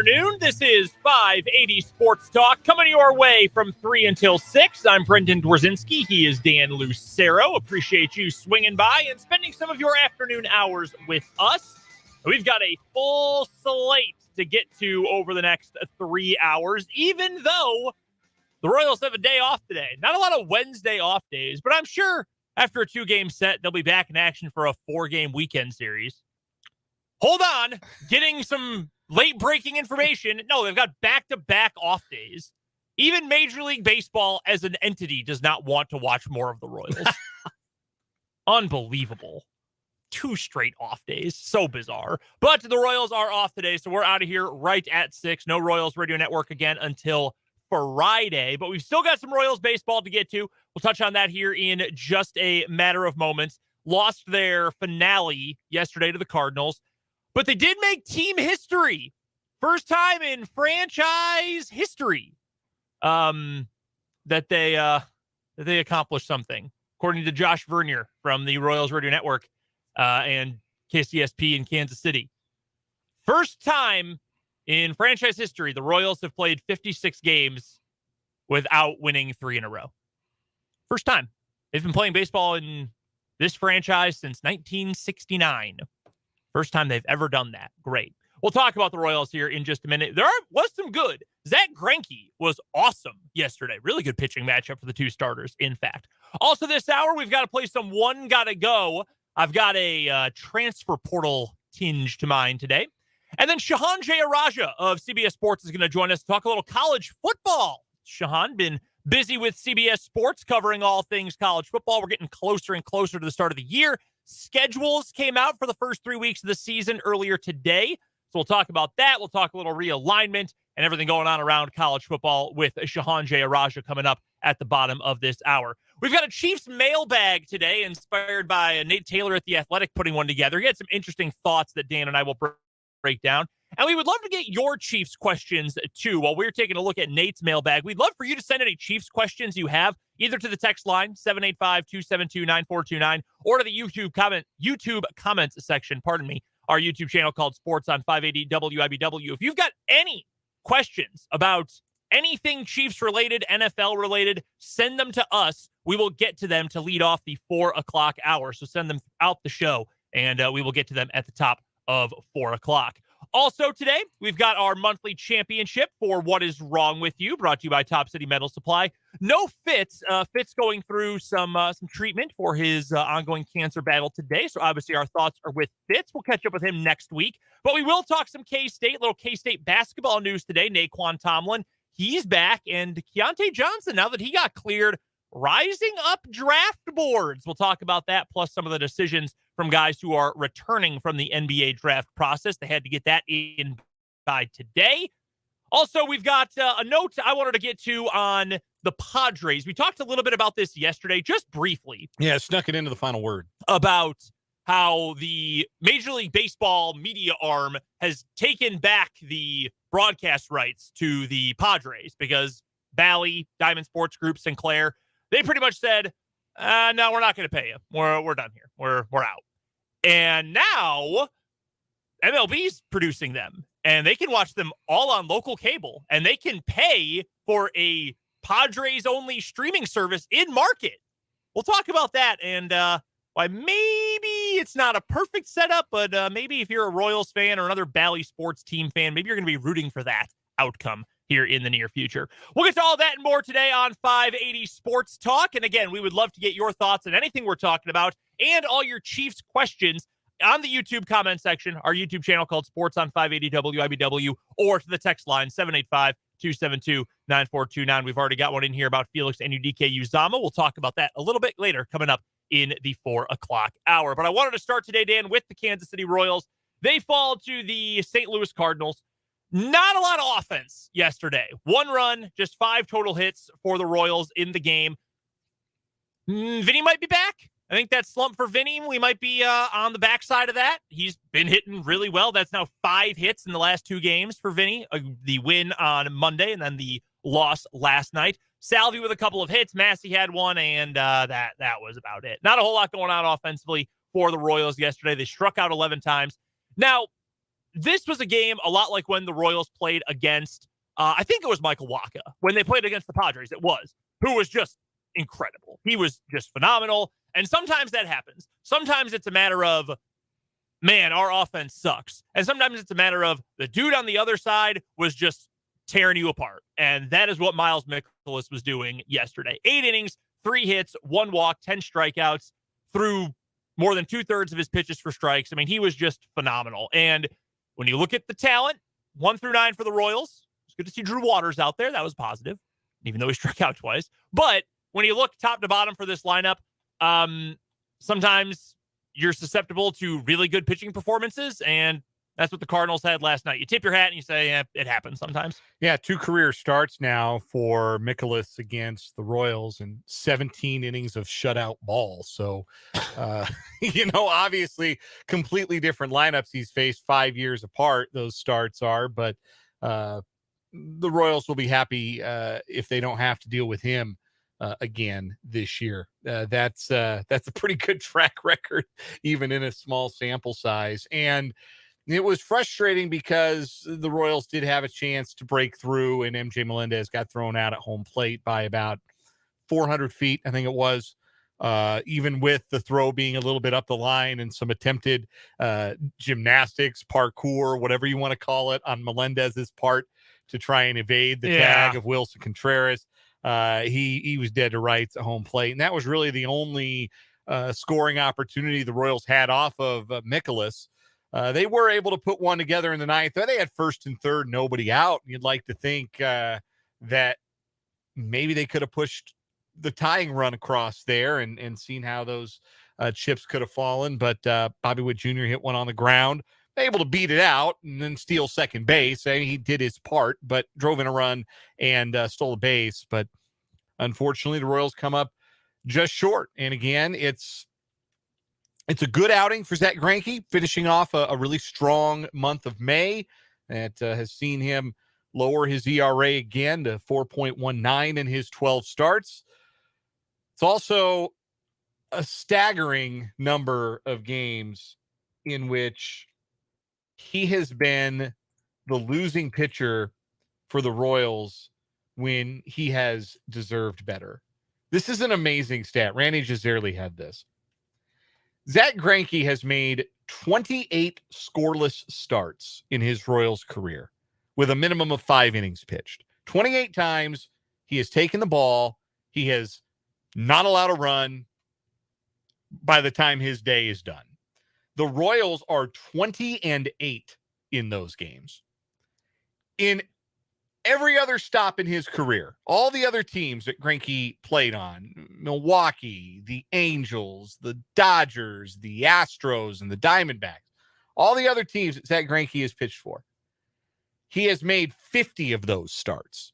afternoon. This is 580 Sports Talk coming your way from 3 until 6. I'm Brendan Dworzinski. He is Dan Lucero. Appreciate you swinging by and spending some of your afternoon hours with us. We've got a full slate to get to over the next 3 hours, even though the Royals have a day off today. Not a lot of Wednesday off days, but I'm sure after a 2-game set, they'll be back in action for a 4-game weekend series. Hold on, getting some late-breaking information. No, they've got back-to-back off days. Even Major League Baseball as an entity does not want to watch more of the Royals. Unbelievable. 2 straight off days. So bizarre. But the Royals are off today, so we're out of here right at 6. No Royals Radio Network again until Friday. But we've still got some Royals baseball to get to. We'll touch on that here in just a matter of moments. Lost their finale yesterday to the Cardinals. But they did make team history. First time in franchise history that they accomplished something, according to Josh Vernier from the Royals Radio Network and KCSP in Kansas City. First time in franchise history, the Royals have played 56 games without winning 3 in a row. First time. They've been playing baseball in this franchise since 1969. First time they've ever done that. Great. We'll talk about the Royals here in just a minute. There was some good. Zach Greinke was awesome yesterday. Really good pitching matchup for the 2 starters, in fact. Also this hour, we've got to play some One Gotta Go. I've got a transfer portal tinge to mine today. And then Shehan Jeyarajah of CBS Sports is going to join us to talk a little college football. Shehan been busy with CBS Sports covering all things college football. We're getting closer and closer to the start of the year. Schedules came out for the first 3 weeks of the season earlier today. So we'll talk about that. We'll talk a little realignment and everything going on around college football with Shehan Jeyarajah coming up at the bottom of this hour. We've got a Chiefs mailbag today inspired by Nate Taylor at The Athletic putting one together. He had some interesting thoughts that Dan and I will break down. And we would love to get your Chiefs questions, too. While we're taking a look at Nate's mailbag, we'd love for you to send any Chiefs questions you have, either to the text line, 785-272-9429, or to the YouTube comments section, our YouTube channel called Sports on 580 WIBW. If you've got any questions about anything Chiefs-related, NFL-related, send them to us. We will get to them to lead off the 4 o'clock hour. So send them out the show, and we will get to them at the top of 4 o'clock. Also today, we've got our monthly championship for What Is Wrong With You, brought to you by Top City Metal Supply. No Fitz. Fitz going through some treatment for his ongoing cancer battle today. So obviously our thoughts are with Fitz. We'll catch up with him next week. But we will talk some K-State, little K-State basketball news today. Naquan Tomlin, he's back. And Keontae Johnson, now that he got cleared, rising up draft boards. We'll talk about that, plus some of the decisions from guys who are returning from the NBA draft process. They had to get that in by today. Also, we've got a note I wanted to get to on the Padres. We talked a little bit about this yesterday, just briefly. Yeah, snuck it into the final word. About how the Major League Baseball media arm has taken back the broadcast rights to the Padres because Bally, Diamond Sports Group, Sinclair, they pretty much said, no, we're not going to pay you. We're done here. We're out. And now MLB's producing them, and they can watch them all on local cable, and they can pay for a Padres-only streaming service in market. We'll talk about that and why maybe it's not a perfect setup, but maybe if you're a Royals fan or another Bally Sports team fan, maybe you're going to be rooting for that outcome here in the near future. We'll get to all that and more today on 580 Sports Talk. And again, we would love to get your thoughts on anything we're talking about and all your Chiefs questions on the YouTube comment section, our YouTube channel called Sports on 580 WIBW, or to the text line 785-272-9429. We've already got one in here about Felix Anudike-Uzomah. We'll talk about that a little bit later coming up in the 4 o'clock hour. But I wanted to start today, Dan, with the Kansas City Royals. They fall to the St. Louis Cardinals. Not a lot of offense yesterday. 1 run, just 5 total hits for the Royals in the game. Vinny might be back. I think that slump for Vinny, we might be on the backside of that. He's been hitting really well. That's now 5 hits in the last 2 games for Vinny. The win on Monday and then the loss last night. Salvi with a couple of hits. Massey had 1, and that was about it. Not a whole lot going on offensively for the Royals yesterday. They struck out 11 times. Now, this was a game a lot like when the Royals played against, I think it was Michael Wacha, when they played against the Padres, who was just incredible. He was just phenomenal. And sometimes that happens. Sometimes it's a matter of, man, our offense sucks. And sometimes it's a matter of the dude on the other side was just tearing you apart. And that is what Miles Mikolas was doing yesterday. 8 innings, 3 hits, 1 walk, 10 strikeouts, threw more than 2/3 of his pitches for strikes. I mean, he was just phenomenal. And when you look at the talent, 1 through 9 for the Royals, it's good to see Drew Waters out there. That was positive, even though he struck out twice. But when you look top to bottom for this lineup, sometimes you're susceptible to really good pitching performances, and that's what the Cardinals had last night. You tip your hat and you say, yeah, it happens sometimes. Yeah, 2 career starts now for Mikolas against the Royals and 17 innings of shutout ball. So, obviously completely different lineups he's faced 5 years apart, those starts are, but the Royals will be happy if they don't have to deal with him again this year. That's a pretty good track record, even in a small sample size. And it was frustrating because the Royals did have a chance to break through, and MJ Melendez got thrown out at home plate by about 400 feet, I think it was, even with the throw being a little bit up the line and some attempted gymnastics, parkour, whatever you want to call it, on Melendez's part to try and evade the tag of Wilson Contreras. He was dead to rights at home plate, and that was really the only scoring opportunity the Royals had off of Mikolas. They were able to put one together in the 9th. They had first and third, nobody out. You'd like to think that maybe they could have pushed the tying run across there and seen how those chips could have fallen. But Bobby Witt Jr. hit one on the ground, able to beat it out and then steal second base. He did his part, but drove in a run and stole a base. But unfortunately, the Royals come up just short. And again, it's a good outing for Zach Greinke, finishing off a really strong month of May that has seen him lower his ERA again to 4.19 in his 12 starts. It's also a staggering number of games in which he has been the losing pitcher for the Royals when he has deserved better. This is an amazing stat. Randy Jazerli had this. Zach Greinke has made 28 scoreless starts in his Royals career with a minimum of 5 innings pitched. 28 times he has taken the ball. He has not allowed a run by the time his day is done. The Royals are 20-8 in those games. In every other stop in his career, all the other teams that Greinke played on, Milwaukee, the Angels, the Dodgers, the Astros, and the Diamondbacks, all the other teams that Zach Greinke has pitched for, he has made 50 of those starts.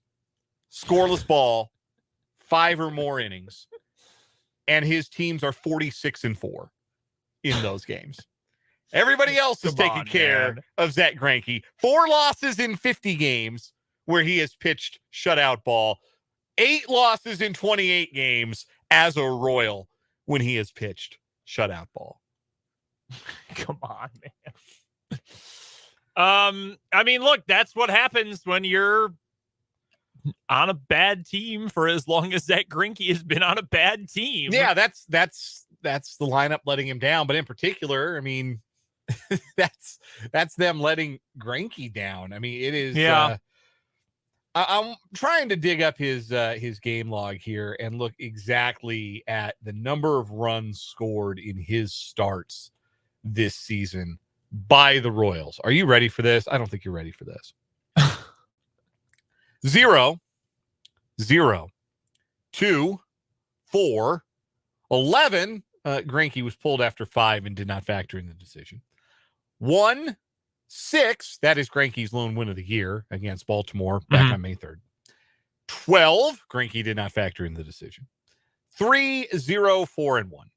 Scoreless ball, 5 or more innings, and his teams are 46-4 in those games. Everybody else is taking care of Zach Greinke. 4 losses in 50 games where he has pitched shutout ball. 8 losses in 28 games as a Royal when he has pitched shutout ball. Come on, man. I mean, look, that's what happens when you're on a bad team for as long as Zach Greinke has been on a bad team. Yeah, that's the lineup letting him down. But in particular, I mean, that's them letting Greinke down. I mean, it is. Yeah. I'm trying to dig up his game log here and look exactly at the number of runs scored in his starts this season by the Royals. Are you ready for this? I don't think you're ready for this. 0, 0, 2, 4, 11. Greinke was pulled after 5 and did not factor in the decision. 1, 6, that is Greinke's lone win of the year against Baltimore back on May 3rd. 12, Greinke did not factor in the decision. 3, 0, 4, and 1.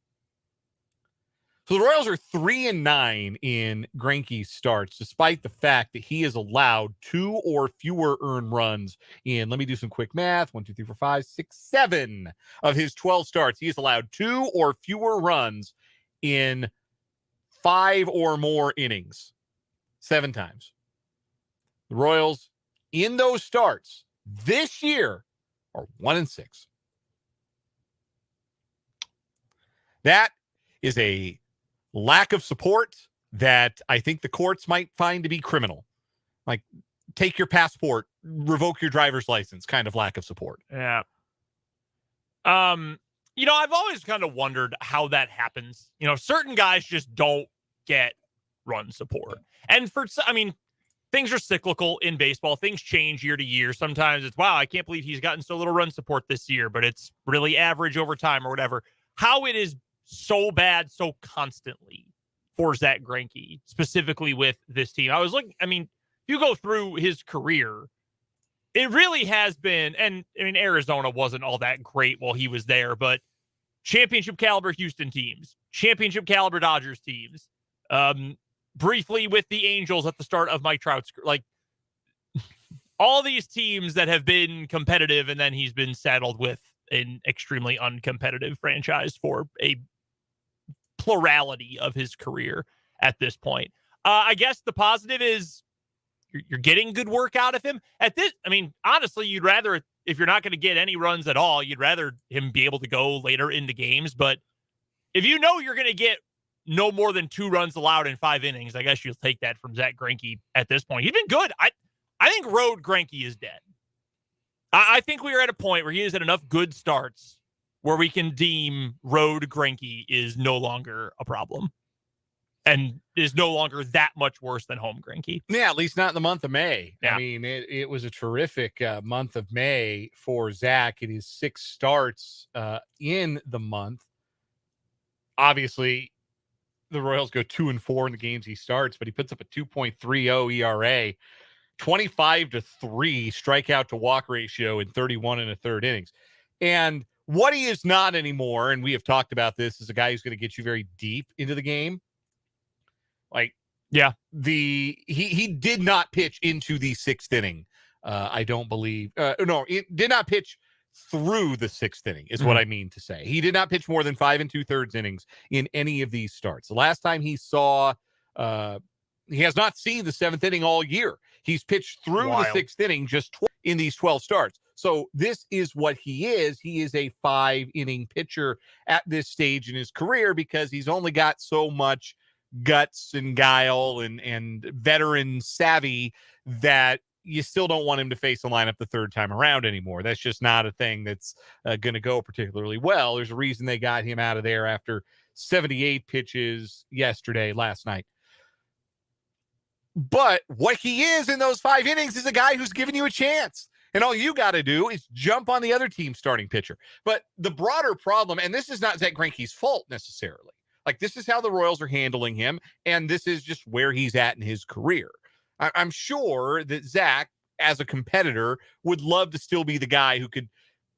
So the Royals are 3-9 in Greinke's starts, despite the fact that he has allowed 2 or fewer earned runs in, let me do some quick math, 1, 2, 3, 4, 5, 6, 7 of his 12 starts. He has allowed 2 or fewer runs in 5 or more innings. 7 times. The Royals in those starts this year are 1-6. That is a lack of support that I think the courts might find to be criminal. Like, take your passport, revoke your driver's license kind of lack of support. Yeah. I've always kind of wondered how that happens. Certain guys just don't get run support. And things are cyclical in baseball. Things change year to year. Sometimes it's, wow, I can't believe he's gotten so little run support this year, but it's really average over time or whatever. How it is so bad so constantly for Zach Greinke, specifically with this team. If you go through his career, it really has been, and Arizona wasn't all that great while he was there, but championship caliber Houston teams, championship caliber Dodgers teams, briefly with the Angels at the start of Mike Trout's, all these teams that have been competitive, and then he's been saddled with an extremely uncompetitive franchise for a plurality of his career at this point. I guess the positive is you're getting good work out of him. Honestly, you'd rather, if you're not going to get any runs at all, you'd rather him be able to go later into games. But if you know you're going to get no more than 2 runs allowed in 5 innings, I guess you'll take that from Zach Greinke at this point. He's been good. I think road Greinke is dead. I think we are at a point where he has had enough good starts where we can deem road Greinke is no longer a problem and is no longer that much worse than home Greinke. Yeah, at least not in the month of May. Yeah. It was a terrific month of May for Zach. It is 6 starts in the month. Obviously, the Royals go 2-4 in the games he starts, but he puts up a 2.30 ERA, 25-3 strikeout to walk ratio in 31 1/3 innings. And what he is not anymore, and we have talked about this, is a guy who's going to get you very deep into the game. He did not pitch into the 6th inning. I don't believe. No, it did not pitch through the 6th inning is what I mean to say. He did not pitch more than 5 2/3 innings in any of these starts. The last time he saw, he has not seen the 7th inning all year. He's pitched through the 6th inning just in these 12 starts. So this is what he is. He is a 5-inning pitcher at this stage in his career because he's only got so much guts and guile and veteran savvy that you still don't want him to face the lineup the 3rd time around anymore. That's just not a thing that's going to go particularly well. There's a reason they got him out of there after 78 pitches last night. But what he is in those 5 innings is a guy who's giving you a chance. And all you got to do is jump on the other team's starting pitcher. But the broader problem, and this is not Zach Greinke's fault necessarily. This is how the Royals are handling him, and this is just where he's at in his career. I'm sure that Zach, as a competitor, would love to still be the guy who could,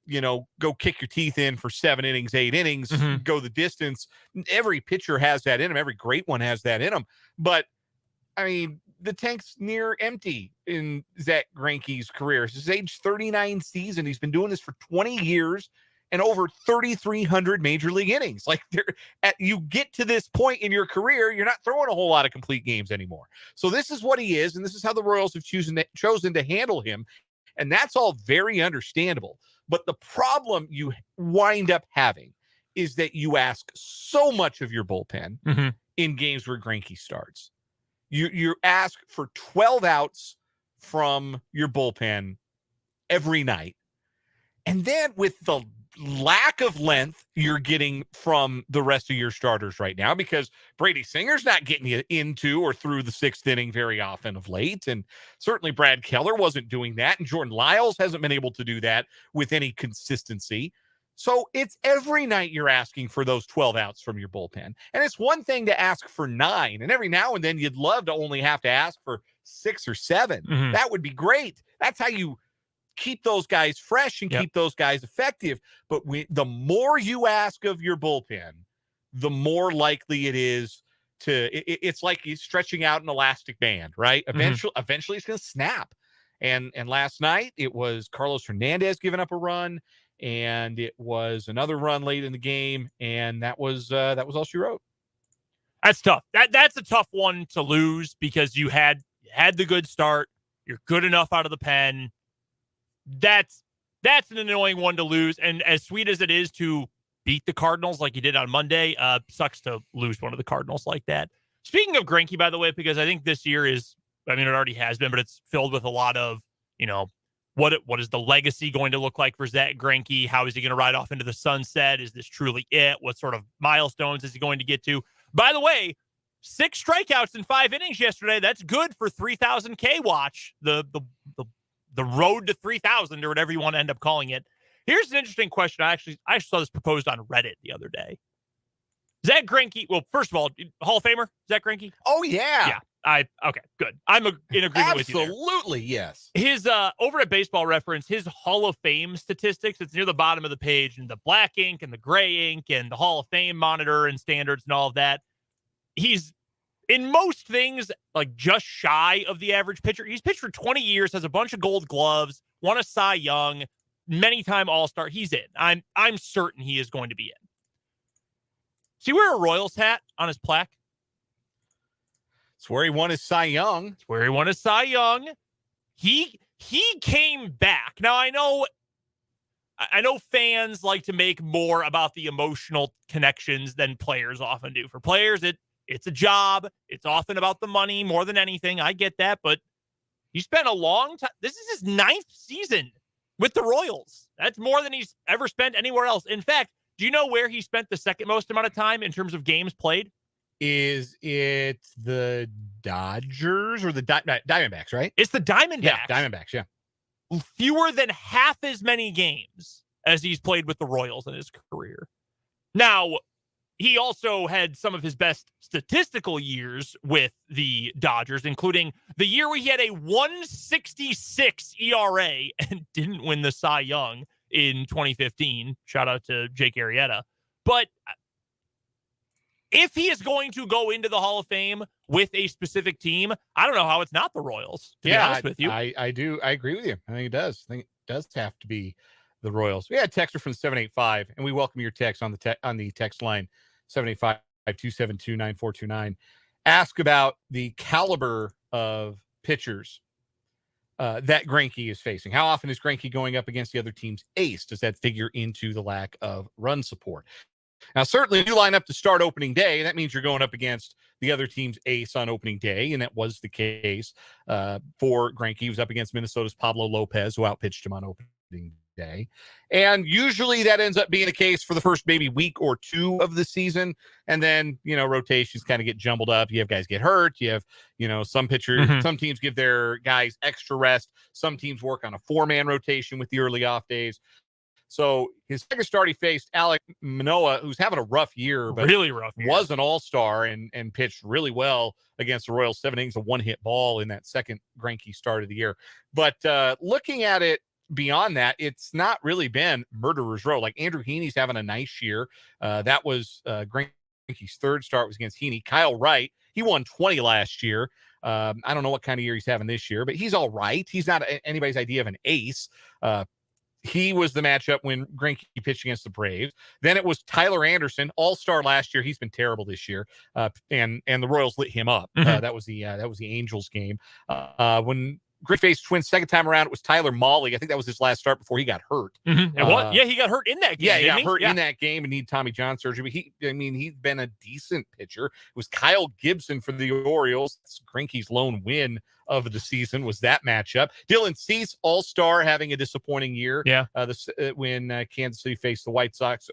go kick your teeth in for 7 innings, 8 innings, go the distance. Every pitcher has that in him. Every great one has that in him. But, the tank's near empty in Zach Greinke's career. It's his age 39 season. He's been doing this for 20 years and over 3,300 major league innings. You get to this point in your career, you're not throwing a whole lot of complete games anymore. So this is what he is, and this is how the Royals have chosen to handle him, and that's all very understandable. But the problem you wind up having is that you ask so much of your bullpen in games where Greinke starts. You ask for 12 outs from your bullpen every night. And then with the lack of length you're getting from the rest of your starters right now, because Brady Singer's not getting you into or through the 6th inning very often of late. And certainly Brad Keller wasn't doing that. And Jordan Lyles hasn't been able to do that with any consistency. So it's every night you're asking for those 12 outs from your bullpen. And it's one thing to ask for 9. And every now and then you'd love to only have to ask for 6 or 7. That would be great. That's how you keep those guys fresh and keep those guys effective. But the more you ask of your bullpen, the more likely it is it's like he's stretching out an elastic band, right? Eventually it's going to snap. And last night it was Carlos Hernandez giving up a run, and it was another run late in the game, and that was all she wrote. That's tough. That's a tough one to lose because you had the good start. You're good enough out of the pen. That's an annoying one to lose. And as sweet as it is to beat the Cardinals like you did on Monday, sucks to lose one of the Cardinals like that. Speaking of Greinke, by the way, because I think this year is, I mean, it already has been, but it's filled with a lot of, what is the legacy going to look like for Zach Greinke? How is he going to ride off into the sunset? Is this truly it? What sort of milestones is he going to get to? By the way, 6 strikeouts in 5 innings yesterday. That's good for 3,000 K watch. The road to 3,000 or whatever you want to end up calling it. Here's an interesting question. I actually saw this proposed on Reddit the other day. Zach Greinke, well, first of all, Hall of Famer, Zach Greinke? Oh, yeah. Yeah. Okay, good. I'm in agreement with you there. Absolutely, yes. His, over at Baseball Reference, his Hall of Fame statistics, it's near the bottom of the page, and the black ink and the gray ink and the Hall of Fame monitor and standards and all of that. He's, in most things, like just shy of the average pitcher. He's pitched for 20 years, has a bunch of gold gloves, won a Cy Young, many-time All-Star. He's in. I'm certain he is going to be in. See, wear a Royals hat on his plaque. It's where he won his Cy Young. It's where he won his Cy Young. He came back. Now, I know fans like to make more about the emotional connections than players often do. For players, it's a job. It's often about the money more than anything. I get that, but he spent a long time. This is his 9th season with the Royals. That's more than he's ever spent anywhere else. In fact, do you know where he spent the second most amount of time in terms of games played? Is it the Dodgers or the Diamondbacks, right? It's the Diamondbacks. Yeah, Diamondbacks, yeah. Fewer than half as many games as he's played with the Royals in his career. Now, he also had some of his best statistical years with the Dodgers, including the year where he had a 1.66 ERA and didn't win the Cy Young in 2015. Shout out to Jeyarajah. But if he is going to go into the Hall of Fame with a specific team, I don't know how it's not the Royals, to be honest with you. I do. I agree with you. I think it does. I think it does have to be the Royals. We had a texter from 785, and we welcome your text on the text line 785-272-9429. Ask about the caliber of pitchers that Greinke is facing. How often is Greinke going up against the other team's ace? Does that figure into the lack of run support? Now, certainly, if you line up to start opening day, that means you're going up against the other team's ace on opening day, and that was the case for Greinke. He was up against Minnesota's Pablo Lopez, who outpitched him on opening day. And usually that ends up being the case for the first maybe week or two of the season. And then, rotations kind of get jumbled up. You have guys get hurt. You have, some pitchers, some teams give their guys extra rest. Some teams work on a 4-man rotation with the early off days. So his second start, he faced Alek Manoah, who's having a rough year, but really rough year. Was an all-star and pitched really well against the Royals. 7 innings, a 1-hit ball in that second Greinke start of the year. But looking at it beyond that, it's not really been murderer's row. Like Andrew Heaney's having a nice year. That was Greinke's third start was against Heaney. Kyle Wright, he won 20 last year. I don't know what kind of year he's having this year, but he's all right. He's not anybody's idea of an ace. He was the matchup when Greinke pitched against the Braves. Then it was Tyler Anderson, all-star last year. He's been terrible this year, and the Royals lit him up. That was the Angels game. When Greinke faced Twins second time around, it was Tyler Mahle. I think that was his last start before he got hurt. He got hurt in that game. Yeah, he got hurt in that game and needed Tommy John surgery. But he's been a decent pitcher. It was Kyle Gibson for the Orioles. Greinke's lone win of the season was that matchup. Dylan Cease, all-star, having a disappointing year. Yeah. When Kansas City faced the White Sox,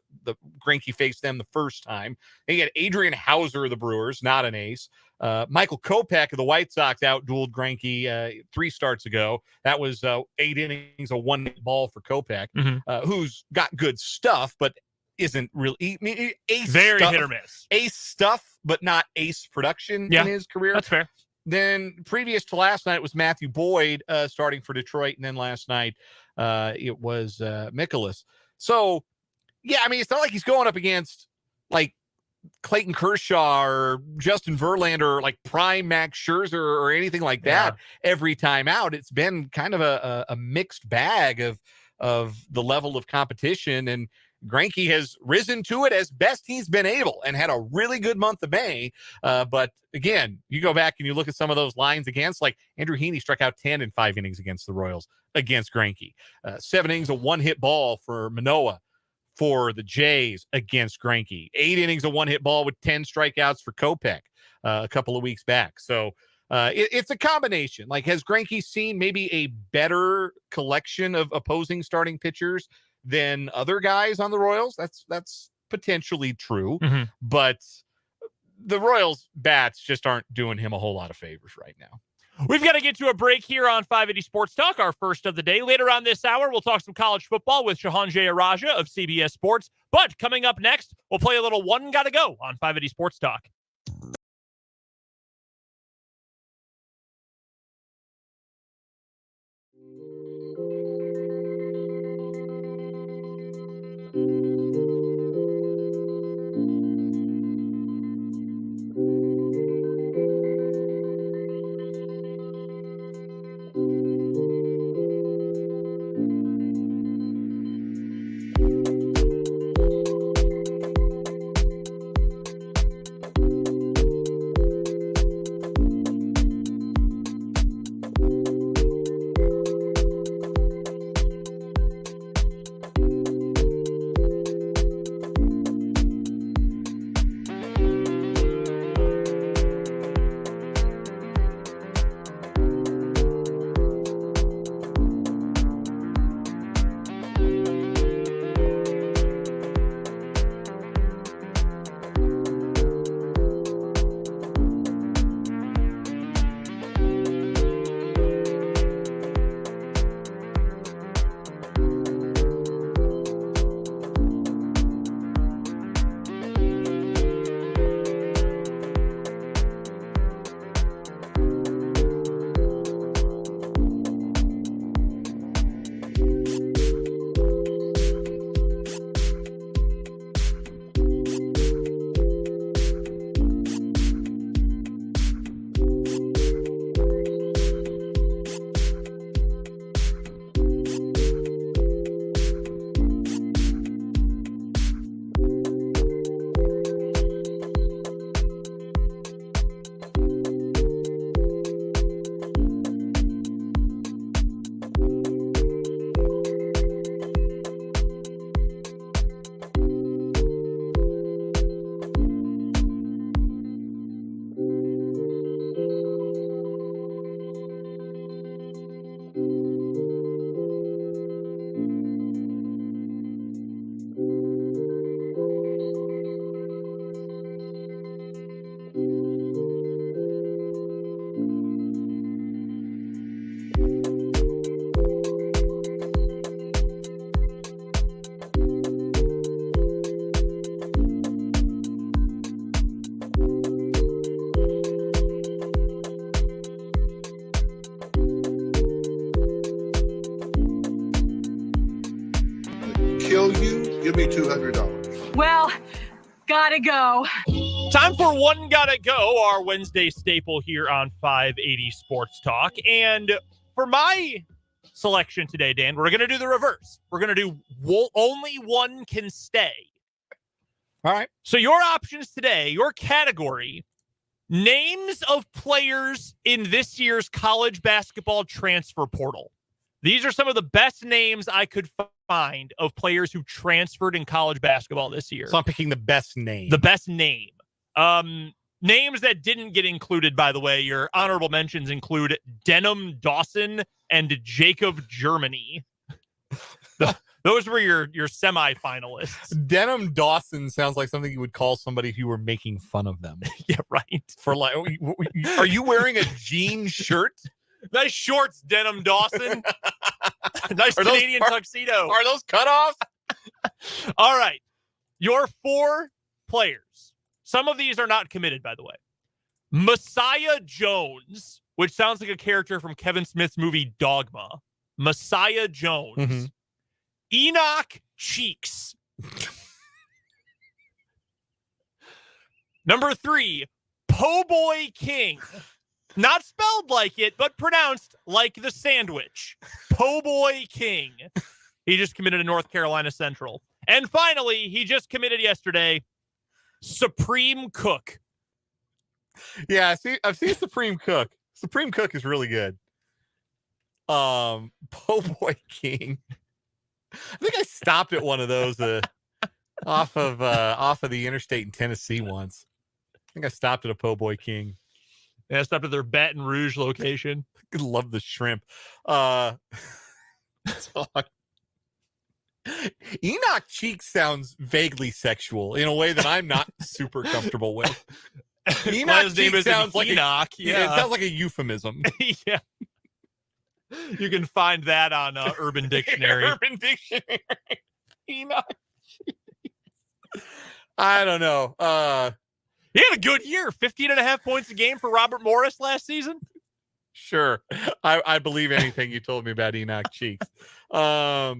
Greinke faced them the first time. And he had Adrian Hauser of the Brewers, not an ace. Michael Kopech of the White Sox outdueled Greinke 3 starts ago. That was 8 innings, a 1-hit ball for Kopech, who's got good stuff, but isn't really ace. Very stuff, hit or miss. Ace stuff, but not ace production in his career. That's fair. Then previous to last night was Matthew Boyd starting for Detroit, and then last night it was Mikolas. So, it's not like he's going up against like Clayton Kershaw or Justin Verlander or like prime Max Scherzer or anything like that every time out. It's been kind of a mixed bag of the level of competition. And Greinke has risen to it as best he's been able and had a really good month of May. But again, you go back and you look at some of those lines against, like Andrew Heaney struck out 10 in 5 innings against the Royals against Greinke. 7 innings, a 1-hit ball for Manoah for the Jays against Greinke. 8 innings, a 1-hit ball with 10 strikeouts for Kopech a couple of weeks back. So it's a combination. Like, has Greinke seen maybe a better collection of opposing starting pitchers than other guys on the Royals? That's potentially true, but the Royals bats just aren't doing him a whole lot of favors right now. We've got to get to a break here on 580 Sports Talk, our first of the day. Later on this hour, we'll talk some college football with Shehan Jeyarajah of CBS Sports. But coming up next, we'll play a little One Gotta Go on 580 Sports Talk. Kill you, give me $200. Well, gotta go. Time for One Gotta Go, our Wednesday staple here on 580 Sports Talk. And for my selection today, Dan, we're going to do the reverse. We're going to do only one can stay. All right. So your options today, your category, names of players in this year's college basketball transfer portal. These are some of the best names I could find of players who transferred in college basketball this year. So I'm picking the best name. The best name. Names that didn't get included, by the way, your honorable mentions include Denham Dawson and Jacob Germany. Those were your semifinalists. Denham Dawson sounds like something you would call somebody if you were making fun of them. Yeah, right. For like, are you wearing a jean shirt? Nice shorts, Denham Dawson. Nice Canadian tuxedo. Are those cutoffs? All right. Your 4 players. Some of these are not committed, by the way. Messiah Jones, which sounds like a character from Kevin Smith's movie Dogma. Messiah Jones. Mm-hmm. Enoch Cheeks. Number 3, Po' Boy King. Not spelled like it, but pronounced like the sandwich. Po' Boy King. He just committed to North Carolina Central. And finally, he just committed yesterday, Supreme Cook. Yeah, I've seen Supreme Cook. Supreme Cook is really good. Po' Boy King. I think I stopped at one of those off of the interstate in Tennessee once. I think I stopped at a Po' Boy King. Yeah, stopped at their Baton Rouge location. I love the shrimp. Enoch Cheek sounds vaguely sexual in a way that I'm not super comfortable with. Enoch's name is sounds like Enoch. it sounds like a euphemism. Yeah. You can find that on Urban Dictionary. Urban Dictionary. Enoch. I don't know. He had a good year. 15.5 points a game for Robert Morris last season. Sure. I believe anything you told me about Enoch Cheeks. The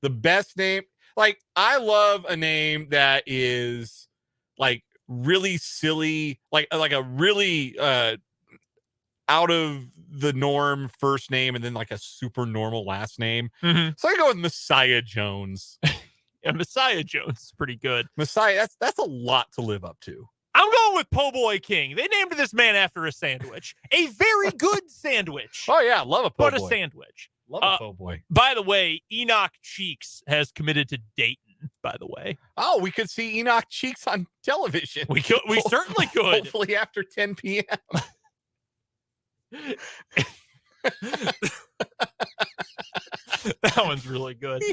best name, like, I love a name that is like really silly, like a really out of the norm first name and then like a super normal last name. Mm-hmm. So I go with Messiah Jones. Yeah, Messiah Jones is pretty good. Messiah, that's a lot to live up to. I'm going with Po' Boy King. They named this man after a sandwich. A very good sandwich. Oh yeah, love a Po' Boy. But a sandwich. Love a Po' Boy. By the way, Enoch Cheeks has committed to Dayton, by the way. Oh, we could see Enoch Cheeks on television. We certainly could. Hopefully after 10 p.m. That one's really good.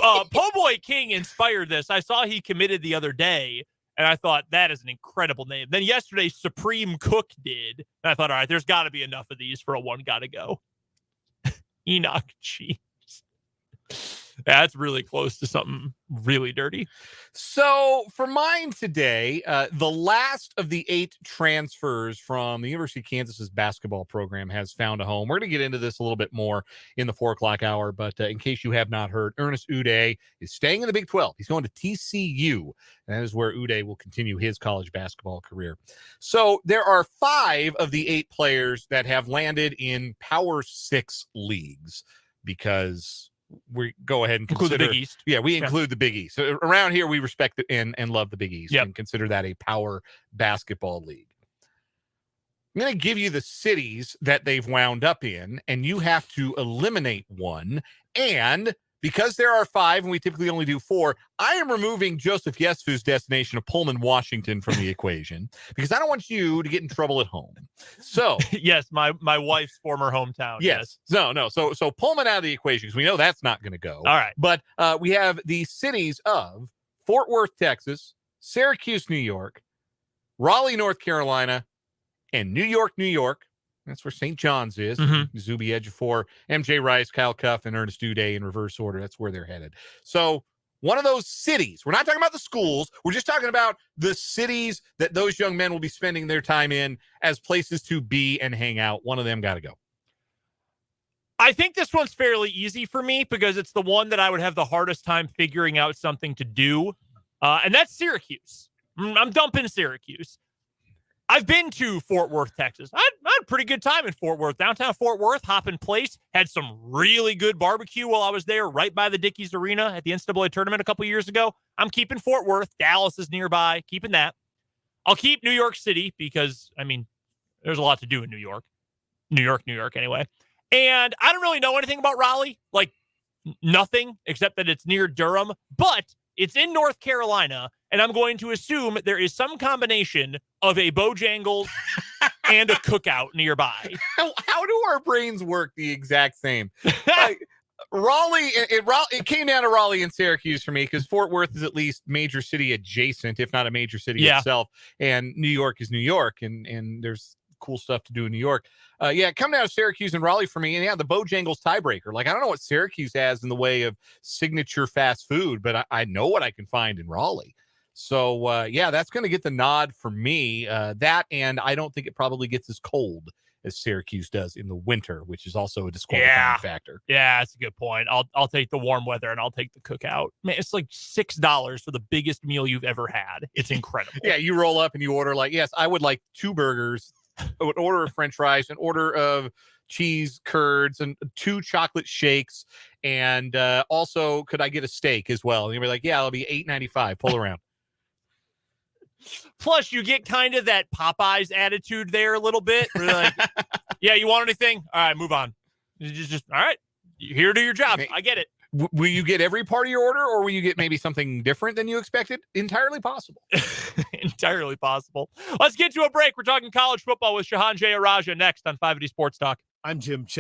Po' Boy King inspired this. I saw he committed the other day, and I thought, that is an incredible name. Then yesterday, Supreme Cook did. And I thought, all right, there's got to be enough of these for a one gotta go. Enoch Cheeks. That's really close to something really dirty. So for mine today, the last of the 8 transfers from the University of Kansas's basketball program has found a home. We're going to get into this a little bit more in the 4 o'clock hour, but in case you have not heard, Ernest Uday is staying in the Big 12. He's going to TCU, and that is where Uday will continue his college basketball career. So there are 5 of the 8 players that have landed in Power 6 leagues because we go ahead and include consider the Big East. Yeah, we include the Big East. So around here, we respect and love the Big East Yep. and consider that a power basketball league. I'm going to give you the cities that they've wound up in, and you have to eliminate one. And because there are 5, and we typically only do 4, I am removing Joseph Yesufu's destination of Pullman, Washington from the equation because I don't want you to get in trouble at home. So yes, my wife's former hometown. yes. No. So Pullman out of the equation because we know that's not going to go. All right. But we have the cities of Fort Worth, Texas, Syracuse, New York, Raleigh, North Carolina, and New York, New York. That's where St. John's is. Mm-hmm. Zuby Ejiofor, MJ Rice, Kyle Cuff, and Ernest Uday in reverse order. That's where they're headed. So one of those cities, we're not talking about the schools. We're just talking about the cities that those young men will be spending their time in as places to be and hang out. One of them got to go. I think this one's fairly easy for me because it's the one that I would have the hardest time figuring out something to do. And that's Syracuse. I'm dumping Syracuse. I've been to Fort Worth, Texas. I had a pretty good time in Fort Worth. Downtown Fort Worth, Hoppin' Place, had some really good barbecue while I was there, right by the Dickies Arena at the NCAA tournament a couple years ago. I'm keeping Fort Worth. Dallas is nearby, keeping that. I'll keep New York City because, I mean, there's a lot to do in New York. New York, anyway. And I don't really know anything about Raleigh, like nothing, except that it's near Durham, but it's in North Carolina, and I'm going to assume there is some combination of a Bojangles and a cookout nearby. How do our brains work the exact same? Like, Raleigh, it came down to Raleigh and Syracuse for me because Fort Worth is at least major city adjacent, if not a major city itself, and New York is New York, and there's cool stuff to do in New York. Come down to Syracuse and Raleigh for me. And the Bojangles tiebreaker. Like, I don't know what Syracuse has in the way of signature fast food, but I know what I can find in Raleigh. So, that's going to get the nod for me. That, and I don't think it probably gets as cold as Syracuse does in the winter, which is also a disqualifying factor. Yeah, that's a good point. I'll take the warm weather and I'll take the cookout. Man, it's like $6 for the biggest meal you've ever had. It's incredible. Yeah, you roll up and you order yes, I would like 2 burgers, I would order of French fries, an order of cheese curds, and 2 chocolate shakes, And also, could I get a steak as well? And you'll be like, yeah, it'll be $8.95. Pull around. Plus, you get kind of that Popeyes attitude there a little bit. Where they're like, yeah, you want anything? All right, move on. Just all right. You're here to do your job. I get it. Will you get every part of your order, or will you get maybe something different than you expected? Entirely possible. Entirely possible. Let's get to a break. We're talking college football with Shehan Jeyarajah next on 580 Sports Talk. I'm Jim Ch-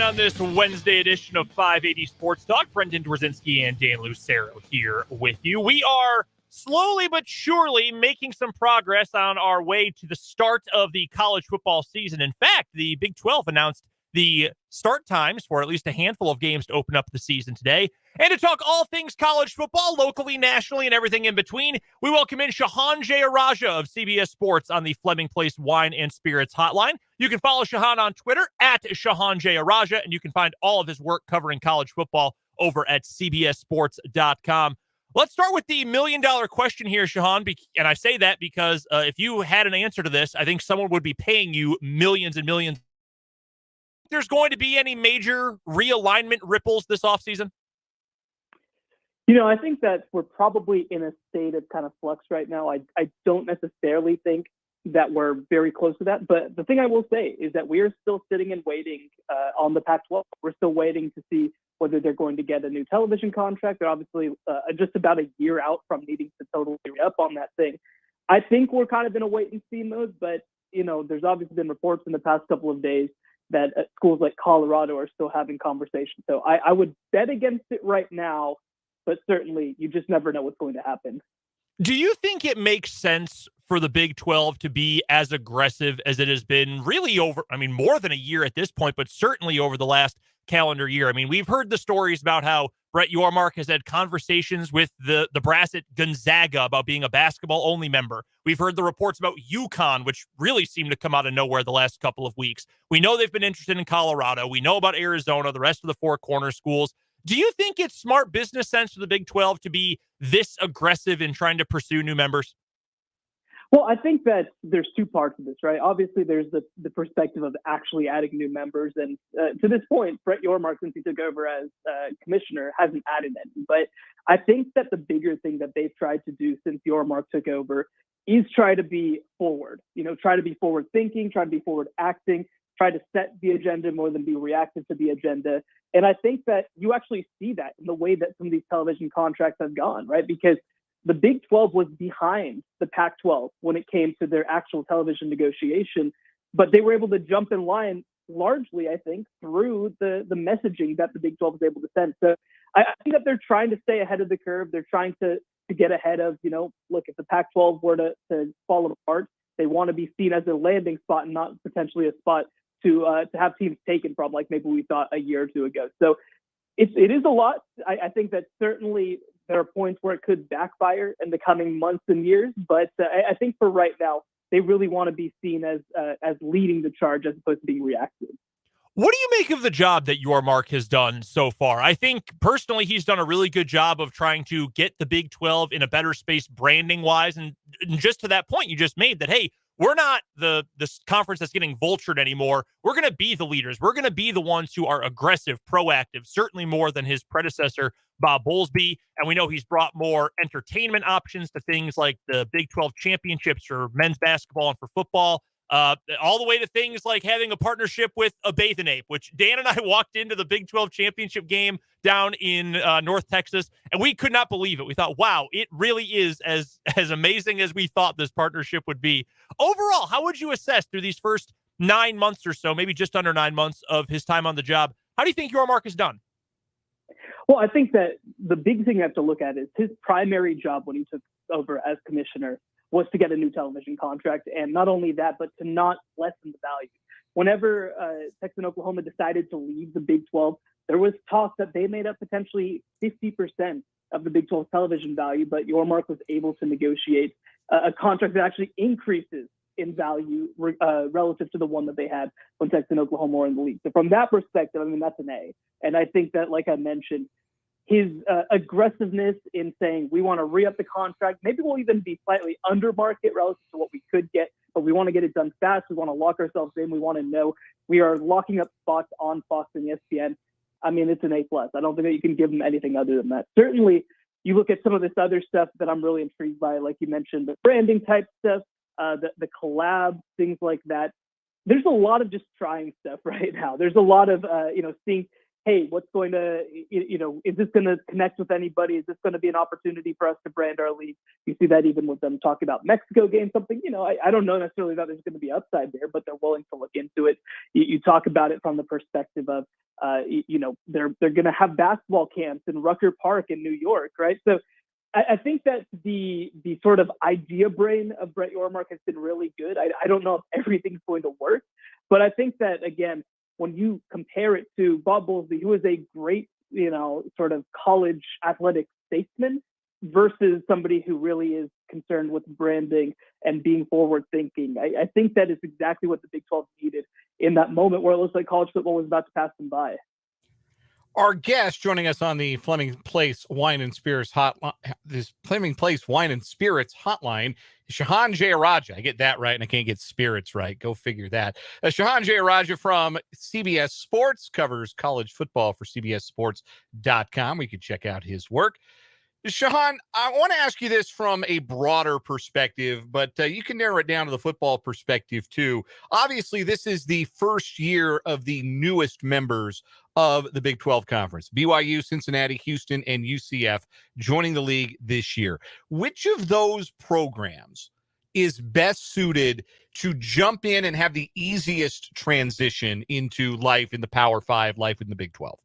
On this Wednesday edition of 580 Sports Talk, Brendan Dworzinski and Dan Lucero here with you. We are slowly but surely making some progress on our way to the start of the college football season. In fact, the Big 12 announced the start times for at least a handful of games to open up the season today. And to talk all things college football, locally, nationally, and everything in between, we welcome in Shehan Jeyarajah of CBS Sports on the Fleming Place Wine and Spirits hotline. You can follow Shehan on Twitter at Shehan Jeyarajah, and you can find all of his work covering college football over at cbssports.com. Let's start with the $1 million question here, Shehan, and I say that because if you had an answer to this, I think someone would be paying you millions and millions. There's going to be any major realignment ripples this offseason? You know, I think that we're probably in a state of kind of flux right now. I don't necessarily think that we're very close to that. But the thing I will say is that we are still sitting and waiting on the Pac-12. We're still waiting to see whether they're going to get a new television contract. They're obviously just about a year out from needing to totally re-up on that thing. I think we're kind of in a wait-and-see mode. But, you know, there's obviously been reports in the past couple of days that schools like Colorado are still having conversations. So I would bet against it right now. But certainly, you just never know what's going to happen. Do you think it makes sense for the Big 12 to be as aggressive as it has been really more than a year at this point, but certainly over the last calendar year? I mean, we've heard the stories about how Brett Yormark has had conversations with the brass at Gonzaga about being a basketball-only member. We've heard the reports about UConn, which really seem to come out of nowhere the last couple of weeks. We know they've been interested in Colorado. We know about Arizona, the rest of the four corner schools. Do you think it's smart business sense for the Big 12 to be this aggressive in trying to pursue new members? Well, I think that there's two parts of this, right? Obviously, there's the perspective of actually adding new members. And to this point, Brett Yormark, since he took over as commissioner, hasn't added any. But I think that the bigger thing that they've tried to do since Yormark took over is try to be forward, try to be forward thinking, try to be forward acting, try to set the agenda more than be reactive to the agenda. And I think that you actually see that in the way that some of these television contracts have gone, right? Because the Big 12 was behind the Pac-12 when it came to their actual television negotiation, but they were able to jump in line largely, I think, through the messaging that the Big 12 was able to send. So I think that they're trying to stay ahead of the curve. They're trying to get ahead of, look, if the Pac-12 were to fall apart, they want to be seen as a landing spot and not potentially a spot to have teams taken from, like maybe we thought a year or two ago. So it is a lot. I think that certainly there are points where it could backfire in the coming months and years, but I think for right now, they really want to be seen as leading the charge as opposed to being reactive. What do you make of the job that Yormark has done so far? I think personally he's done a really good job of trying to get the Big 12 in a better space branding wise. And just to that point you just made that, hey, we're not the conference that's getting vultured anymore. We're going to be the leaders. We're going to be the ones who are aggressive, proactive, certainly more than his predecessor, Bob Bowlesby. And we know he's brought more entertainment options to things like the Big 12 championships for men's basketball and for football. All the way to things like having a partnership with a Bathing Ape, which Dan and I walked into the Big 12 championship game down in North Texas, and we could not believe it. We thought, wow, it really is as amazing as we thought this partnership would be. Overall, how would you assess through these first 9 months or so, maybe just under 9 months of his time on the job? How do you think Yormark has done? Well, I think that the big thing you have to look at is his primary job when he took over as commissioner was to get a new television contract. And not only that, but to not lessen the value. Whenever Texas and Oklahoma decided to leave the Big 12, there was talk that they made up potentially 50% of the Big 12 television value, but Yormark was able to negotiate a contract that actually increases in value relative to the one that they had when Texas and Oklahoma were in the league. So from that perspective, I mean, that's an A. And I think that, like I mentioned, his aggressiveness in saying we want to re-up the contract, maybe we'll even be slightly under market relative to what we could get, but we want to get it done fast. We want to lock ourselves in. We want to know we are locking up spots on Fox and ESPN. I mean, it's an A+. I don't think that you can give him anything other than that. Certainly, you look at some of this other stuff that I'm really intrigued by, like you mentioned, the branding type stuff, the collab, things like that. There's a lot of just trying stuff right now. There's a lot of, seeing, hey, what's going to, is this going to connect with anybody? Is this going to be an opportunity for us to brand our league? You see that even with them talking about Mexico game, something, I don't know necessarily that there's going to be upside there, but they're willing to look into it. You talk about it from the perspective of, they're going to have basketball camps in Rucker Park in New York, right? So I think that the sort of idea brain of Brett Yormark has been really good. I don't know if everything's going to work, but I think that, again, when you compare it to Bob Bowlesby, who is a great, sort of college athletic statesman, versus somebody who really is concerned with branding and being forward thinking, I think that is exactly what the Big 12 needed in that moment where it looks like college football was about to pass them by. Our guest joining us on the Fleming Place Wine and Spirits hotline, is Shehan Jeyarajah. I get that right, and I can't get spirits right. Go figure that. Shehan Jeyarajah from CBS Sports covers college football for CBSSports.com. We can check out his work. Shehan, I want to ask you this from a broader perspective, but you can narrow it down to the football perspective too. Obviously, this is the first year of the newest members of the Big 12 Conference. BYU, Cincinnati, Houston, and UCF joining the league this year. Which of those programs is best suited to jump in and have the easiest transition into life in the Power 5, life in the Big 12?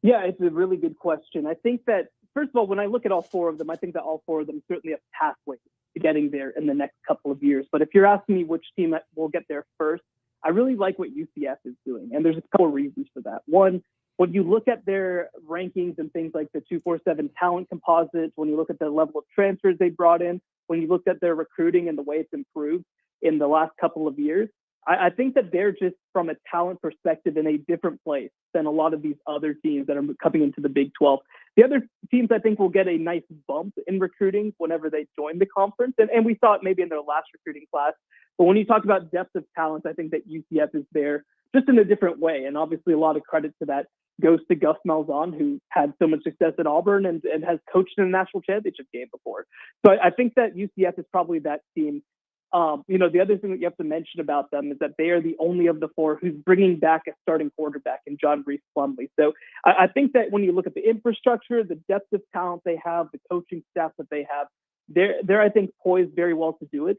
Yeah, it's a really good question. I think that first of all, when I look at all four of them, I think that all four of them certainly have pathways to getting there in the next couple of years. But if you're asking me which team will get there first, I really like what UCF is doing. And there's a couple of reasons for that. One, when you look at their rankings and things like the 247 talent composites, when you look at the level of transfers they brought in, when you looked at their recruiting and the way it's improved in the last couple of years, I think that they're just, from a talent perspective, in a different place than a lot of these other teams that are coming into the Big 12. The other teams, I think, will get a nice bump in recruiting whenever they join the conference. And we saw it maybe in their last recruiting class. But when you talk about depth of talent, I think that UCF is there just in a different way. And obviously, a lot of credit to that goes to Gus Malzahn, who had so much success at Auburn and has coached in a national championship game before. So I think that UCF is probably that team. The other thing that you have to mention about them is that they are the only of the four who's bringing back a starting quarterback in John Reese Plumlee. So I think that when you look at the infrastructure, the depth of talent they have, the coaching staff that they have, they're I think poised very well to do it.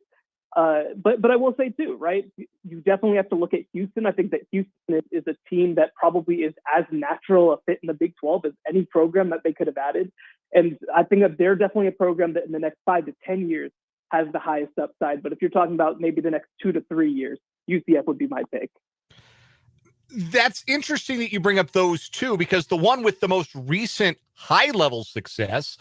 But I will say too, right? You definitely have to look at Houston. I think that Houston is a team that probably is as natural a fit in the Big 12 as any program that they could have added. And I think that they're definitely a program that in the next 5 to 10 years has the highest upside. But if you're talking about maybe the next 2 to 3 years, UCF would be my pick. That's interesting that you bring up those two, because the one with the most recent high-level success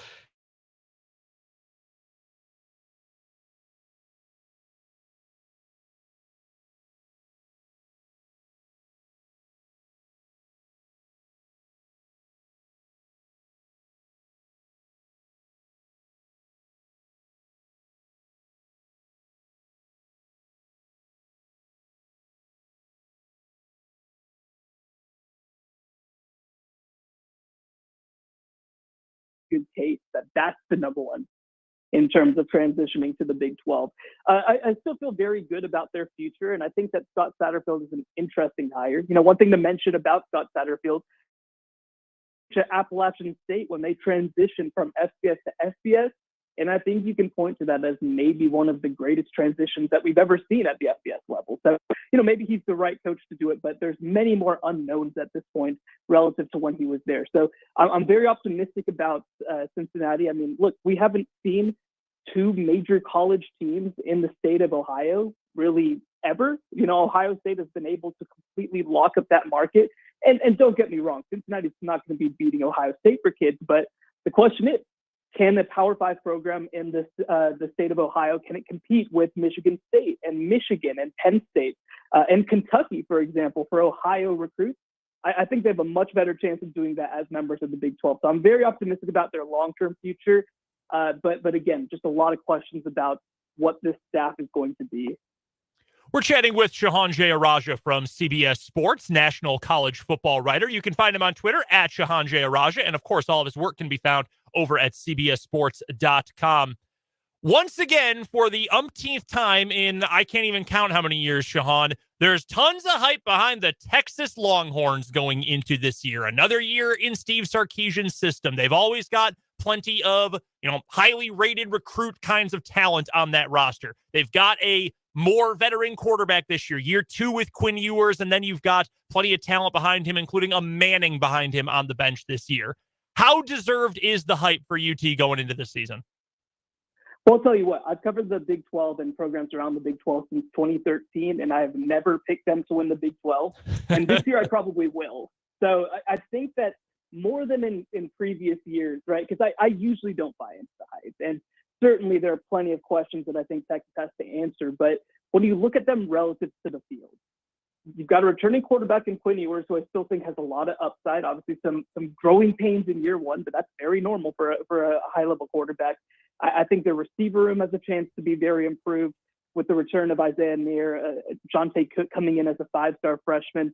good case that that's the number one in terms of transitioning to the Big 12. I still feel very good about their future, and I think that Scott Satterfield is an interesting hire. One thing to mention about Scott Satterfield, to Appalachian State, when they transitioned from FBS to FBS, and I think you can point to that as maybe one of the greatest transitions that we've ever seen at the FBS level. So, maybe he's the right coach to do it, but there's many more unknowns at this point relative to when he was there. So I'm very optimistic about Cincinnati. I mean, look, we haven't seen two major college teams in the state of Ohio really ever. Ohio State has been able to completely lock up that market. And don't get me wrong, Cincinnati's not going to be beating Ohio State for kids, but the question is, can the Power 5 program in the state of Ohio, can it compete with Michigan State and Michigan and Penn State and Kentucky, for example, for Ohio recruits? I think they have a much better chance of doing that as members of the Big 12. So I'm very optimistic about their long-term future. But again, just a lot of questions about what this staff is going to be. We're chatting with Shehan Jeyarajah from CBS Sports, national college football writer. You can find him on Twitter at Shehan Jeyarajah. And of course, all of his work can be found over at cbssports.com. Once again, for the umpteenth time in, I can't even count how many years, Shehan, there's tons of hype behind the Texas Longhorns going into this year. Another year in Steve Sarkisian's system. They've always got plenty of, highly rated recruit kinds of talent on that roster. They've got a more veteran quarterback this year 2 with Quinn Ewers, and then you've got plenty of talent behind him, including a Manning behind him on the bench this year. How deserved is the hype for UT going into this season? Well, I'll tell you what, I've covered the Big 12 and programs around the Big 12 since 2013, and I have never picked them to win the Big 12. And this year I probably will. So I think that more than in previous years, right? Because I usually don't buy into the hype. And certainly there are plenty of questions that I think Texas has to answer. But when you look at them relative to the field, you've got a returning quarterback in Quinn Ewers, who I still think has a lot of upside. Obviously, some growing pains in year one, but that's very normal for a high-level quarterback. I think their receiver room has a chance to be very improved with the return of Isaiah Neer, Jonte Cook coming in as a 5-star freshman.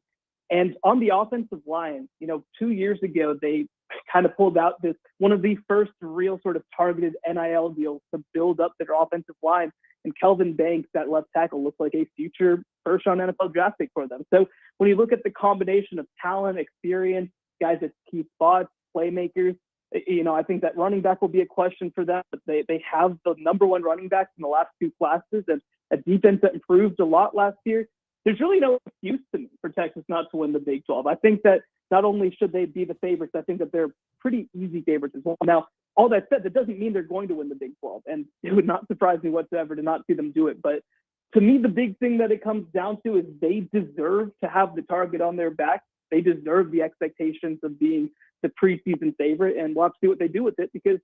And on the offensive line, 2 years ago, they kind of pulled out one of the first real sort of targeted NIL deals to build up their offensive line. And Kelvin Banks, that left tackle, looks like a future first-round NFL draft pick for them. So when you look at the combination of talent, experience, guys at key spots, playmakers, I think that running back will be a question for them. But they have the number one running backs in the last 2 classes and a defense that improved a lot last year. There's really no excuse to me for Texas not to win the Big 12. I think that not only should they be the favorites, I think that they're pretty easy favorites as well. Now, all that said, that doesn't mean they're going to win the Big 12, and it would not surprise me whatsoever to not see them do it. But to me, the big thing that it comes down to is they deserve to have the target on their back. They deserve the expectations of being the preseason favorite, and we'll have to see what they do with it because,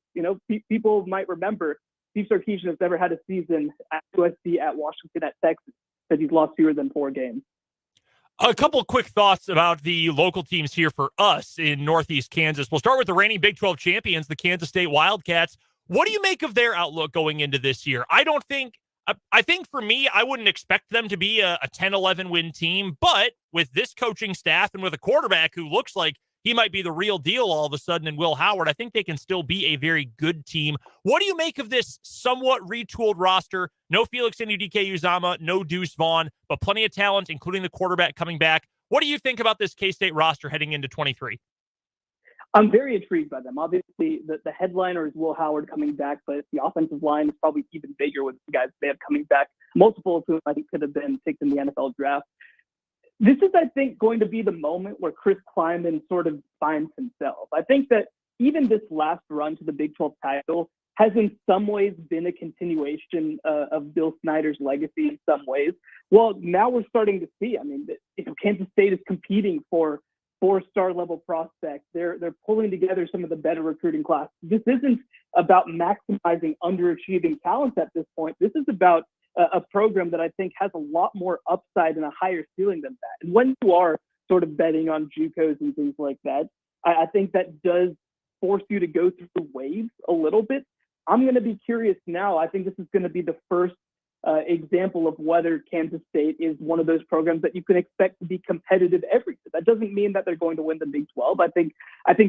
people might remember Steve Sarkisian has never had a season at USC, at Washington, at Texas, because he's lost fewer than 4 games. A couple of quick thoughts about the local teams here for us in Northeast Kansas. We'll start with the reigning Big 12 champions, the Kansas State Wildcats. What do you make of their outlook going into this year? I think for me, I wouldn't expect them to be a 10-11 win team, but with this coaching staff and with a quarterback who looks like he might be the real deal all of a sudden in Will Howard, I think they can still be a very good team. What do you make of this somewhat retooled roster? No Felix Anudike-Uzomah, no Deuce Vaughn, but plenty of talent, including the quarterback coming back. What do you think about this K-State roster heading into 23? I'm very intrigued by them. Obviously, the headliner is Will Howard coming back, but the offensive line is probably even bigger with the guys they have coming back, multiple of whom I think could have been picked in the NFL draft. This is, I think, going to be the moment where Chris Klieman sort of finds himself. I think that even this last run to the Big 12 title has in some ways been a continuation of Bill Snyder's legacy in some ways. Well, now we're starting to see, Kansas State is competing for 4-star level prospects. They're pulling together some of the better recruiting classes. This isn't about maximizing underachieving talent at this point. This is about a program that I think has a lot more upside and a higher ceiling than that. And when you are sort of betting on JUCOs and things like that, I think that does force you to go through waves a little bit. I'm going to be curious now. I think this is going to be the first example of whether Kansas State is one of those programs that you can expect to be competitive every year. That doesn't mean that they're going to win the Big 12. I think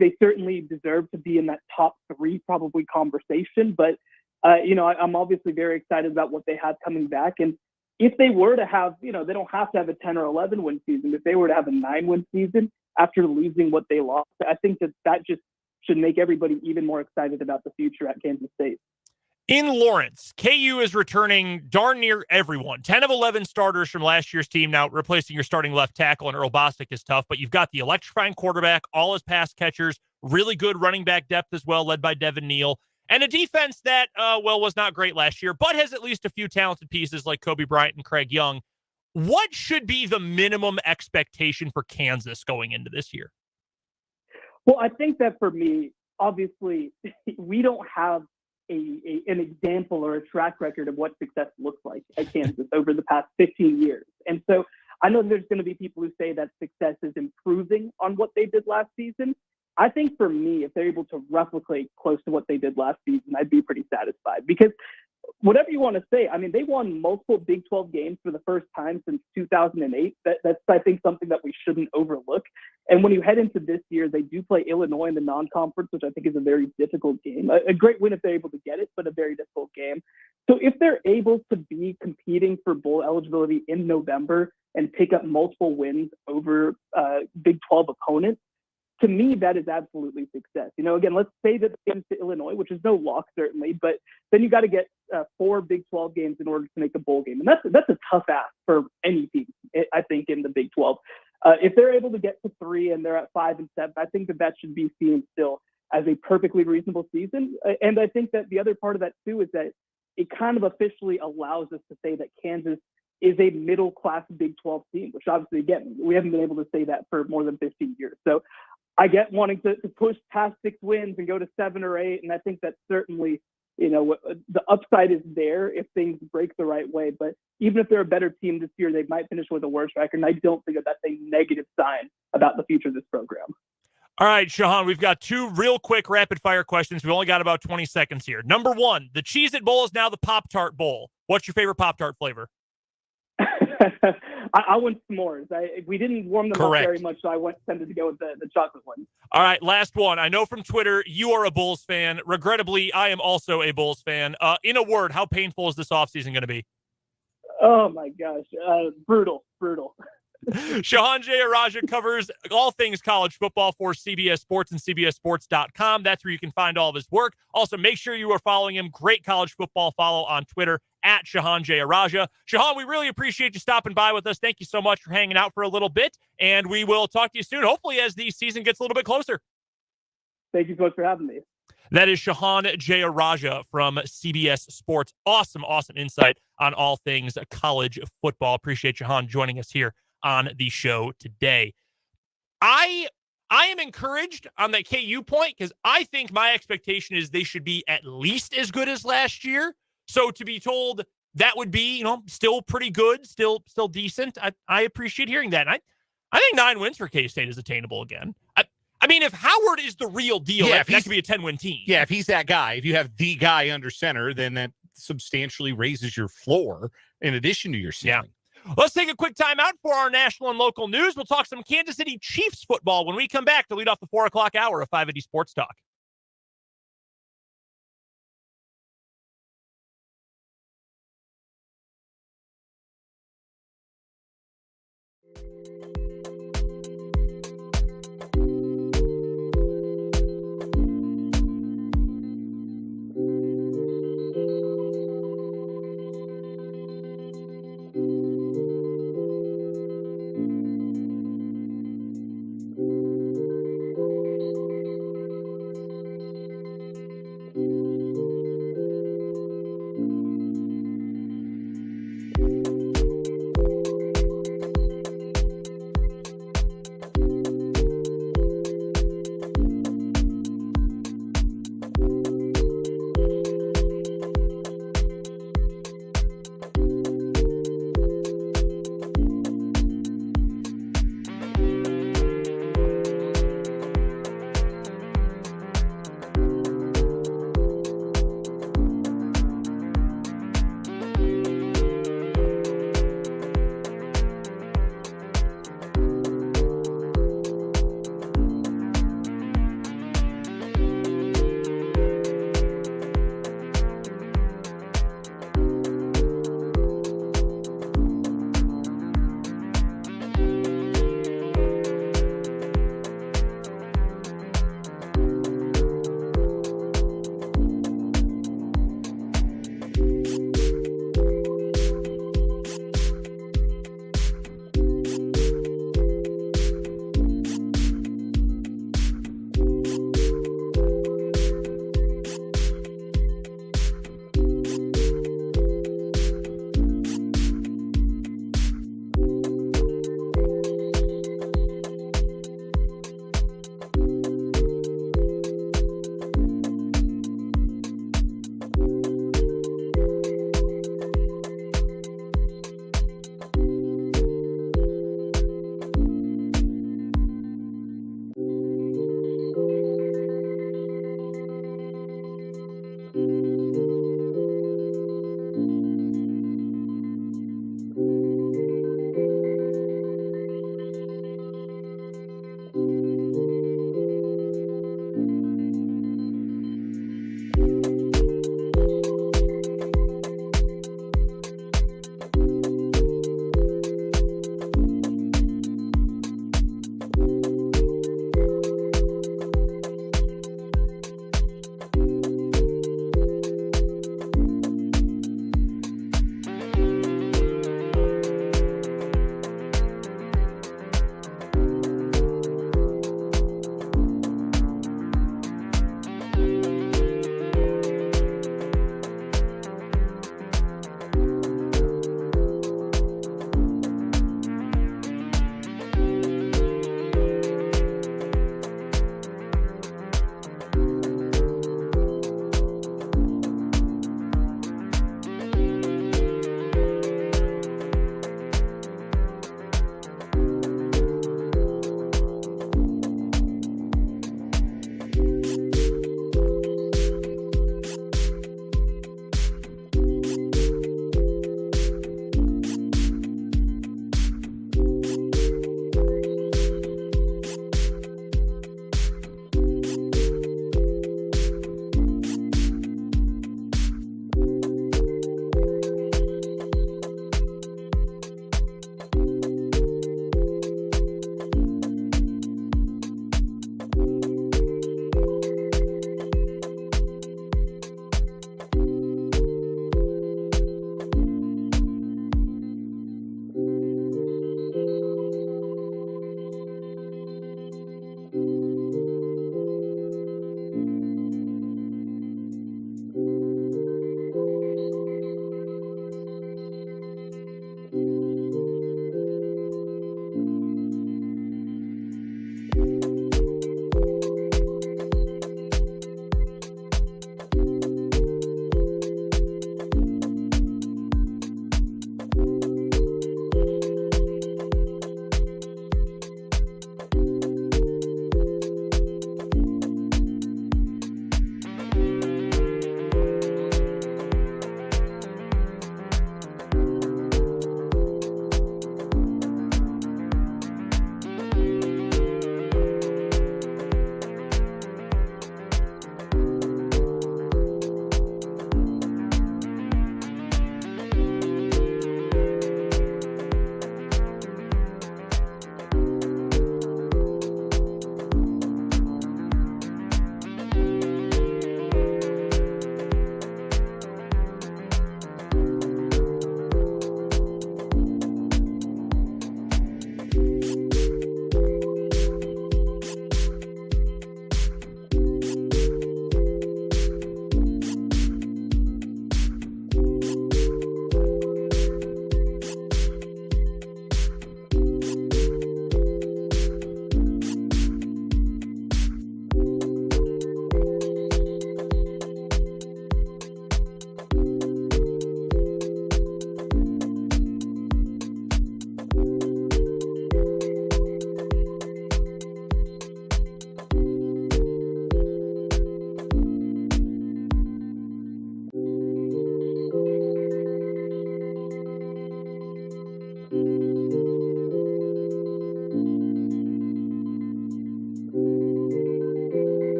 they certainly deserve to be in that top 3 probably conversation, but I'm obviously very excited about what they have coming back. And if they were to have, they don't have to have a 10 or 11 win season. If they were to have a 9-win season after losing what they lost, I think that just should make everybody even more excited about the future at Kansas State. In Lawrence, KU is returning darn near everyone. 10 of 11 starters from last year's team. Now, replacing your starting left tackle and Earl Bostic is tough, but you've got the electrifying quarterback, all his pass catchers, really good running back depth as well, led by Devin Neal. And a defense that, was not great last year, but has at least a few talented pieces like Kobe Bryant and Craig Young. What should be the minimum expectation for Kansas going into this year? Well, I think that for me, obviously, we don't have an example or a track record of what success looks like at Kansas over the past 15 years. And so I know there's going to be people who say that success is improving on what they did last season. I think for me, if they're able to replicate close to what they did last season, I'd be pretty satisfied because whatever you want to say, they won multiple Big 12 games for the first time since 2008. That's, I think, something that we shouldn't overlook. And when you head into this year, they do play Illinois in the non-conference, which I think is a very difficult game. A great win if they're able to get it, but a very difficult game. So if they're able to be competing for bowl eligibility in November and pick up multiple wins over Big 12 opponents, to me, that is absolutely success. Again, let's say that they get to Illinois, which is no lock certainly, but then you got to get 4 Big 12 games in order to make a bowl game. And that's a tough ask for any team, I think, in the Big 12. If they're able to get to 3 and they're at 5 and 7, I think that should be seen still as a perfectly reasonable season. And I think that the other part of that too is that it kind of officially allows us to say that Kansas is a middle-class Big 12 team, which obviously, again, we haven't been able to say that for more than 15 years. So I get wanting to push past 6 wins and go to 7 or 8. And I think that certainly, the upside is there if things break the right way. But even if they're a better team this year, they might finish with a worse record. And I don't think that's a negative sign about the future of this program. All right, Shehan, we've got 2 real quick rapid-fire questions. We've only got about 20 seconds here. Number 1, the Cheez-It Bowl is now the Pop-Tart Bowl. What's your favorite Pop-Tart flavor? I went s'mores. We didn't warm them Correct. up very much, so I tended to go with the chocolate one. All right, last one. I know from Twitter you are a Bulls fan. Regrettably, I am also a Bulls fan. In a word, how painful is this offseason going to be? Oh, my gosh. Brutal. Shehan Jeyarajah covers all things college football for CBS Sports and CBSSports.com. That's where you can find all of his work. Also, make sure you are following him. Great college football follow on Twitter at Shehan Jeyarajah. Shehan, we really appreciate you stopping by with us. Thank you so much for hanging out for a little bit, and we will talk to you soon, hopefully as the season gets a little bit closer. Thank you so much for having me. That is Shehan Jeyarajah from CBS Sports. Awesome insight on all things college football. Appreciate Shehan joining us here on the show today. I am encouraged on that KU point because I think my expectation is they should be at least as good as last year. So to be told that would be, still pretty good, still decent, I appreciate hearing that. And I think 9 wins for K-State is attainable again. I mean, if Howard is the real deal, that could be a 10-win team. Yeah, if he's that guy, if you have the guy under center, then that substantially raises your floor in addition to your ceiling. Yeah. Let's take a quick time out for our national and local news. We'll talk some Kansas City Chiefs football when we come back to lead off the 4 o'clock hour of 580 Sports Talk.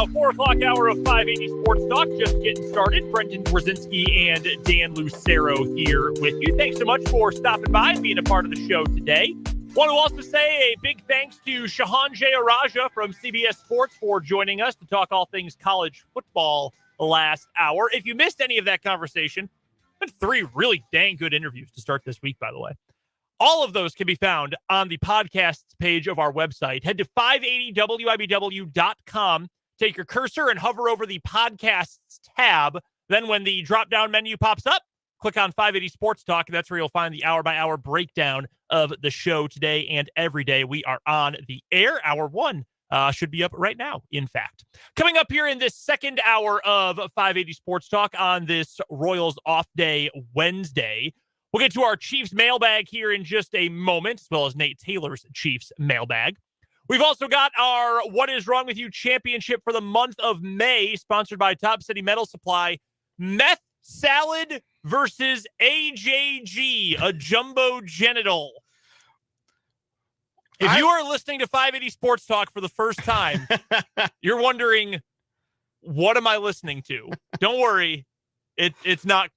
4 o'clock hour of 580 Sports Talk. Just getting started. Brendan Brzezinski and Dan Lucero here with you. Thanks so much for stopping by and being a part of the show today. Want to also say a big thanks to Shehan Jeyarajah from CBS Sports for joining us to talk all things college football last hour. If you missed any of that conversation, been 3 really dang good interviews to start this week, by the way. All of those can be found on the podcasts page of our website. Head to 580wibw.com, take your cursor and hover over the podcasts tab. Then when the drop-down menu pops up, click on 580 Sports Talk. That's where you'll find the hour-by-hour breakdown of the show today and every day we are on the air. Hour 1 should be up right now, in fact. Coming up here in this second hour of 580 Sports Talk on this Royals off day Wednesday, we'll get to our Chiefs mailbag here in just a moment, as well as Nate Taylor's Chiefs mailbag. We've also got our What Is Wrong With You championship for the month of May, sponsored by Top City Metal Supply. Meth salad versus AJG, a jumbo genital. If you are listening to 580 Sports Talk for the first time, you're wondering, what am I listening to? Don't worry. It's not,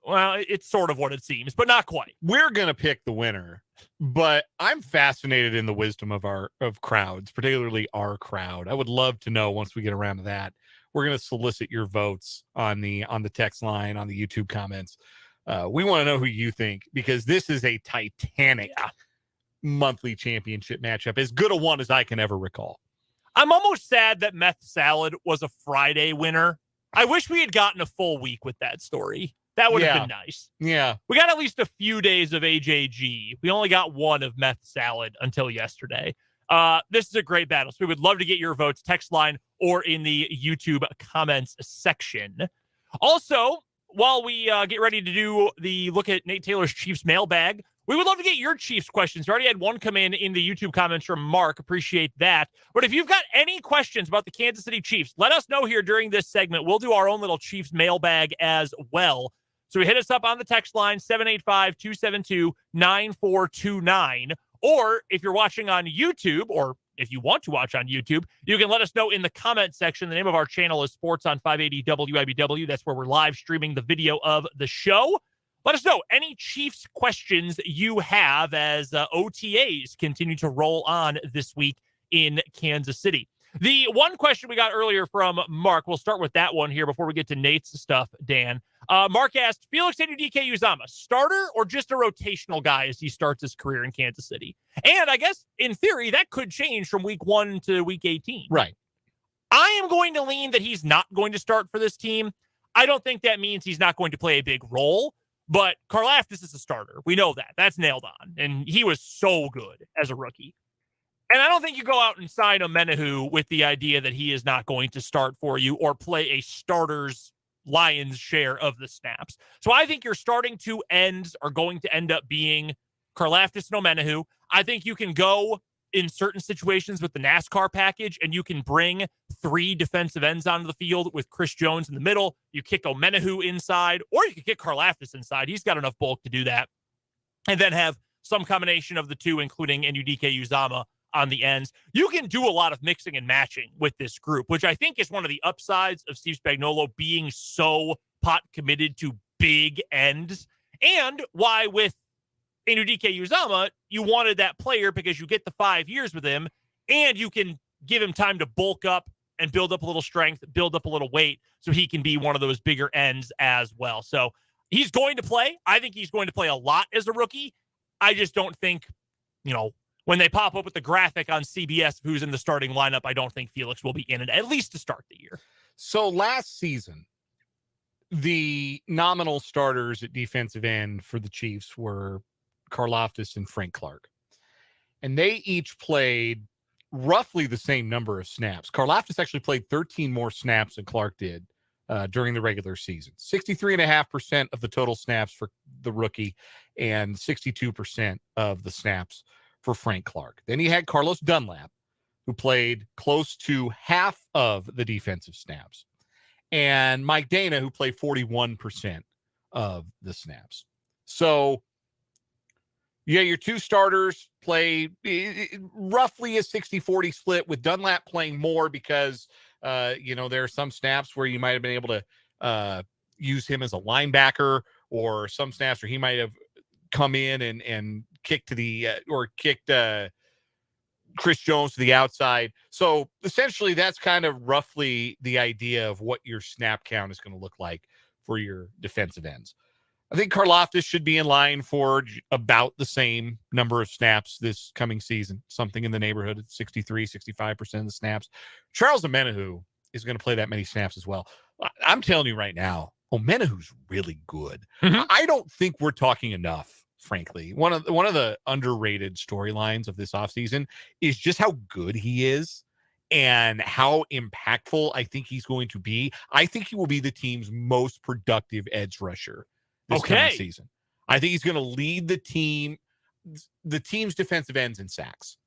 well, it's sort of what it seems, but not quite. We're going to pick the winner, but I'm fascinated in the wisdom of crowds, particularly our crowd. I would love to know, once we get around to that, we're going to solicit your votes on the text line, on the YouTube comments. We want to know who you think, because this is a titanic monthly championship matchup, as good a one as I can ever recall. I'm almost sad that Meth Salad was a Friday winner. I wish we had gotten a full week with that story. That would have been nice. Yeah. We got at least a few days of AJG. We only got one of Meth Salad until yesterday. This is a great battle. So we would love to get your votes, text line or in the YouTube comments section. Also, while we get ready to do the look at Nate Taylor's Chiefs mailbag, we would love to get your Chiefs questions. We already had one come in the YouTube comments from Mark. Appreciate that. But if you've got any questions about the Kansas City Chiefs, let us know here during this segment. We'll do our own little Chiefs mailbag as well. So hit us up on the text line, 785-272-9429. Or if you're watching on YouTube, or if you want to watch on YouTube, you can let us know in the comment section. The name of our channel is Sports on 580 WIBW. That's where we're live streaming the video of the show. Let us know any Chiefs questions you have as OTAs continue to roll on this week in Kansas City. The one question we got earlier from Mark, we'll start with that one here before we get to Nate's stuff, Dan. Mark asked, Felix Anudike-Uzomah, starter or just a rotational guy as he starts his career in Kansas City? And I guess, in theory, that could change from week 1 to week 18. Right. I am going to lean that he's not going to start for this team. I don't think that means he's not going to play a big role. But Karlaftis is a starter. We know that. That's nailed on. And he was so good as a rookie. And I don't think you go out and sign a Menahu with the idea that he is not going to start for you or play a starter's lion's share of the snaps. So I think your starting 2 ends are going to end up being Karlaftis and Menahu. I think you can go in certain situations with the NASCAR package, and you can bring 3 defensive ends onto the field with Chris Jones in the middle. You kick Menahu inside, or you can kick Karlaftis inside. He's got enough bulk to do that. And then have some combination of the 2, including Anudike-Uzomah on the ends. You can do a lot of mixing and matching with this group, which I think is one of the upsides of Steve Spagnuolo being so pot committed to big ends, and why with Anudike-Uzomah, you wanted that player because you get the 5 years with him, and you can give him time to bulk up and build up a little strength, build up a little weight, so he can be one of those bigger ends as well. So he's going to play. I think he's going to play a lot as a rookie. I just don't think, when they pop up with the graphic on CBS of who's in the starting lineup, I don't think Felix will be in it, at least to start the year. So last season, the nominal starters at defensive end for the Chiefs were Karlaftis and Frank Clark. And they each played roughly the same number of snaps. Karlaftis actually played 13 more snaps than Clark did during the regular season. 63.5% of the total snaps for the rookie and 62% of the snaps for Frank Clark. Then he had Carlos Dunlap, who played close to half of the defensive snaps, and Mike Dana, who played 41% of the snaps. So, yeah, your 2 starters play roughly a 60-40 split, with Dunlap playing more because There are some snaps where you might have been able to use him as a linebacker, or some snaps where he might have come in and kicked to the or kicked Chris Jones to the outside. So essentially, that's kind of roughly the idea of what your snap count is going to look like for your defensive ends. I think Karlaftis should be in line for about the same number of snaps this coming season, something in the neighborhood of 63, 65% of the snaps. Charles Omenihu is going to play that many snaps as well. I'm telling you right now, Omenihu's really good. Mm-hmm. I don't think we're talking enough, frankly. One of the underrated storylines of this offseason is just how good he is and how impactful I think he's going to be. I think he will be the team's most productive edge rusher this coming season. I think he's going to lead the team's defensive ends in sacks.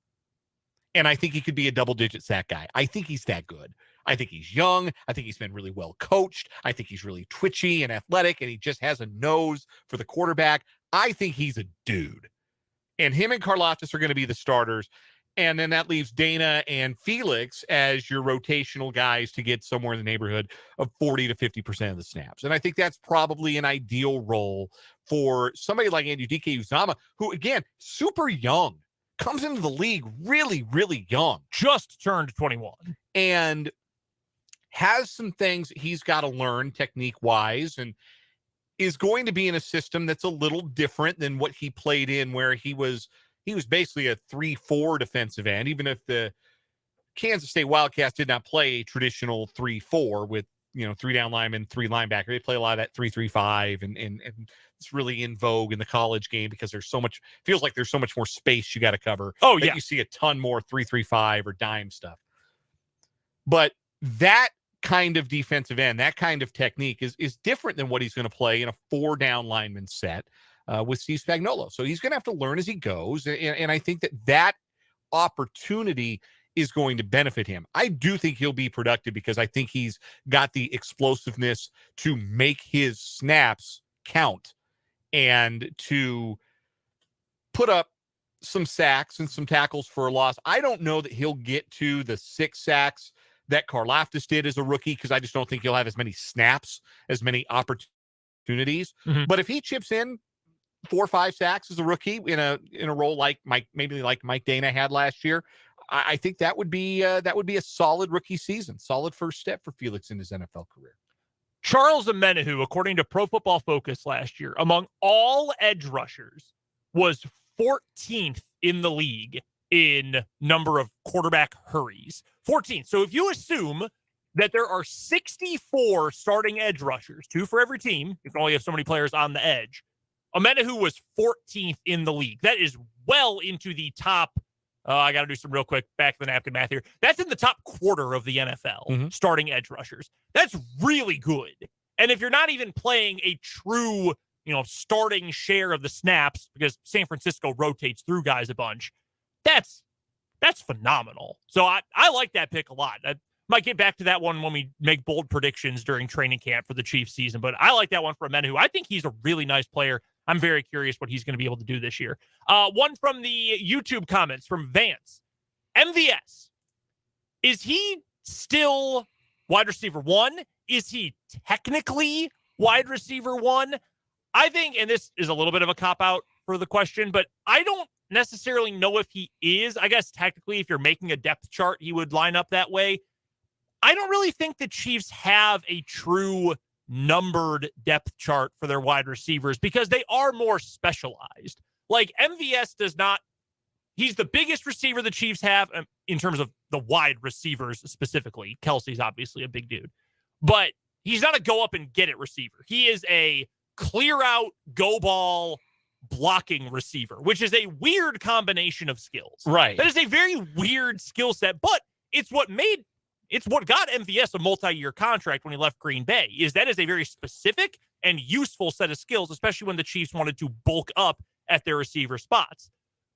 And I think he could be a double-digit sack guy. I think he's that good. I think he's young. I think he's been really well coached. I think he's really twitchy and athletic, and he just has a nose for the quarterback. I think he's a dude. And him and Karlaftis are going to be the starters. And then that leaves Dana and Felix as your rotational guys to get somewhere in the neighborhood of 40 to 50% of the snaps. And I think that's probably an ideal role for somebody like Andy DK Uzama, who, again, super young, comes into the league really, really young. Just turned 21. And has some things he's got to learn technique-wise, and is going to be in a system that's a little different than what he played in, where he was basically a 3-4 defensive end, even if the Kansas State Wildcats did not play a traditional 3-4 with, 3 down linemen, 3 linebacker. They play a lot of that 3-3-5, and it's really in vogue in the college game because feels like there's so much more space you got to cover. Oh, yeah. You see a ton more 3-3-5 or dime stuff. But that kind of defensive end, that kind of technique is different than what he's going to play in a 4 down lineman set with Steve Spagnuolo. So he's going to have to learn as he goes. And I think that opportunity is going to benefit him. I do think he'll be productive because I think he's got the explosiveness to make his snaps count and to put up some sacks and some tackles for a loss. I don't know that he'll get to the 6 sacks that Karlaftis did as a rookie, because I just don't think he'll have as many snaps, as many opportunities. Mm-hmm. But if he chips in 4 or 5 sacks as a rookie in a role like Mike Dana had last year, I think that would be a solid rookie season, solid first step for Felix in his NFL career. Charles Omenihu, according to Pro Football Focus last year, among all edge rushers, was 14th in the league in number of quarterback hurries. 14th. So if you assume that there are 64 starting edge rushers, 2 for every team, you can only have so many players on the edge, Omenihu was 14th in the league. That is well into the top. I got to do some real quick back of the napkin math here. That's in the top quarter of the NFL, starting edge rushers. That's really good. And if you're not even playing a true, starting share of the snaps, because San Francisco rotates through guys a bunch, that's phenomenal. So I like that pick a lot. I might get back to that one when we make bold predictions during training camp for the Chiefs season, but I like that one for Omenihu. I think he's a really nice player. I'm very curious what he's going to be able to do this year. One from the YouTube comments from Vance. MVS, is he still wide receiver 1? Is he technically wide receiver 1? I think, and this is a little bit of a cop-out for the question, but I don't necessarily know if he is. I guess technically if you're making a depth chart, he would line up that way. I don't really think the Chiefs have a true numbered depth chart for their wide receivers because they are more specialized. Like MVS does not, he's the biggest receiver the Chiefs have in terms of the wide receivers specifically. Kelsey's obviously a big dude, but he's not a go up and get it receiver. He is a clear out, go ball, blocking receiver, which is a weird combination of skills. Right. That is a very weird skill set, but it's what got MVS a multi-year contract when he left Green Bay. That is a very specific and useful set of skills, especially when the Chiefs wanted to bulk up at their receiver spots.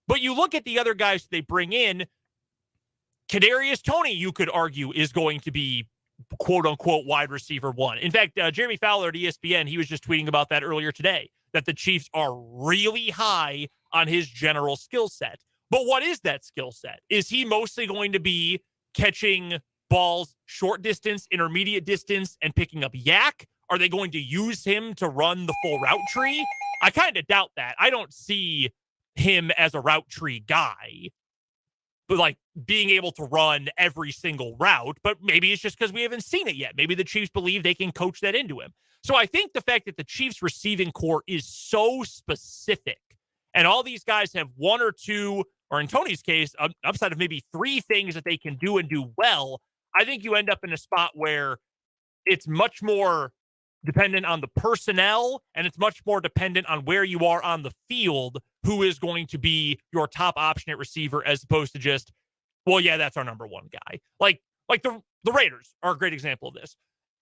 But you look at the other guys they bring in, Kadarius Toney, you could argue, is going to be quote-unquote wide receiver 1. In fact, Jeremy Fowler at ESPN, he was just tweeting about that earlier today, that the Chiefs are really high on his general skill set. But what is that skill set? Is he mostly going to be catching balls short distance, intermediate distance, and picking up yak? Are they going to use him to run the full route tree? I kind of doubt that. I don't see him as a route tree guy, but like being able to run every single route. But maybe it's just because we haven't seen it yet. Maybe the Chiefs believe they can coach that into him. So I think the fact that the Chiefs receiving core is so specific and all these guys have one or two, or in Tony's case, upside of maybe 3 things that they can do and do well, I think you end up in a spot where it's much more dependent on the personnel, and it's much more dependent on where you are on the field, who is going to be your top option at receiver, as opposed to just, well, yeah, that's our number one guy. Like the Raiders are a great example of this.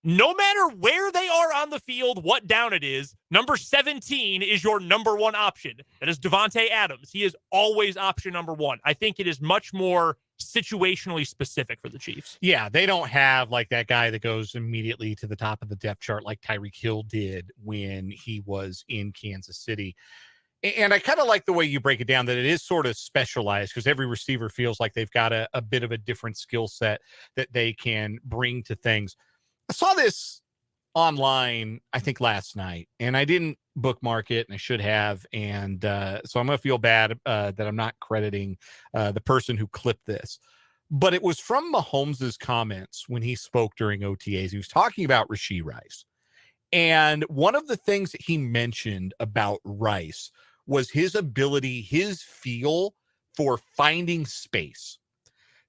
No matter where they are on the field, what down it is, number 17 is your number one option. That is Devontae Adams. He is always option number one. I think it is much more situationally specific for the Chiefs. Yeah, they don't have like that guy that goes immediately to the top of the depth chart like Tyreek Hill did when he was in Kansas City. And I kind of like the way you break it down, that it is sort of specialized, because every receiver feels like they've got a bit of a different skill set that they can bring to things. I saw this online, I think last night, and I didn't bookmark it, and I should have. And so I'm going to feel bad that I'm not crediting the person who clipped this. But it was from Mahomes' comments when he spoke during OTAs. He was talking about Rashee Rice. And one of the things that he mentioned about Rice was his ability, his feel for finding space.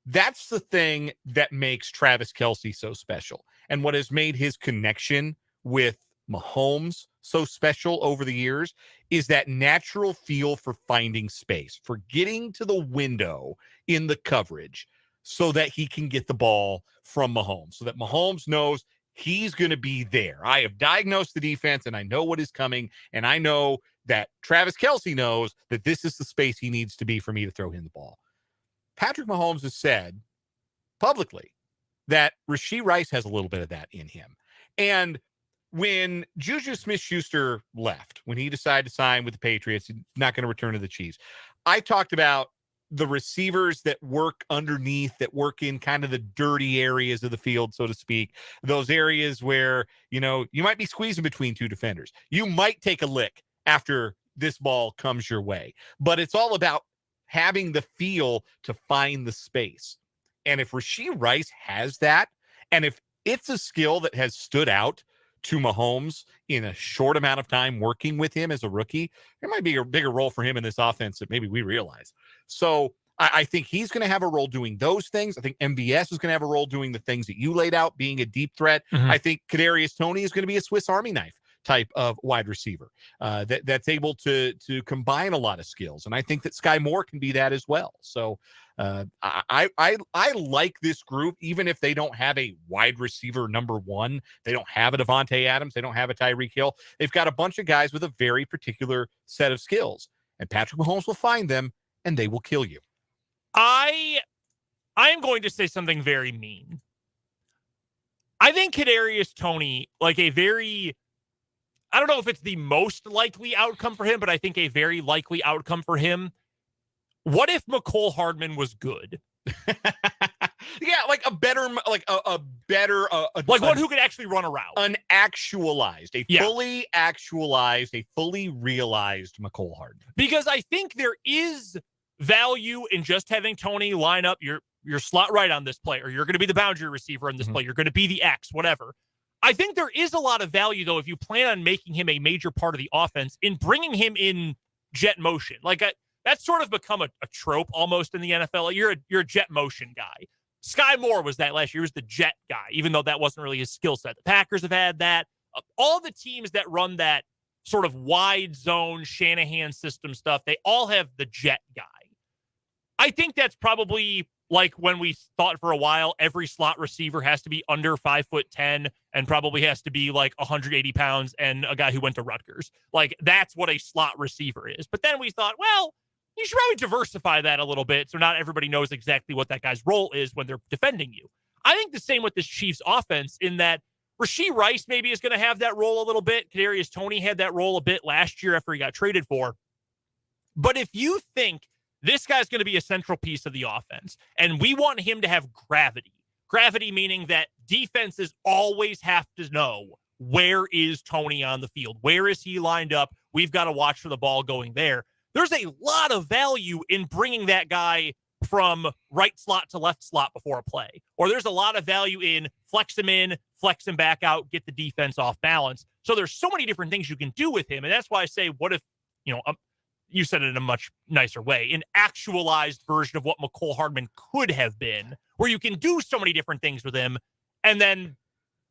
That's the thing that makes Travis Kelce so special, and what has made his connection with Mahomes so special over the years is that natural feel for finding space, for getting to the window in the coverage so that he can get the ball from Mahomes, so that Mahomes knows he's going to be there. I have diagnosed the defense, and I know what is coming, and I know that Travis Kelce knows that this is the space he needs to be for me to throw him the ball. Patrick Mahomes has said publicly that Rashee Rice has a little bit of that in him. And when Juju Smith-Schuster left, when he decided to sign with the Patriots, he's not going to return to the Chiefs, I talked about the receivers that work underneath, that work in kind of the dirty areas of the field, so to speak, those areas where, you know, you might be squeezing between 2 defenders. You might take a lick after this ball comes your way, but it's all about having the feel to find the space. And if Rashee Rice has that, and if it's a skill that has stood out to Mahomes in a short amount of time working with him as a rookie, there might be a bigger role for him in this offense that maybe we realize. So I think he's going to have a role doing those things. I think MVS is going to have a role doing the things that you laid out, being a deep threat. Mm-hmm. I think Kadarius Toney is going to be a Swiss Army knife type of wide receiver that's able to combine a lot of skills. And I think that Sky Moore can be that as well. So I like this group, even if they don't have a wide receiver number one. They don't have a Devontae Adams. They don't have a Tyreek Hill. They've got a bunch of guys with a very particular set of skills. And Patrick Mahomes will find them, and they will kill you. I am going to say something very mean. I think Kadarius Toney, like a very... I don't know if it's the most likely outcome for him, but I think a very likely outcome for him. What if McCole Hardman was good? Yeah, like a better, like a better, like one who could actually run around. An actualized, fully actualized, a fully realized McCole Hardman. Because I think there is value in just having Toney line up your slot right on this play, or you're going to be the boundary receiver on this play. You're going to be the X, whatever. I think there is a lot of value, though, if you plan on making him a major part of the offense, in bringing him in jet motion. Like that's sort of become a trope almost in the NFL. You're a jet motion guy. Sky Moore was that last year. He was the jet guy, even though that wasn't really his skill set. The Packers have had that. All the teams that run that sort of wide zone Shanahan system stuff, they all have the jet guy. I think that's probably like when we thought for a while every slot receiver has to be under 5'10" and probably has to be like 180 pounds and a guy who went to Rutgers. Like that's what a slot receiver is. But then we thought, well, you should probably diversify that a little bit so not everybody knows exactly what that guy's role is when they're defending you. I think the same with this Chiefs offense, in that Rashee Rice maybe is going to have that role a little bit. Kadarius Toney had that role a bit last year after he got traded for. But if you think this guy's going to be a central piece of the offense, and we want him to have gravity Gravity meaning that defenses always have to know, where is Tony on the field? Where is he lined up? We've got to watch for the ball going there. There's a lot of value in bringing that guy from right slot to left slot before a play. Or there's a lot of value in flex him in, flex him back out, get the defense off balance. So there's so many different things you can do with him. And that's why I say, what if, you said it in a much nicer way, an actualized version of what McCole Hardman could have been, where you can do so many different things with him. And then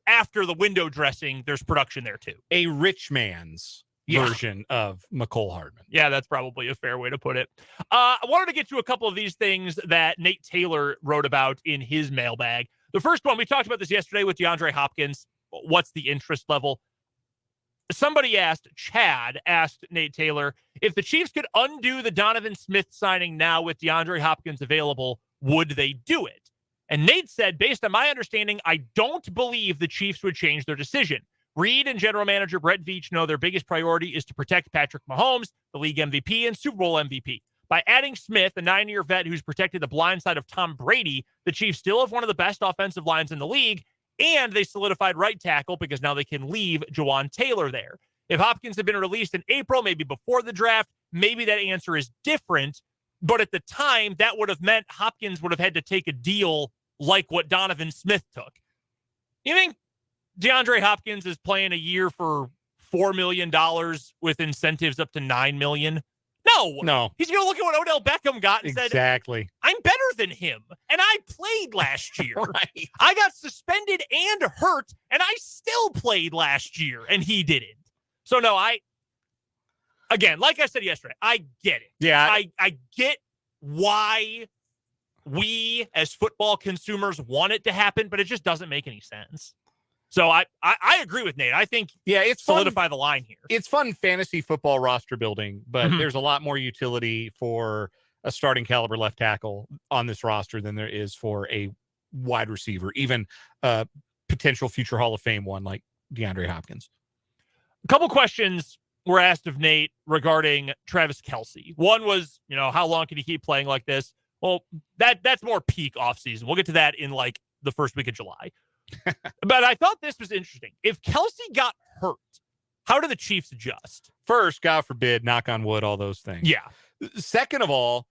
after the window dressing, there's production there too. A rich man's version of McCole Hardman. Yeah, that's probably a fair way to put it. I wanted to get to a couple of these things that Nate Taylor wrote about in his mailbag. The first one, we talked about this yesterday with DeAndre Hopkins. What's the interest level? Somebody Chad asked Nate Taylor, if the Chiefs could undo the Donovan Smith signing now with DeAndre Hopkins available, would they do it? And Nate said, based on my understanding, I don't believe the Chiefs would change their decision. Reed and general manager Brett Veach know their biggest priority is to protect Patrick Mahomes, the league MVP and Super Bowl MVP. By adding Smith, a 9-year vet who's protected the blind side of Tom Brady, the Chiefs still have one of the best offensive lines in the league, and they solidified right tackle because now they can leave Jawan Taylor there. If Hopkins had been released in April, maybe before the draft, maybe that answer is different. But at the time, that would have meant Hopkins would have had to take a deal like what Donovan Smith took. You think DeAndre Hopkins is playing a year for $4 million with incentives up to $9 million? No. He's going to look at what Odell Beckham got and said, I'm better than him. And I played last year. Right. I got suspended and hurt, and I still played last year, and he didn't. So, no, again, like I said yesterday, I get it. Yeah. I get why we as football consumers want it to happen, but it just doesn't make any sense. So I agree with Nate. I think it's solidify the line here. It's fun fantasy football roster building, but there's a lot more utility for a starting caliber left tackle on this roster than there is for a wide receiver, even a potential future Hall of Fame one like DeAndre Hopkins. A couple questions were asked of Nate regarding Travis Kelce. One was, how long can he keep playing like this? Well, that's more peak offseason. We'll get to that in like the first week of July. But I thought this was interesting. If Kelce got hurt, how do the Chiefs adjust? First, God forbid, knock on wood, all those things. Yeah. Second of all,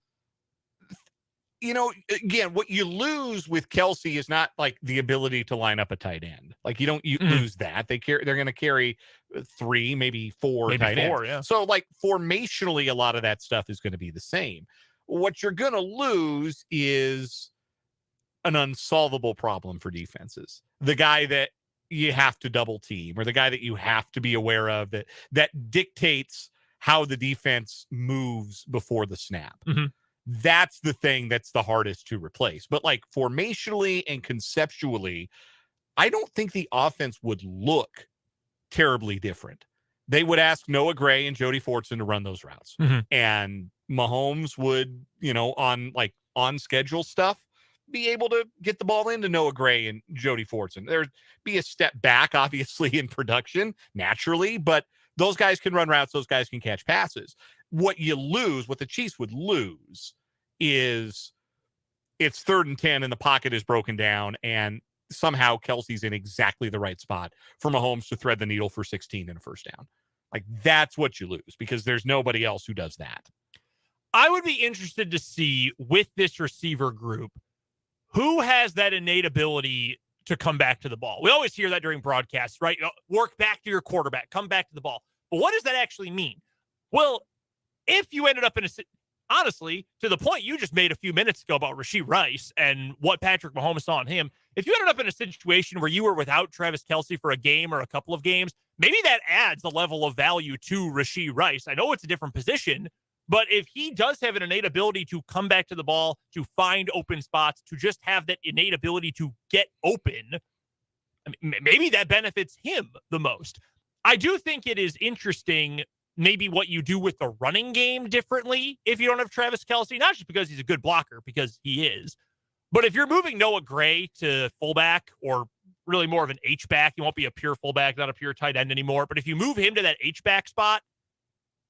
again, what you lose with Kelce is not like the ability to line up a tight end. Like you lose that. They're going to carry 3, maybe 4 tight ends. Yeah. So like formationally, a lot of that stuff is going to be the same. What you're going to lose is an unsolvable problem for defenses. The guy that you have to double team, or the guy that you have to be aware of that dictates how the defense moves before the snap. Mm-hmm. That's the thing that's the hardest to replace. But like formationally and conceptually, I don't think the offense would look terribly different. They would ask Noah Gray and Jody Fortson to run those routes. Mm-hmm. And Mahomes would, on schedule stuff, be able to get the ball into Noah Gray and Jody Fortson. There'd be a step back, obviously, in production, naturally, but those guys can run routes. Those guys can catch passes. What the Chiefs would lose is it's 3rd and 10 and the pocket is broken down and somehow Kelce's in exactly the right spot for Mahomes to thread the needle for 16 and a first down. Like that's what you lose because there's nobody else who does that. I would be interested to see with this receiver group, who has that innate ability to come back to the ball? We always hear that during broadcasts, right? Work back to your quarterback, come back to the ball. But what does that actually mean? Well, if you ended up honestly, to the point you just made a few minutes ago about Rashee Rice and what Patrick Mahomes saw in him, if you ended up in a situation where you were without Travis Kelce for a game or a couple of games, maybe that adds a level of value to Rashee Rice. I know it's a different position, but if he does have an innate ability to come back to the ball, to find open spots, to just have that innate ability to get open, maybe that benefits him the most. I do think it is interesting maybe what you do with the running game differently if you don't have Travis Kelce, not just because he's a good blocker, because he is, but if you're moving Noah Gray to fullback or really more of an H-back, he won't be a pure fullback, not a pure tight end anymore, but if you move him to that H-back spot,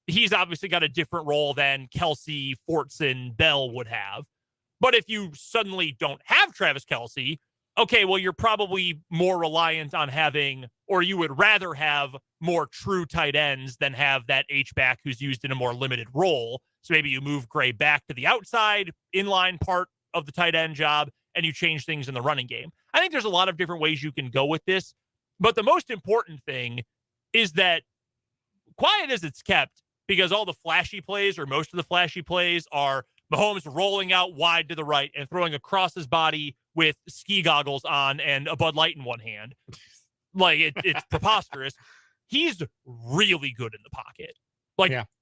he's obviously got a different role than Kelce, Fortson, Bell would have. But if you suddenly don't have Travis Kelce, okay, well, you're probably more reliant on having, or you would rather have more true tight ends than have that H-back who's used in a more limited role. So maybe you move Gray back to the outside inline part of the tight end job and you change things in the running game. I think there's a lot of different ways you can go with this. But the most important thing is that quiet as it's kept, because all the flashy plays, or most of the flashy plays, are Mahomes rolling out wide to the right and throwing across his body with ski goggles on and a Bud Light in one hand. Like, it's preposterous. He's really good in the pocket.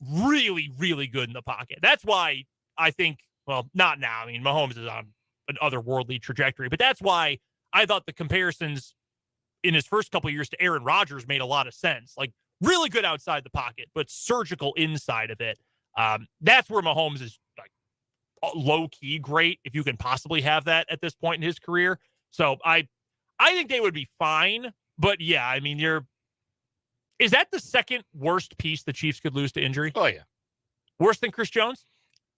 Really, really good in the pocket. That's why I think, well, not now. I mean, Mahomes is on an otherworldly trajectory, but that's why I thought the comparisons in his first couple of years to Aaron Rodgers made a lot of sense. Like, really good outside the pocket, but surgical inside of it. That's where Mahomes is like low-key great, if you can possibly have that at this point in his career. So I think they would be fine. But yeah, I mean, is that the second worst piece the Chiefs could lose to injury? Oh, yeah. Worse than Chris Jones?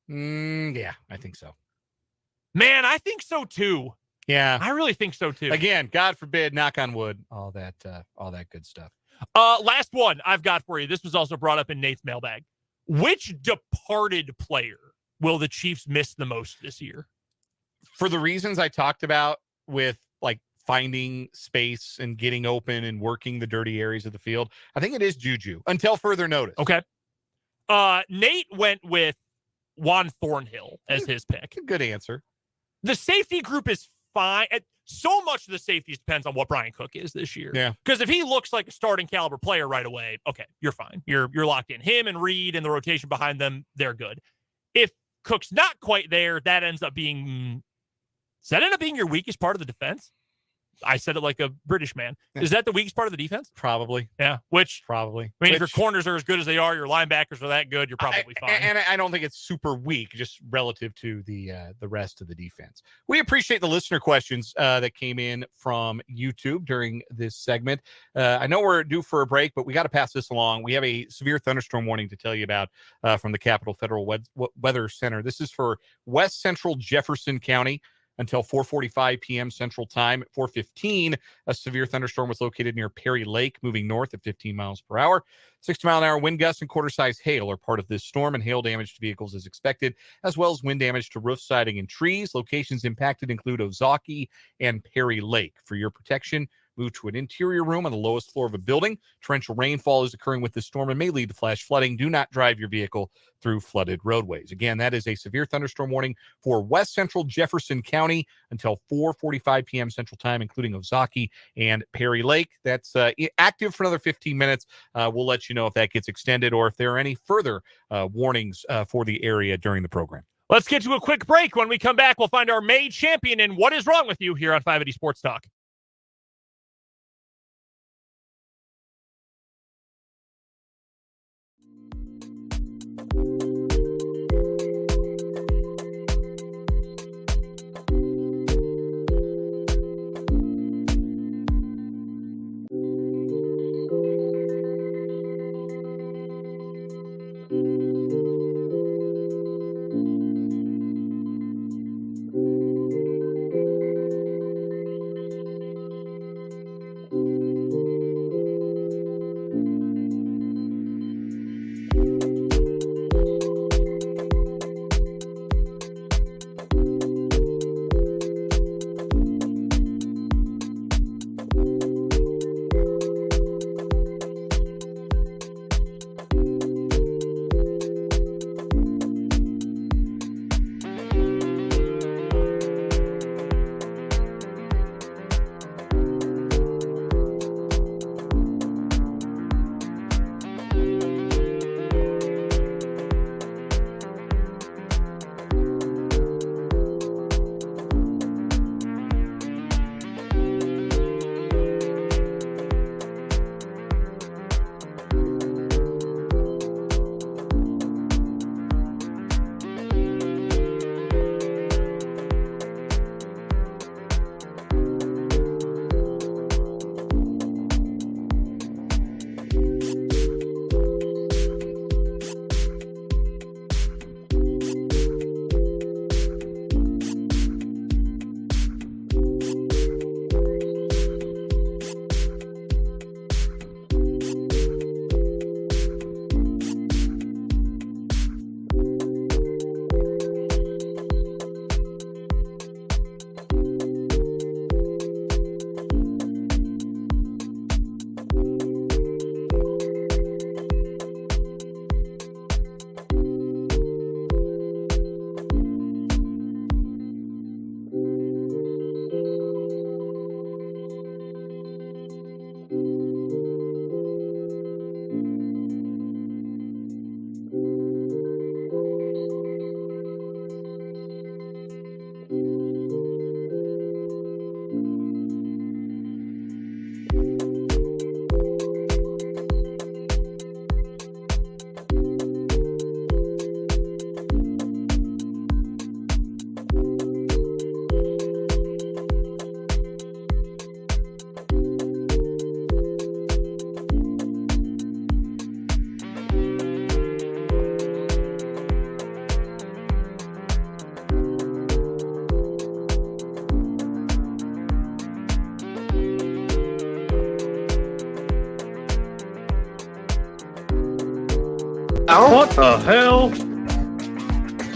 Yeah, I think so. Man, I think so too. Yeah. I really think so too. Again, God forbid, knock on wood, all that good stuff. Last one I've got for you. This was also brought up in Nate's mailbag. Which departed player will the Chiefs miss the most this year? For the reasons I talked about, with like finding space and getting open and working the dirty areas of the field, I think it is Juju until further notice. Okay. Nate went with Juan Thornhill as his pick. Good answer. The safety group is fine. So much of the safeties depends on what Brian Cook is this year. Yeah. Because if he looks like a starting caliber player right away, okay, you're fine. You're locked in. Him and Reed and the rotation behind them, they're good. If Cook's not quite there, that ends up being, does that end up being your weakest part of the defense? I said it like a British man. Is that the weakest part of the defense? Probably. Yeah. Probably. I mean, if your corners are as good as they are, your linebackers are that good, you're probably fine. And I don't think it's super weak, just relative to the rest of the defense. We appreciate the listener questions that came in from YouTube during this segment. I know we're due for a break, but we got to pass this along. We have a severe thunderstorm warning to tell you about from the Capital Federal Weather Center. This is for West Central Jefferson County. Until 4:45 p.m. Central Time. At 4:15, a severe thunderstorm was located near Perry Lake, moving north at 15 miles per hour. 60-mile-an-hour wind gusts and quarter-size hail are part of this storm, and hail damage to vehicles is expected, as well as wind damage to roof siding and trees. Locations impacted include Ozaki and Perry Lake. For your protection, move to an interior room on the lowest floor of a building. Torrential rainfall is occurring with this storm and may lead to flash flooding. Do not drive your vehicle through flooded roadways. Again, that is a severe thunderstorm warning for West Central Jefferson County until 4:45 p.m. Central Time, including Ozaki and Perry Lake. That's active for another 15 minutes. We'll let you know if that gets extended or if there are any further warnings for the area during the program. Let's get to a quick break. When we come back, we'll find our May champion in What Is Wrong With You here on 580 Sports Talk. What the hell?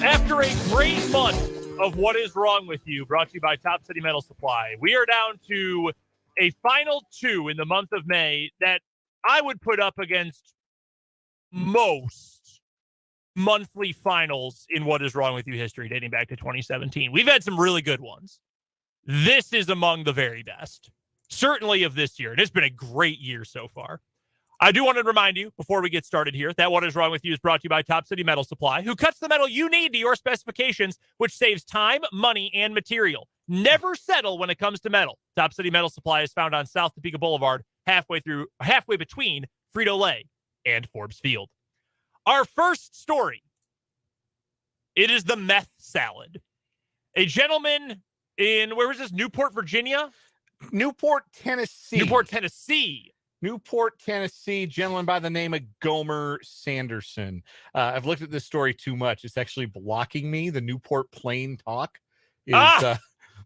After a great month of What Is Wrong With You, brought to you by Top City Metal Supply, we are down to a final 2 in the month of May that I would put up against most monthly finals in What Is Wrong With You history dating back to 2017. We've had some really good ones. This is among the very best, certainly of this year. And it's been a great year so far. I do want to remind you, before we get started here, that What Is Wrong With You is brought to you by Top City Metal Supply, who cuts the metal you need to your specifications, which saves time, money, and material. Never settle when it comes to metal. Top City Metal Supply is found on South Topeka Boulevard, halfway between Frito-Lay and Forbes Field. Our first story, it is the meth salad. A gentleman in, where was this, Newport, Virginia? Newport, Tennessee. Newport, Tennessee, Gentleman by the name of Gomer Sanderson. I've looked at this story too much. It's actually blocking me. The Newport Plain Talk is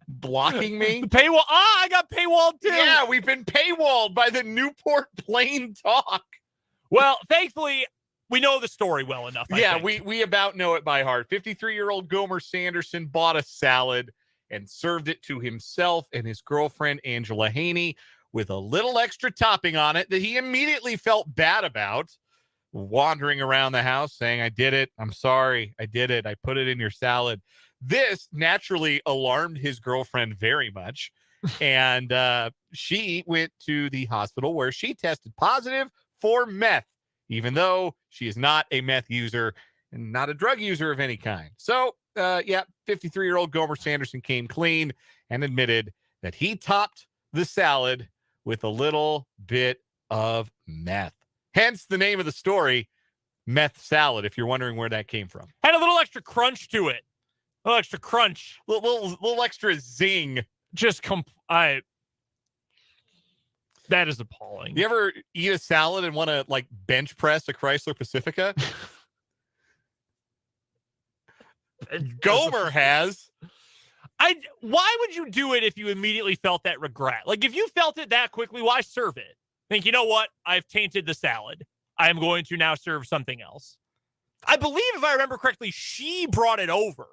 blocking me. The paywall. I got paywalled too. Yeah, we've been paywalled by the Newport Plain Talk. Well, thankfully, we know the story well enough. I think. we about know it by heart. 53-year-old Gomer Sanderson bought a salad and served it to himself and his girlfriend, Angela Haney, with a little extra topping on it that he immediately felt bad about, wandering around the house saying, I did it. I'm sorry. I did it. I put it in your salad. This naturally alarmed his girlfriend very much. And she went to the hospital where she tested positive for meth, even though she is not a meth user and not a drug user of any kind. So, 53-year-old Gomer Sanderson came clean and admitted that he topped the salad with a little bit of meth. Hence the name of the story, Meth Salad, if you're wondering where that came from. Had a little extra crunch to it. A little extra crunch. Little extra zing. That is appalling. You ever eat a salad and want to like bench press a Chrysler Pacifica? Gomer has. Why would you do it if you immediately felt that regret? Like, if you felt it that quickly, why serve it? Think, you know what? I've tainted the salad. I am going to now serve something else. I believe, if I remember correctly, she brought it over.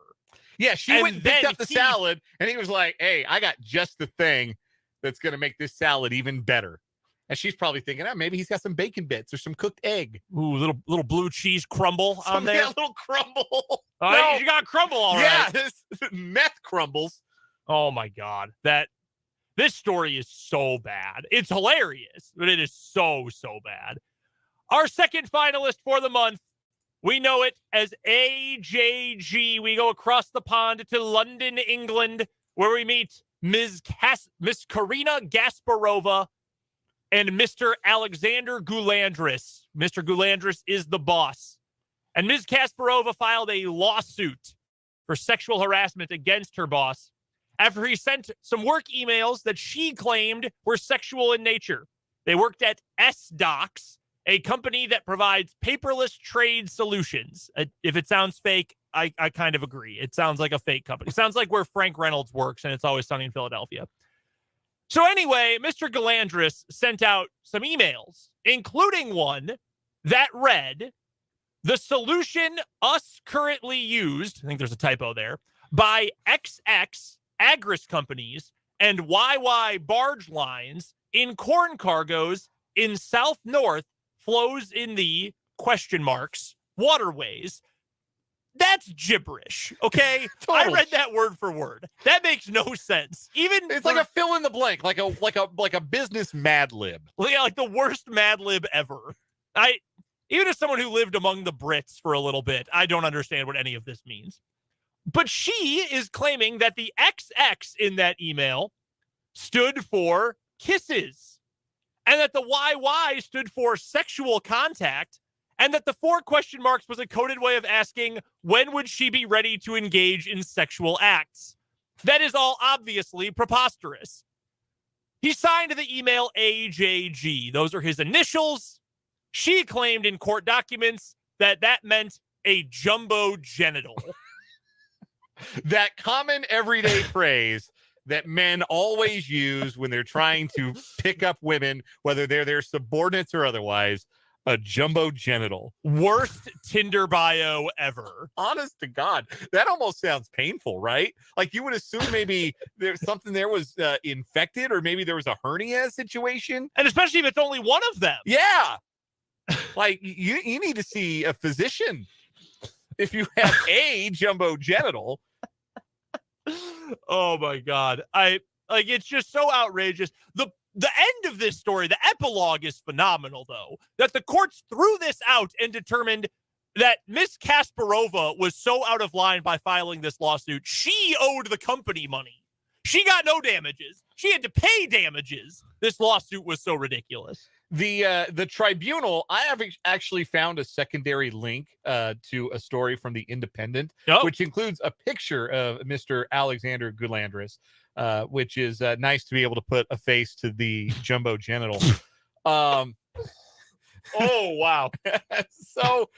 Yeah, she went and picked up the salad, and he was like, hey, I got just the thing that's going to make this salad even better. And she's probably thinking, maybe he's got some bacon bits or some cooked egg. Ooh, little blue cheese crumble on there. Yeah, little crumble. Oh, no. You got crumble, all right. Yeah, this meth crumbles. Oh, my God. This story is so bad. It's hilarious, but it is so bad. Our second finalist for the month, we know it as AJG. We go across the pond to London, England, where we meet Miss Karina Gasparova and Mr. Alexander Gulandris. Mr. Gulandris is the boss. And Ms. Kasparova filed a lawsuit for sexual harassment against her boss after he sent some work emails that she claimed were sexual in nature. They worked at SDocs, a company that provides paperless trade solutions. If it sounds fake, I kind of agree. It sounds like a fake company. It sounds like where Frank Reynolds works, and It's Always Sunny in Philadelphia. So anyway, Mr. Galandris sent out some emails, including one that read, the solution us currently used, I think there's a typo there, by XX Agris companies and YY barge lines in corn cargoes in South North flows in the waterways. That's gibberish, okay? Totally. I read that word for word. That makes no sense. It's like a fill in the blank, like a business Mad Lib. Yeah, like the worst Mad Lib ever. Even as someone who lived among the Brits for a little bit, I don't understand what any of this means. But she is claiming that the XX in that email stood for kisses, and that the YY stood for sexual contact, and that the 4 question marks was a coded way of asking, when would she be ready to engage in sexual acts? That is all obviously preposterous. He signed the email AJG. Those are his initials. She claimed in court documents that meant a jumbo genital. That common everyday phrase that men always use when they're trying to pick up women, whether they're their subordinates or otherwise. a jumbo genital. Worst Tinder bio ever. Honest to God, that almost sounds painful, right? Like you would assume maybe there's something there was infected, or maybe there was a hernia situation. And especially if it's only one of them. Yeah. Like you need to see a physician if you have a jumbo genital. Oh my God. It's just so outrageous. The end of this story, the epilogue is phenomenal, though, that the courts threw this out and determined that Miss Kasparova was so out of line by filing this lawsuit. She owed the company money. She got no damages. She had to pay damages. This lawsuit was so ridiculous. The tribunal, I have actually found a secondary link to a story from the Independent, which includes a picture of Mr. Alexander Gulandris, which is nice to be able to put a face to the jumbo genital. Oh, wow. So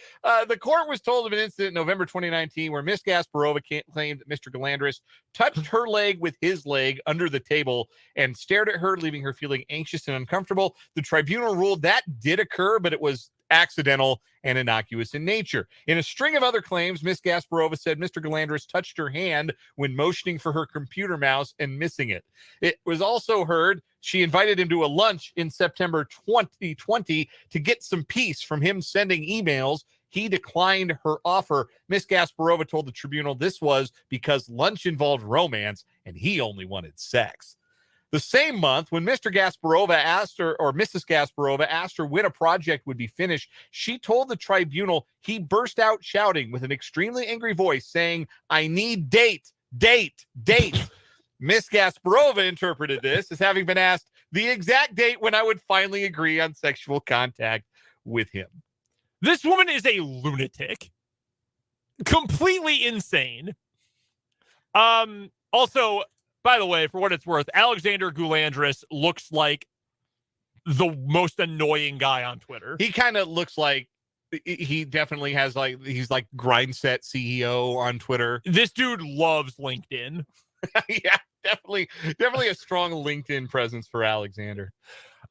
the court was told of an incident in November 2019 where Miss Kasparova claimed that Mr. Gulandris touched her leg with his leg under the table and stared at her, leaving her feeling anxious and uncomfortable. The tribunal ruled that did occur, but it was accidental and innocuous in nature. In a string of other claims, Miss Kasparova said Mr. Gulandris touched her hand when motioning for her computer mouse and missing it. It was also heard she invited him to a lunch in September 2020 to get some peace from him sending emails. He declined her offer. Miss Kasparova told the tribunal this was because lunch involved romance and he only wanted sex. The same month, when Mr. Kasparova asked her, or Mrs. Kasparova asked her when a project would be finished, she told the tribunal he burst out shouting with an extremely angry voice, saying, "I need date, date, date." Miss Kasparova interpreted this as having been asked the exact date when I would finally agree on sexual contact with him. This woman is a lunatic. Completely insane. Also, by the way, for what it's worth, Alexander Gulandris looks like the most annoying guy on Twitter. He kind of looks like he definitely has he's like Grindset CEO on Twitter. This dude loves LinkedIn. Yeah, definitely a strong LinkedIn presence for Alexander.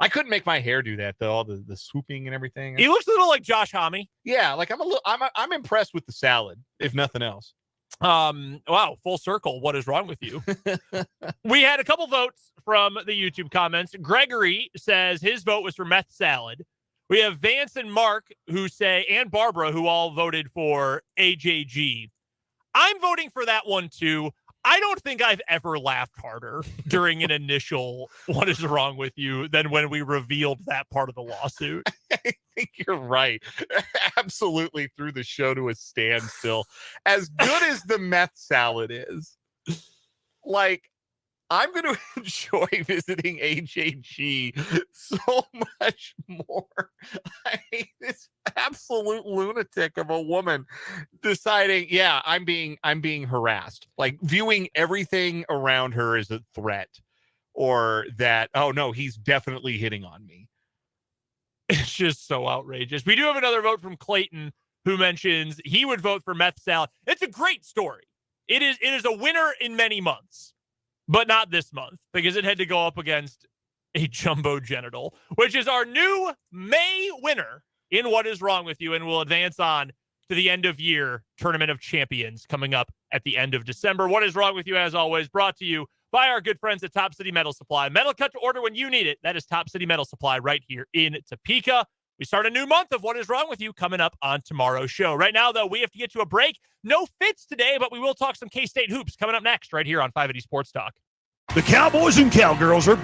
I couldn't make my hair do that though, all the swooping and everything. He looks a little like Josh Homme. Yeah, like I'm impressed with the salad, if nothing else. Wow, full circle. What is wrong with you? We had a couple votes from the YouTube comments. Gregory says his vote was for meth salad. We have Vance and Mark who say, and Barbara, who all voted for AJG. I'm voting for that one too. I don't think I've ever laughed harder during an initial "what is wrong with you" than when we revealed that part of the lawsuit. I think you're right. Absolutely threw the show to a standstill. As good as the meth salad is, like, I'm going to enjoy visiting AJG so much more. I hate this absolute lunatic of a woman deciding, yeah, I'm being harassed, like viewing everything around her as a threat, or that, oh no, he's definitely hitting on me. It's just so outrageous. We do have another vote from Clayton who mentions he would vote for meth salad. It's a great story. It is a winner in many months. But not this month, because it had to go up against a jumbo genital, which is our new May winner in What Is Wrong With You, and will advance on to the end of year Tournament of Champions coming up at the end of December. What Is Wrong With You, as always, brought to you by our good friends at Top City Metal Supply. Metal cut to order when you need it. That is Top City Metal Supply right here in Topeka. We start a new month of What Is Wrong With You coming up on tomorrow's show. Right now, though, we have to get to a break. No Fitz today, but we will talk some K-State hoops coming up next right here on 580 Sports Talk. The Cowboys and Cowgirls are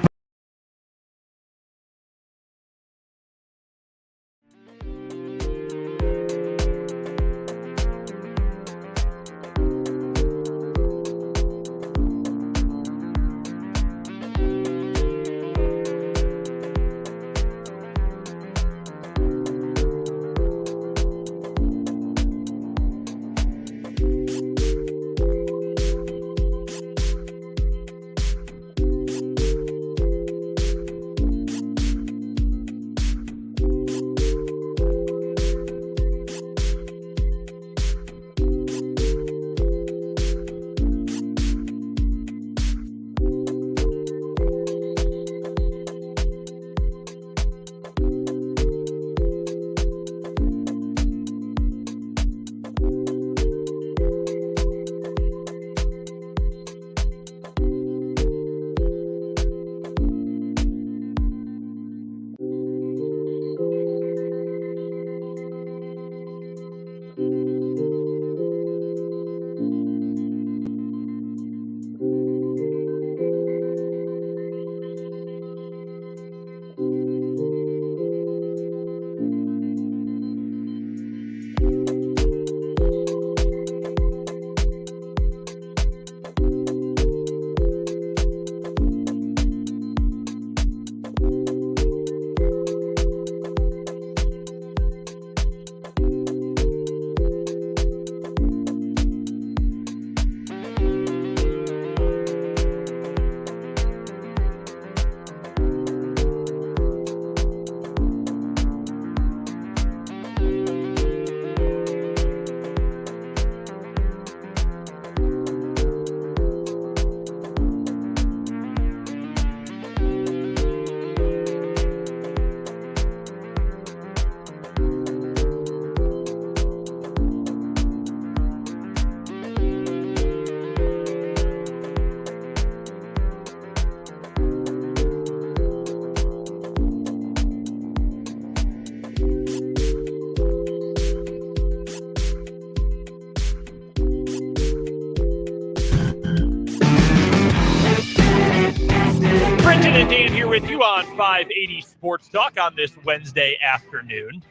Shehan and Dan here with you on 580 Sports Talk on this Wednesday afternoon.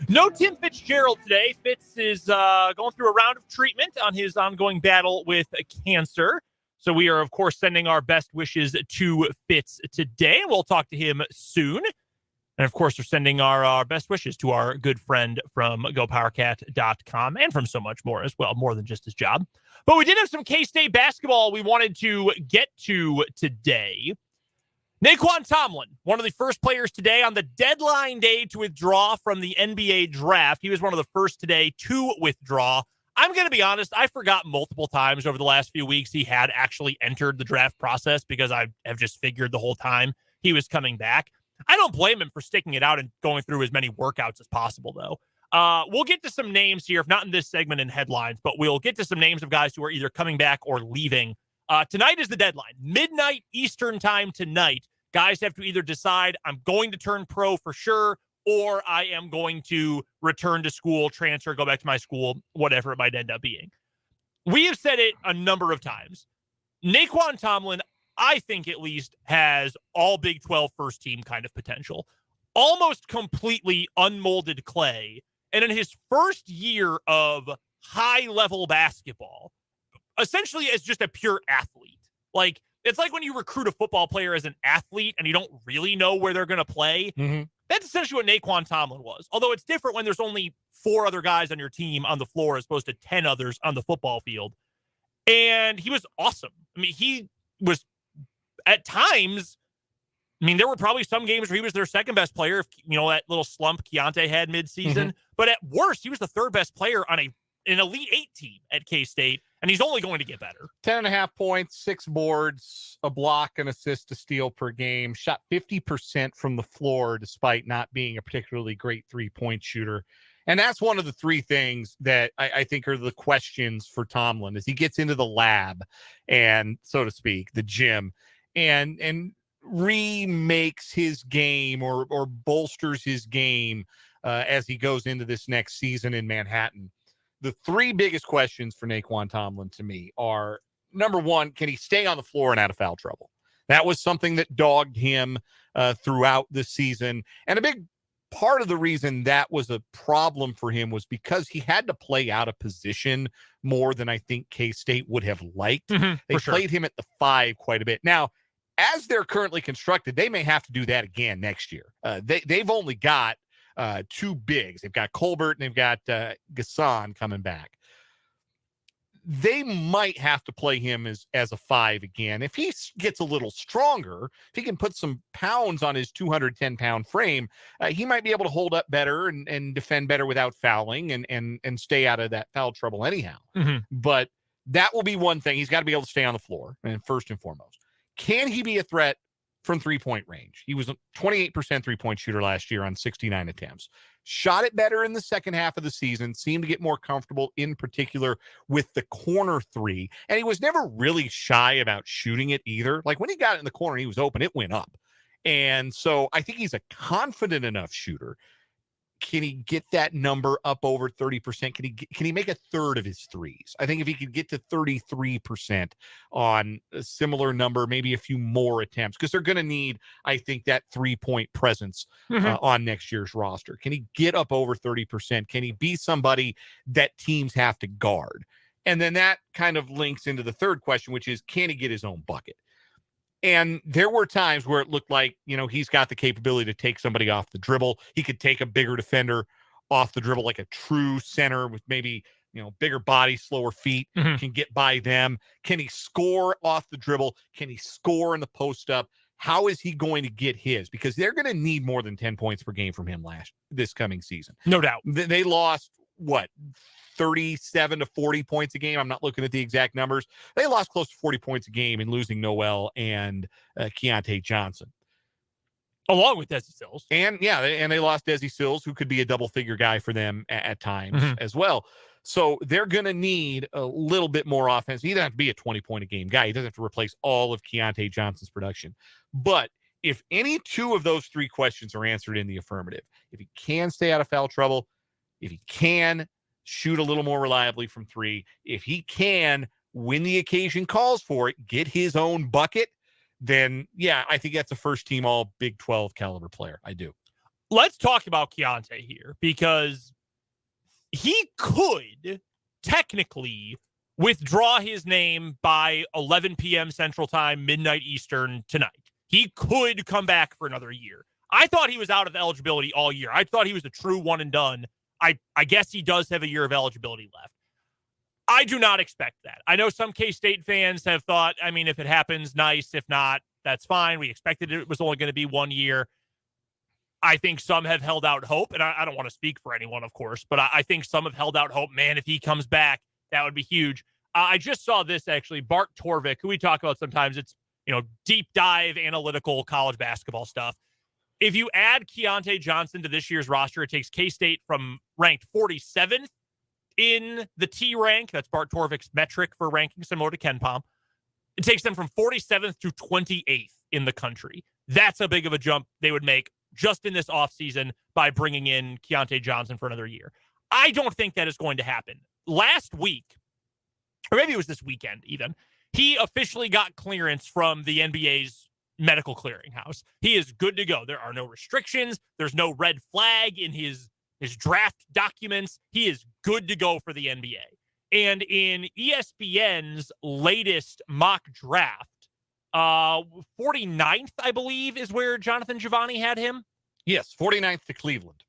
No Tim Fitzgerald today. Fitz is going through a round of treatment on his ongoing battle with cancer. So we are, of course, sending our best wishes to Fitz today. We'll talk to him soon. And, of course, we're sending our best wishes to our good friend from GoPowerCat.com and from so much more as well, more than just his job. But we did have some K-State basketball we wanted to get to today. Naquan Tomlin, one of the first players today on the deadline day to withdraw from the NBA draft. He was one of the first today to withdraw. I'm going to be honest, I forgot multiple times over the last few weeks he had actually entered the draft process because I have just figured the whole time he was coming back. I don't blame him for sticking it out and going through as many workouts as possible, though. We'll get to some names here, if not in this segment in headlines, but we'll get to some names of guys who are either coming back or leaving. Tonight is the deadline. Midnight Eastern time tonight. Guys have to either decide I'm going to turn pro for sure, or I am going to return to school, transfer, go back to my school, whatever it might end up being. We have said it a number of times. Naquan Tomlin, I think at least, has all Big 12 first team kind of potential. Almost completely unmolded clay. And in his first year of high-level basketball, essentially as just a pure athlete. Like, it's like when you recruit a football player as an athlete and you don't really know where they're going to play. Mm-hmm. That's essentially what Naquan Tomlin was. Although it's different when there's only 4 other guys on your team on the floor as opposed to 10 others on the football field. And he was awesome. I mean, he was, at times, I mean, there were probably some games where he was their second best player, if, you know, that little slump Keontae had midseason. Mm-hmm. But at worst, he was the third best player on an Elite 8 team at K-State. And he's only going to get better. 10.5 points, 6 boards, a block, an assist, a steal per game. Shot 50% from the floor despite not being a particularly great three-point shooter. And that's one of the 3 things that I think are the questions for Tomlin as he gets into the lab and, so to speak, the gym, and remakes his game or bolsters his game as he goes into this next season in Manhattan. The 3 biggest questions for Naquan Tomlin to me are, number one, can he stay on the floor and out of foul trouble? That was something that dogged him throughout the season. And a big part of the reason that was a problem for him was because he had to play out of position more than I think K-State would have liked. Mm-hmm, they played him at the 5 quite a bit. Now, as they're currently constructed, they may have to do that again next year. They've only got 2 bigs. They've got Colbert and they've got Gasson coming back. They might have to play him as a 5 again. If he gets a little stronger, if he can put some pounds on his 210-pound frame, he might be able to hold up better and defend better without fouling and stay out of that foul trouble anyhow. Mm-hmm. But that will be one thing. He's got to be able to stay on the floor, and first and foremost. Can he be a threat from three-point range? He was a 28% three-point shooter last year on 69 attempts. Shot it better in the second half of the season, seemed to get more comfortable in particular with the corner 3. And he was never really shy about shooting it either. Like when he got it in the corner, he was open, it went up. And so I think he's a confident enough shooter. Can he get that number up over 30%? Can he make a third of his threes? I think if he could get to 33% on a similar number, maybe a few more attempts, because they're going to need, I think, that 3-point presence on next year's roster. Can he get up over 30%? Can he be somebody that teams have to guard? And then that kind of links into the third question, which is, can he get his own bucket? And there were times where it looked like, you know, he's got the capability to take somebody off the dribble. He could take a bigger defender off the dribble, like a true center with maybe, you know, bigger body, slower feet, can get by them. Can he score off the dribble? Can he score in the post up? How is he going to get his? Because they're going to need more than 10 points per game from him this coming season. No doubt. They lost, 37 to 40 points a game. I'm not looking at the exact numbers. They lost close to 40 points a game in losing Noel and Keontae Johnson. Along with Desi Sills. And they lost Desi Sills, who could be a double-figure guy for them at times as well. So they're going to need a little bit more offense. He doesn't have to be a 20-point-a-game guy. He doesn't have to replace all of Keontae Johnson's production. But if any 2 of those 3 questions are answered in the affirmative, if he can stay out of foul trouble, if he can shoot a little more reliably from 3, if he can, when the occasion calls for it, get his own bucket, then yeah, I think that's a first team all Big 12 caliber player. I do. Let's talk about Keontae here, because he could technically withdraw his name by 11 p.m. Central Time, midnight Eastern tonight. He could come back for another year. I thought he was out of eligibility all year. I thought he was a true one and done. I guess he does have a year of eligibility left. I do not expect that. I know some K-State fans have thought, I mean, if it happens, nice. If not, that's fine. We expected it was only going to be 1 year. I think some have held out hope, and I don't want to speak for anyone, of course, but I think some have held out hope. Man, if he comes back, that would be huge. I just saw this, actually. Bart Torvik, who we talk about sometimes, it's, deep dive analytical college basketball stuff. If you add Keontae Johnson to this year's roster, it takes K-State from ranked 47th in the T rank. That's Bart Torvik's metric for ranking, similar to KenPom. It takes them from 47th to 28th in the country. That's how big of a jump they would make just in this offseason by bringing in Keontae Johnson for another year. I don't think that is going to happen. Last week, or maybe it was this weekend even, he officially got clearance from the NBA's medical clearinghouse. He is good to go. There are no restrictions. There's no red flag in his draft documents. He is good to go for the NBA. And in ESPN's latest mock draft, 49th, I believe, is where Jonathan Giovanni had him. Yes, 49th to Cleveland.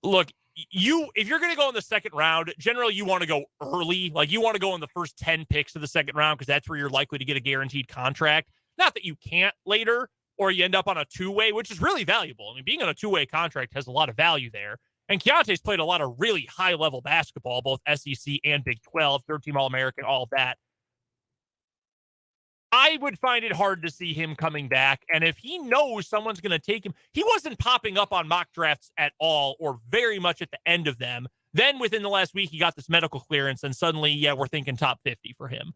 Look, if you're going to go in the second round, generally you want to go early. Like, you want to go in the first 10 picks of the second round, because that's where you're likely to get a guaranteed contract. Not that you can't later, or you end up on a two-way, which is really valuable. I mean, being on a two-way contract has a lot of value there. And Keontae's played a lot of really high-level basketball, both SEC and Big 12, third-team All-American, all of that. I would find it hard to see him coming back. And if he knows someone's going to take him, he wasn't popping up on mock drafts at all, or very much at the end of them. Then within the last week, he got this medical clearance, and suddenly, yeah, we're thinking top 50 for him.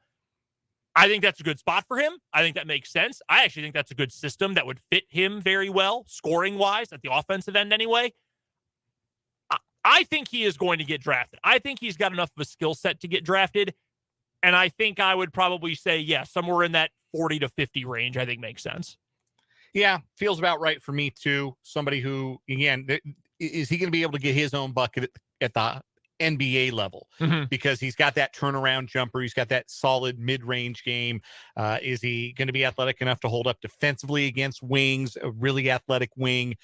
I think that's a good spot for him. I think that makes sense. I actually think that's a good system that would fit him very well, scoring-wise, at the offensive end anyway. I think he is going to get drafted. I think he's got enough of a skill set to get drafted. And I think I would probably say, yeah, somewhere in that 40 to 50 range, I think makes sense. Yeah, feels about right for me too. Somebody who, again, is he going to be able to get his own bucket at the NBA level? Mm-hmm. Because he's got that turnaround jumper. He's got that solid mid-range game. Is he going to be athletic enough to hold up defensively against wings, a really athletic wing?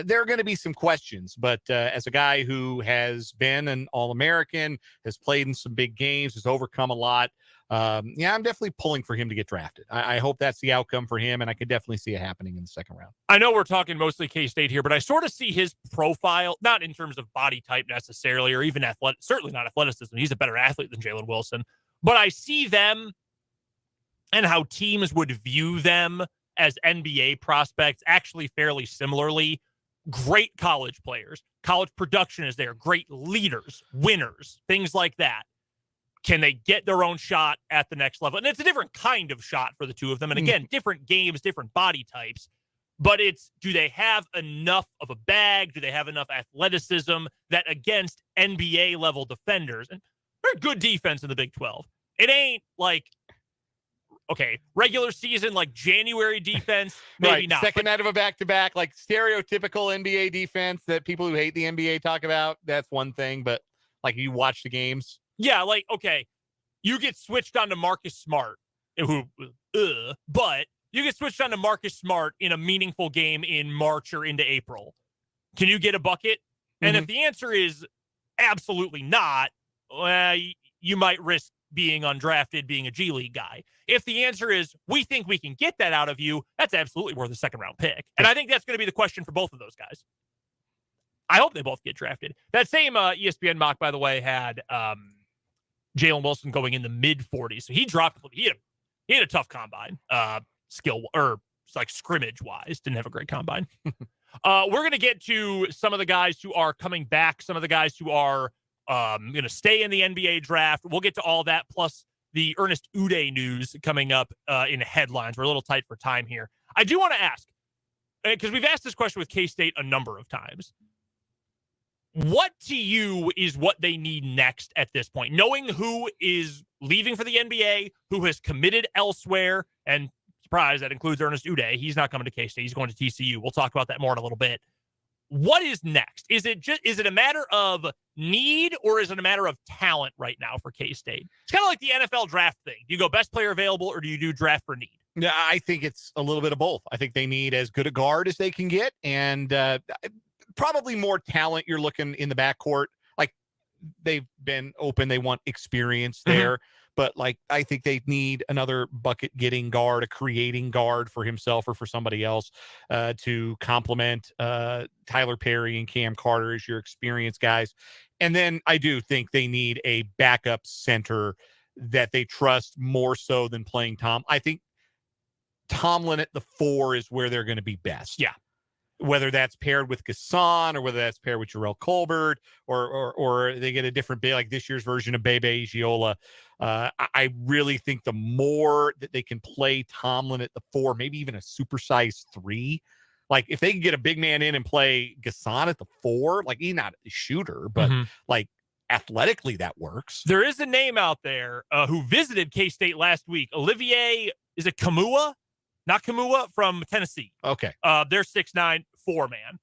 There are going to be some questions, but as a guy who has been an All-American, has played in some big games, has overcome a lot, yeah, I'm definitely pulling for him to get drafted. I hope that's the outcome for him, and I could definitely see it happening in the second round. I know we're talking mostly K-State here, but I sort of see his profile, not in terms of body type necessarily, or even athletic, certainly not athleticism. He's a better athlete than Jalen Wilson, but I see them and how teams would view them as NBA prospects actually fairly similarly. Great college players. College production is there. Great leaders, winners, things like that. Can they get their own shot at the next level? And it's a different kind of shot for the two of them. And again, different games, different body types. But it's, do they have enough of a bag? Do they have enough athleticism that against NBA level defenders, and they're good defense in the Big 12. It ain't like, okay, regular season, like January defense, maybe right. not. Second night of a back-to-back, like stereotypical NBA defense that people who hate the NBA talk about. That's one thing, but like you watch the games. Yeah, like, okay, you get switched on to Marcus Smart, but you get switched on to Marcus Smart in a meaningful game in March or into April. Can you get a bucket? And if the answer is absolutely not, well, you might risk being undrafted, being a G League guy. If the answer is, we think we can get that out of you, that's absolutely worth a second-round pick. And I think that's going to be the question for both of those guys. I hope they both get drafted. That same ESPN mock, by the way, had Jalen Wilson going in the mid-40s. So he dropped. He had a tough combine, skill or like scrimmage-wise. Didn't have a great combine. We're going to get to some of the guys who are coming back, some of the guys who are going to stay in the NBA draft. We'll get to all that, plus the Ernest Uday news coming up in headlines. We're a little tight for time here. I do want to ask, because we've asked this question with K-State a number of times. What to you is what they need next at this point? Knowing who is leaving for the NBA, who has committed elsewhere, and surprise, that includes Ernest Uday. He's not coming to K-State. He's going to TCU. We'll talk about that more in a little bit. What is next? Is it a matter of need, or is it a matter of talent right now for K-State? It's kind of like the NFL draft thing. Do you go best player available, or do you do draft for need? Yeah, I think it's a little bit of both. I think they need as good a guard as they can get, and probably more talent. You're looking in the backcourt. Like, they've been open. They want experience there. But, like, I think they need another bucket-getting guard, a creating guard for himself or for somebody else to complement Tyler Perry and Cam Carter as your experienced guys. And then I do think they need a backup center that they trust more so than playing Tom. I think Tomlin at the 4 is where they're going to be best. Yeah. Whether that's paired with Gasson or whether that's paired with Jarrell Colbert or they get a different big, like this year's version of Bebe Giola. I really think the more that they can play Tomlin at the 4, maybe even a supersized 3, like if they can get a big man in and play Gasson at the 4, like he's not a shooter, but like athletically that works. There is a name out there who visited K-State last week. Olivier, is it Kamua? Not Kamua, from Tennessee. Okay. They're 6'9", 4-man.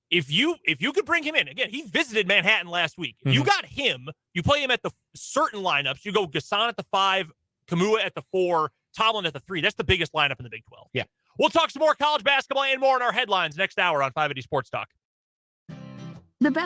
If you could bring him in, again, he visited Manhattan last week. If you got him, you play him at the certain lineups. You go Gasson at the 5, Kamua at the 4, Tomlin at the 3. That's the biggest lineup in the Big 12. Yeah. We'll talk some more college basketball and more in our headlines next hour on 580 Sports Talk. The best.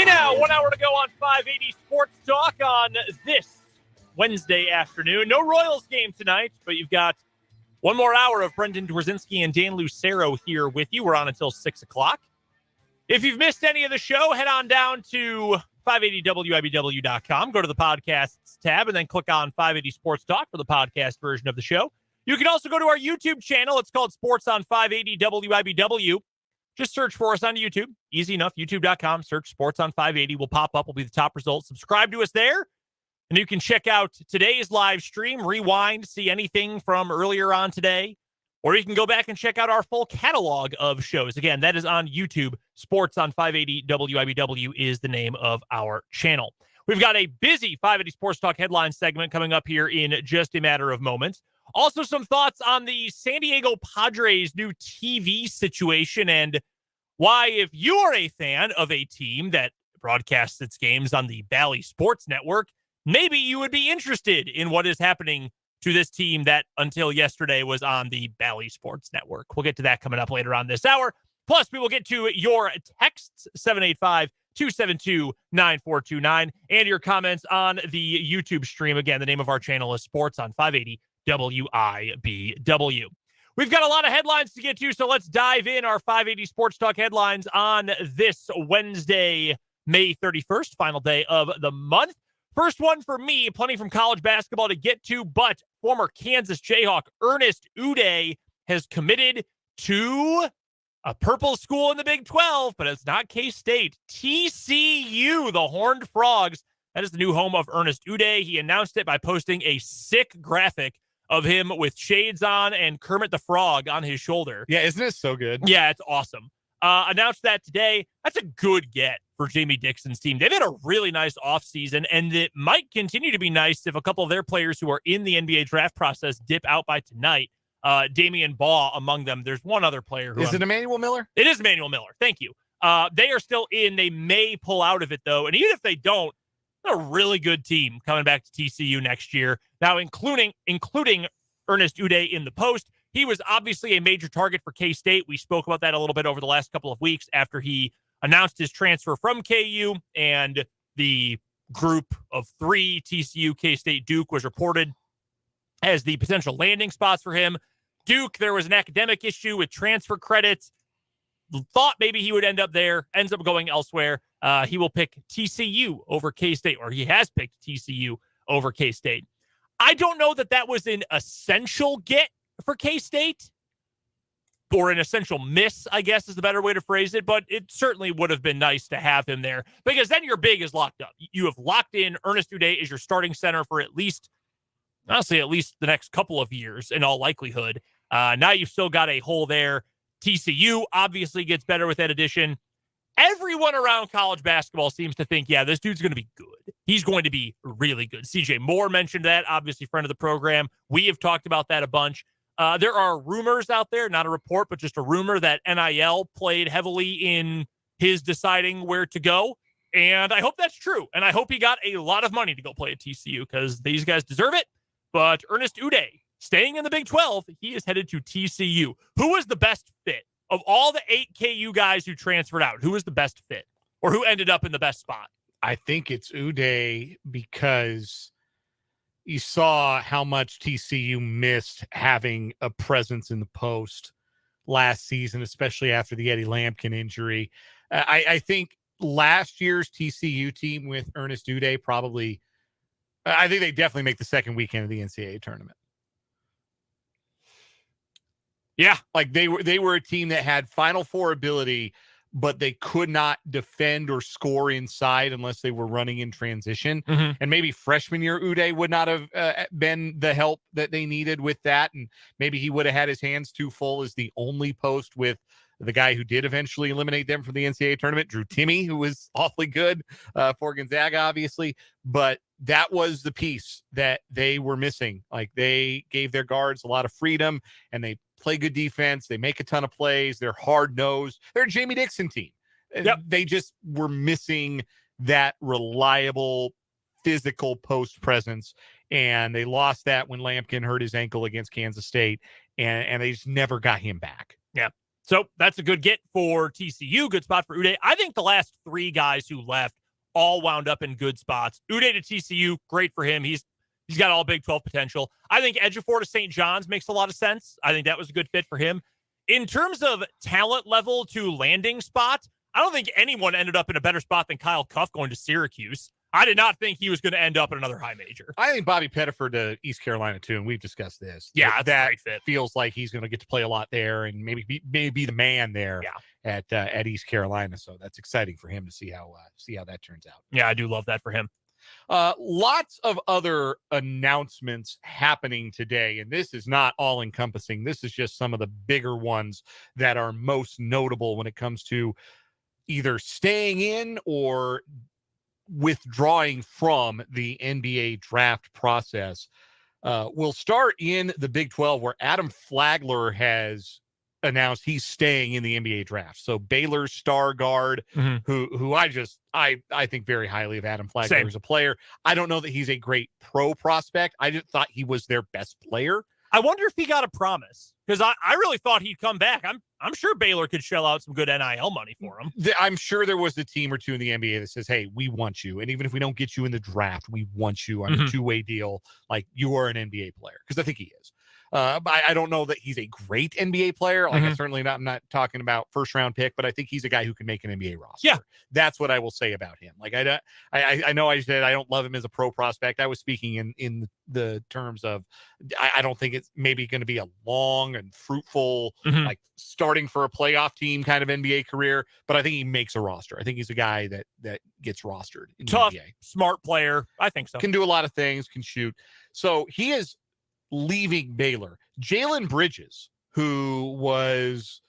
Hey now, 1 hour to go on 580 Sports Talk on this Wednesday afternoon. No Royals game tonight, but you've got one more hour of Brendan Dworzinski and Dan Lucero here with you. We're on until 6 o'clock. If you've missed any of the show, head on down to 580wibw.com. Go to the podcasts tab and then click on 580 Sports Talk for the podcast version of the show. You can also go to our YouTube channel. It's called Sports on 580 WIBW. Just search for us on YouTube. Easy enough. YouTube.com. Search Sports on 580. Will pop up. Will be the top result. Subscribe to us there. And you can check out today's live stream, rewind, see anything from earlier on today. Or you can go back and check out our full catalog of shows. Again, that is on YouTube. Sports on 580 WIBW is the name of our channel. We've got a busy 580 Sports Talk headline segment coming up here in just a matter of moments. Also, some thoughts on the San Diego Padres' new TV situation and why, if you are a fan of a team that broadcasts its games on the Bally Sports Network, maybe you would be interested in what is happening to this team that until yesterday was on the Bally Sports Network. We'll get to that coming up later on this hour. Plus, we will get to your texts, 785-272-9429, and your comments on the YouTube stream. Again, the name of our channel is Sports on 580 WIBW. We've got a lot of headlines to get to, so let's dive in our 580 Sports Talk headlines on this Wednesday, May 31st, final day of the month. First one for me, plenty from college basketball to get to, but former Kansas Jayhawk Ernest Udeh has committed to a purple school in the Big 12, but it's not K-State. TCU, the Horned Frogs. That is the new home of Ernest Udeh. He announced it by posting a sick graphic of him with shades on and Kermit the Frog on his shoulder. Yeah, isn't it so good? Yeah, it's awesome. Announced that today. That's a good get for Jamie Dixon's team. They've had a really nice offseason, and it might continue to be nice if a couple of their players who are in the NBA draft process dip out by tonight. Damian Baugh among them. There's one other player. Is it Emmanuel Miller? It is Emmanuel Miller. Thank you. They are still in. They may pull out of it, though. And even if they don't, they're a really good team coming back to TCU next year. Now, including Ernest Udeh in the post. He was obviously a major target for K-State. We spoke about that a little bit over the last couple of weeks after he announced his transfer from KU, and the group of three, TCU, K-State, Duke, was reported as the potential landing spots for him. Duke, there was an academic issue with transfer credits. Thought maybe he would end up there, ends up going elsewhere. He will pick TCU over K-State, or he has picked TCU over K-State. I don't know that that was an essential get for K-State, or an essential miss, I guess is the better way to phrase it, but it certainly would have been nice to have him there, because then your big is locked up. You have locked in Ernest Udeh as your starting center for at least the next couple of years in all likelihood. Now you've still got a hole there. TCU obviously gets better with that addition. Everyone around college basketball seems to think, yeah, this dude's going to be good. He's going to be really good. CJ Moore mentioned that, obviously friend of the program. We have talked about that a bunch. There are rumors out there, not a report, but just a rumor that NIL played heavily in his deciding where to go. And I hope that's true. And I hope he got a lot of money to go play at TCU, because these guys deserve it. But Ernest Udeh, staying in the Big 12, he is headed to TCU. Who was the best fit? Of all the 8 KU guys who transferred out, who was the best fit, or who ended up in the best spot? I think it's Udeh, because you saw how much TCU missed having a presence in the post last season, especially after the Eddie Lampkin injury. I think last year's TCU team with Ernest Udeh I think they definitely make the second weekend of the NCAA tournament. Yeah, like they were a team that had Final Four ability, but they could not defend or score inside unless they were running in transition. Mm-hmm. And maybe freshman year Udeh would not have been the help that they needed with that. And maybe he would have had his hands too full as the only post with the guy who did eventually eliminate them from the NCAA tournament, Drew Timme, who was awfully good for Gonzaga, obviously. But that was the piece that they were missing. Like, they gave their guards a lot of freedom, and they play good defense. They make a ton of plays. They're hard-nosed. They're a Jamie Dixon team. Yep. They just were missing that reliable physical post presence, and they lost that when Lampkin hurt his ankle against Kansas State, and they just never got him back. Yeah. So that's a good get for TCU. Good spot for Uday. I think the last three guys who left all wound up in good spots. Uday to TCU, great for him. He's got all Big 12 potential. I think Ejiofor to St. John's makes a lot of sense. I think that was a good fit for him. In terms of talent level to landing spot, I don't think anyone ended up in a better spot than Kyle Cuff going to Syracuse. I did not think he was going to end up in another high major. I think Bobby Pettiford to East Carolina too, and we've discussed this. Yeah, that's a great fit. Feels like he's going to get to play a lot there, and maybe be the man there at East Carolina. So that's exciting for him to see how that turns out. Yeah, I do love that for him. Lots of other announcements happening today, and this is not all encompassing. This is just some of the bigger ones that are most notable when it comes to either staying in or withdrawing from the NBA draft process. We'll start in the Big 12, where Adam Flagler has announced he's staying in the NBA draft. So Baylor's star guard, who I think very highly of Adam Flagler as a player. I don't know that he's a great pro prospect. I just thought he was their best player. I wonder if he got a promise, because I really thought he'd come back. I'm sure Baylor could shell out some good NIL money for him. I'm sure there was a team or two in the NBA that says, hey, we want you. And even if we don't get you in the draft, we want you on a two-way deal. Like, you are an NBA player, because I think he is. I don't know that he's a great NBA player. Like, I'm not talking about first round pick, but I think he's a guy who can make an NBA roster. Yeah, that's what I will say about him. Like, I know I said I don't love him as a pro prospect. I was speaking in the terms of I don't think it's maybe going to be a long and fruitful like starting for a playoff team kind of NBA career, but I think he makes a roster. I think he's a guy that gets rostered in tough, the NBA. Smart player. I think so. Can do a lot of things. Can shoot. So he is leaving Baylor. Jalen Bridges, who was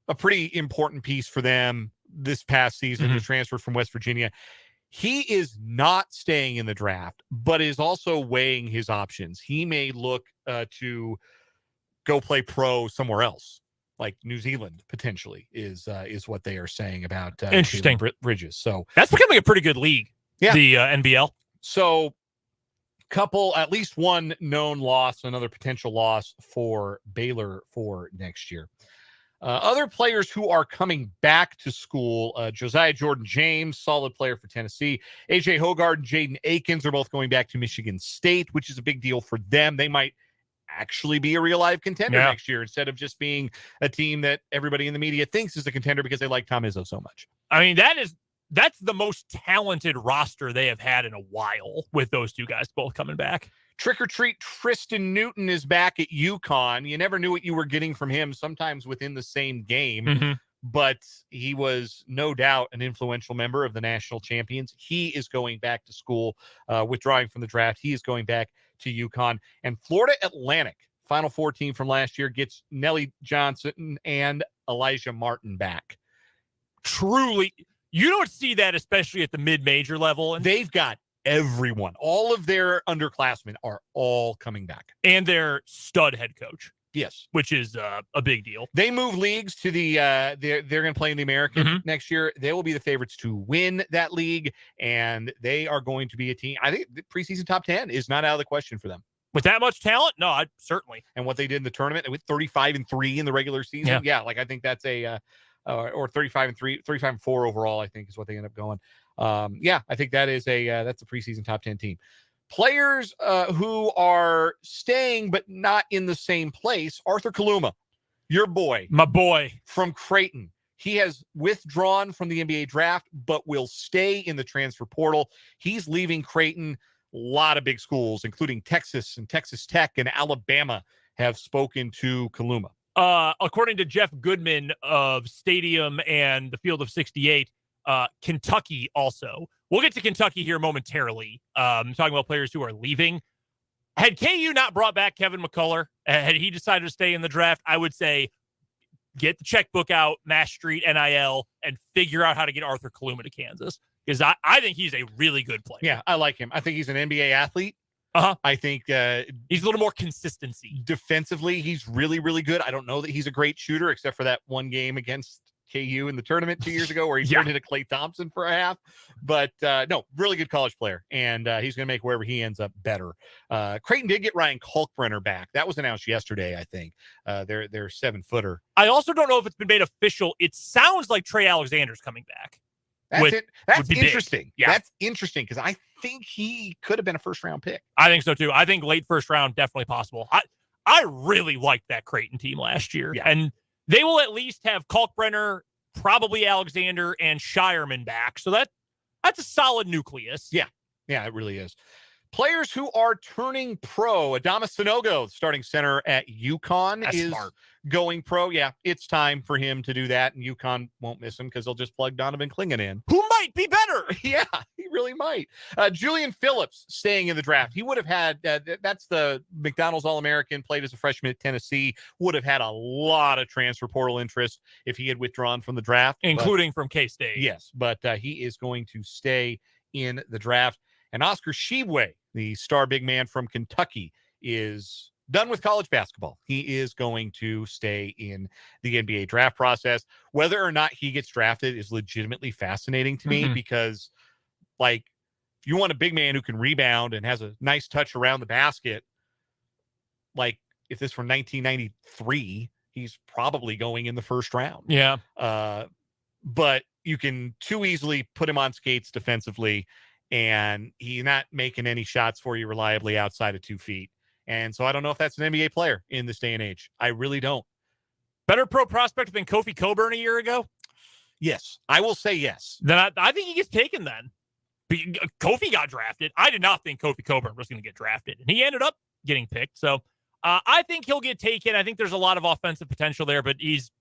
a pretty important piece for them this past season, who transferred from West Virginia, he is not staying in the draft, but is also weighing his options. He may look to go play pro somewhere else, like New Zealand potentially is what they are saying about interesting Bridges. So that's becoming a pretty good league. Yeah, the NBL. So at least one known loss, another potential loss for Baylor for next year. Other players who are coming back to school, Josiah Jordan-James, solid player for Tennessee. A.J. Hoggard and Jaden Akins are both going back to Michigan State, which is a big deal for them. They might actually be a real live contender next year, instead of just being a team that everybody in the media thinks is a contender because they like Tom Izzo so much. I mean, that's the most talented roster they have had in a while, with those two guys both coming back. Trick or treat, Tristan Newton is back at UConn. You never knew what you were getting from him, sometimes within the same game, but he was no doubt an influential member of the national champions. He is going back to school, withdrawing from the draft. He is going back to UConn. And Florida Atlantic, Final Four team from last year, gets Nelly Johnson and Elijah Martin back. Truly, you don't see that, especially at the mid-major level. And they've got everyone. All of their underclassmen are all coming back. And their stud head coach. Yes. Which is a big deal. They move leagues to the they're going to play in the American next year. They will be the favorites to win that league, and they are going to be a team. I think the preseason top 10 is not out of the question for them. With that much talent? No, certainly. And what they did in the tournament with 35-3 in the regular season. Yeah, like I think that's a or 35-3, 35-4 overall, I think is what they end up going. I think that is that's a preseason top 10 team. Players who are staying but not in the same place. Arthur Kaluma, your boy. My boy. From Creighton. He has withdrawn from the NBA draft, but will stay in the transfer portal. He's leaving Creighton. A lot of big schools, including Texas and Texas Tech and Alabama, have spoken to Kaluma. According to Jeff Goodman of Stadium and the Field of 68, Kentucky also. We'll get to Kentucky here momentarily. Talking about players who are leaving. Had KU not brought back Kevin McCullough, had he decided to stay in the draft, I would say get the checkbook out, Nash Street, NIL, and figure out how to get Arthur Kaluma to Kansas. Because I think he's a really good player. Yeah, I like him. I think he's an NBA athlete. I think he's a little more consistency. Defensively, he's really, really good. I don't know that he's a great shooter, except for that one game against KU in the tournament 2 years ago where he turned into Klay Thompson for a half. But no, really good college player. And he's going to make wherever he ends up better. Creighton did get Ryan Kalkbrenner back. That was announced yesterday, I think. Their 7-footer. I also don't know if it's been made official. It sounds like Trey Alexander's coming back. That's interesting. Big. Yeah. That's interesting because I think he could have been a first-round pick. I think so, too. I think late first round, definitely possible. I really liked that Creighton team last year. Yeah. And they will at least have Kalkbrenner, probably Alexander, and Shireman back. So that's a solid nucleus. Yeah, it really is. Players who are turning pro. Adama Sanogo, starting center at UConn, That's is smart. going pro. Yeah, it's time for him to do that, and UConn won't miss him because they'll just plug Donovan Clingan in. Who might be better? Yeah, he really might. Julian Phillips staying in the draft. He would have had, that's the McDonald's All-American, played as a freshman at Tennessee, would have had a lot of transfer portal interest if he had withdrawn from the draft. Including from K-State. Yes, but he is going to stay in the draft. And Oscar Tshiebwe, the star big man from Kentucky, is done with college basketball. He is going to stay in the NBA draft process. Whether or not he gets drafted is legitimately fascinating to me because, like, if you want a big man who can rebound and has a nice touch around the basket, like, if this were 1993, he's probably going in the first round. Yeah. But you can too easily put him on skates defensively, and he's not making any shots for you reliably outside of 2 feet. And so I don't know if that's an NBA player in this day and age. I really don't. Better pro prospect than Kofi Coburn a year ago? Yes, I will say yes. Then I think he gets taken then. Kofi got drafted. I did not think Kofi Coburn was going to get drafted, and he ended up getting picked. So I think he'll get taken. I think there's a lot of offensive potential there, but he's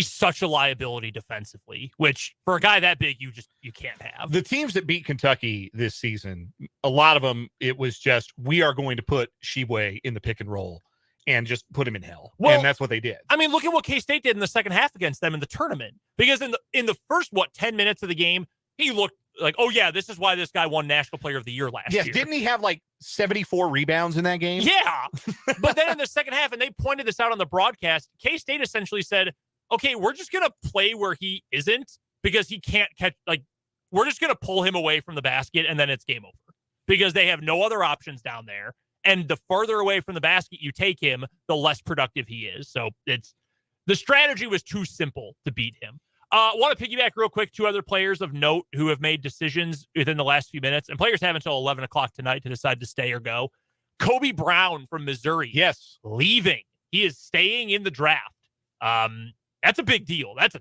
such a liability defensively, which for a guy that big, you can't have. The teams that beat Kentucky this season, a lot of them, it was just, we are going to put Tshiebwe in the pick and roll and just put him in hell. Well, and that's what they did. I mean, look at what K-State did in the second half against them in the tournament. Because in the first, 10 minutes of the game, he looked like, oh yeah, this is why this guy won National Player of the Year last year. Didn't he have like 74 rebounds in that game? Yeah. But then in the second half, and they pointed this out on the broadcast, K-State essentially said, okay, we're just going to play where he isn't because he can't catch, we're just going to pull him away from the basket and then it's game over because they have no other options down there. And the farther away from the basket you take him, the less productive he is. So the strategy was too simple to beat him. Want to piggyback real quick, 2 other players of note who have made decisions within the last few minutes, and players have until 11 o'clock tonight to decide to stay or go. Kobe Brown from Missouri. Yes. Leaving. He is staying in the draft. That's a big deal. That's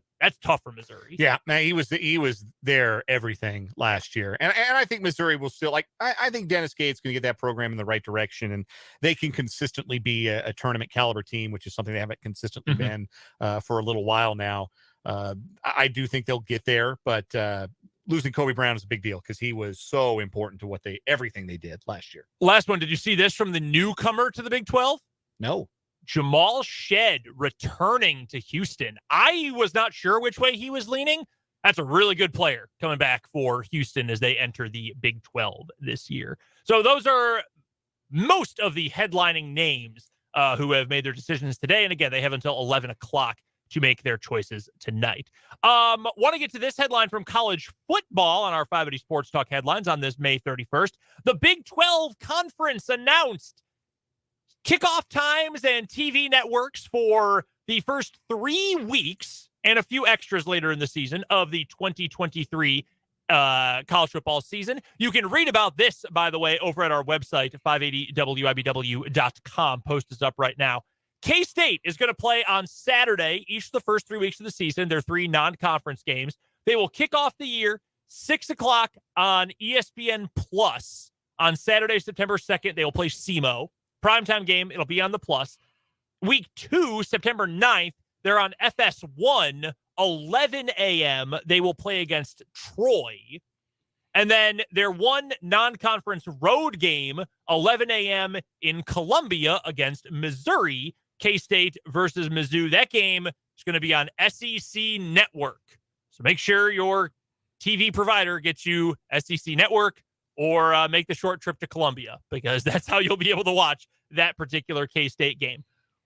tough for Missouri. Yeah, man, he was their everything last year, and I think Missouri will still I think Dennis Gates going to get that program in the right direction, and they can consistently be a tournament caliber team, which is something they haven't consistently been for a little while now. I do think they'll get there, but losing Kobe Brown is a big deal because he was so important to everything they did last year. Last one. Did you see this from the newcomer to the Big 12? No. Jamal Shed returning to Houston. I was not sure which way he was leaning. That's a really good player coming back for Houston as they enter the Big 12 this year. So those are most of the headlining names who have made their decisions today. And again, they have until 11 o'clock to make their choices tonight. Want to get to this headline from college football on our 580 Sports Talk headlines on this May 31st. The Big 12 Conference announced kickoff times and TV networks for the first 3 weeks and a few extras later in the season of the 2023 college football season. You can read about this, by the way, over at our website, 580wibw.com. Post is up right now. K-State is going to play on Saturday, each of the first 3 weeks of the season. They're 3 non-conference games. They will kick off the year 6 o'clock on ESPN Plus on Saturday, September 2nd. They will play SEMO. Primetime game, it'll be on the Plus. Week 2, September 9th, they're on FS1, 11 a.m. They will play against Troy. And then their one non-conference road game, 11 a.m. in Columbia against Missouri, K-State versus Mizzou. That game is going to be on SEC Network. So make sure your TV provider gets you SEC Network or make the short trip to Columbia because that's how you'll be able to watch that particular K-State game.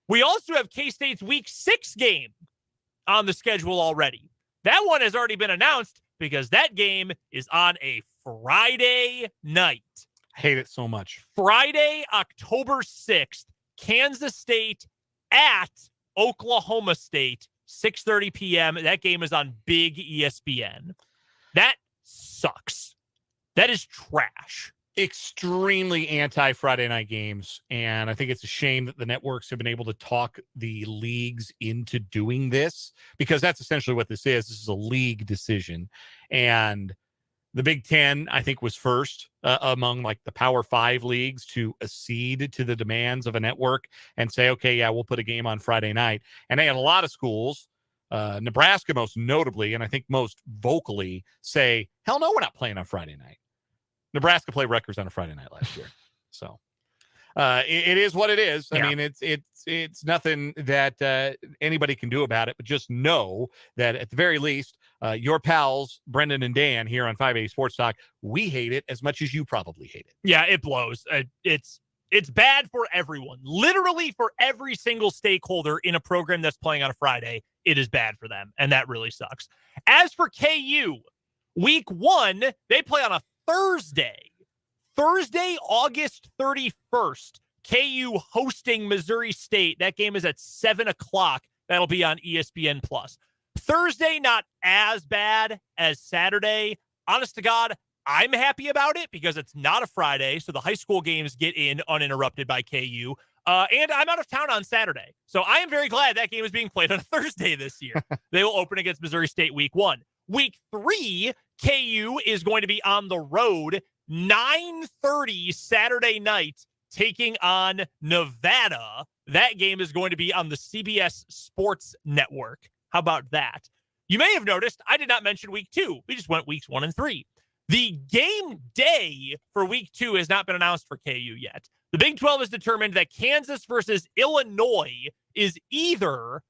We also have K-State's Week 6 game on the schedule already. That one has already been announced because that game is on a Friday night. I hate it so much. Friday, October 6th, Kansas State at Oklahoma State, 6:30 p.m. That game is on Big ESPN. That sucks. That is trash. Extremely anti-Friday night games, and I think it's a shame that the networks have been able to talk the leagues into doing this, because that's essentially what this is. This is a league decision, and the Big Ten, I think, was first among like the Power 5 leagues to accede to the demands of a network and say, okay, yeah, we'll put a game on Friday night. And they had a lot of schools, Nebraska most notably, and I think most vocally, say, hell no, we're not playing on Friday night. Nebraska played Rutgers on a Friday night last year. So it is what it is. I mean, it's nothing that anybody can do about it, but just know that at the very least, your pals, Brendan and Dan here on 580 Sports Talk, we hate it as much as you probably hate it. Yeah, it blows. It's bad for everyone. Literally for every single stakeholder in a program that's playing on a Friday, it is bad for them, and that really sucks. As for KU, week 1, they play on a Thursday, August 31st, KU hosting Missouri State. That game is at 7 o'clock. That'll be on ESPN+. Thursday, not as bad as Saturday. Honest to God, I'm happy about it because it's not a Friday, so the high school games get in uninterrupted by KU. And I'm out of town on Saturday, so I am very glad that game is being played on a Thursday this year. They will open against Missouri State week 1. Week 3, KU is going to be on the road, 9:30 Saturday night, taking on Nevada. That game is going to be on the CBS Sports Network. How about that? You may have noticed I did not mention week 2. We just went weeks 1 and 3. The game day for week 2 has not been announced for KU yet. The Big 12 has determined that Kansas versus Illinois is either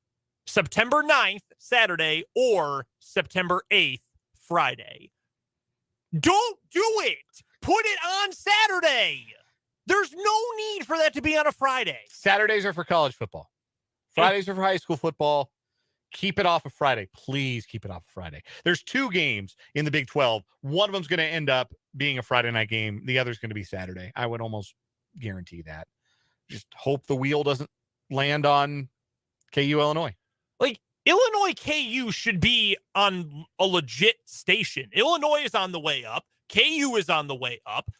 September 9th, Saturday, or September 8th, Friday. Don't do it. Put it on Saturday. There's no need for that to be on a Friday. Saturdays are for college football. Fridays are for high school football. Keep it off of Friday. Please keep it off of Friday. There's 2 games in the Big 12. One of them's going to end up being a Friday night game. The other's going to be Saturday. I would almost guarantee that. Just hope the wheel doesn't land on KU, Illinois. Like, Illinois KU should be on a legit station. Illinois is on the way up. KU is on the way up.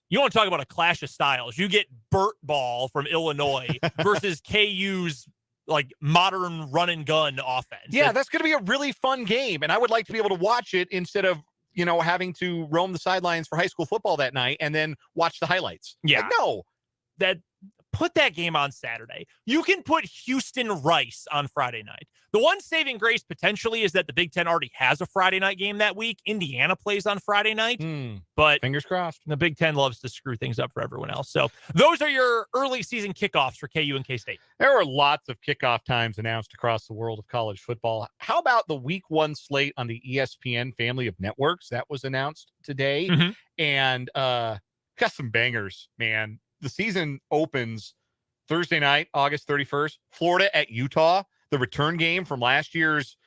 You want to talk about a clash of styles. You get Burt Ball from Illinois versus KU's like modern run and gun offense. Yeah, that's going to be a really fun game. And I would like to be able to watch it instead of, having to roam the sidelines for high school football that night and then watch the highlights. Yeah. Like, no. Put that game on Saturday. You can put Houston Rice on Friday night. The one saving grace potentially is that the Big Ten already has a Friday night game that week. Indiana plays on Friday night, but fingers crossed. The Big Ten loves to screw things up for everyone else. So those are your early season kickoffs for KU and K-State. There were lots of kickoff times announced across the world of college football. How about the week 1 slate on the ESPN family of networks? That was announced today. And got some bangers, man. The season opens Thursday night, August 31st, Florida at Utah, the return game from last year's,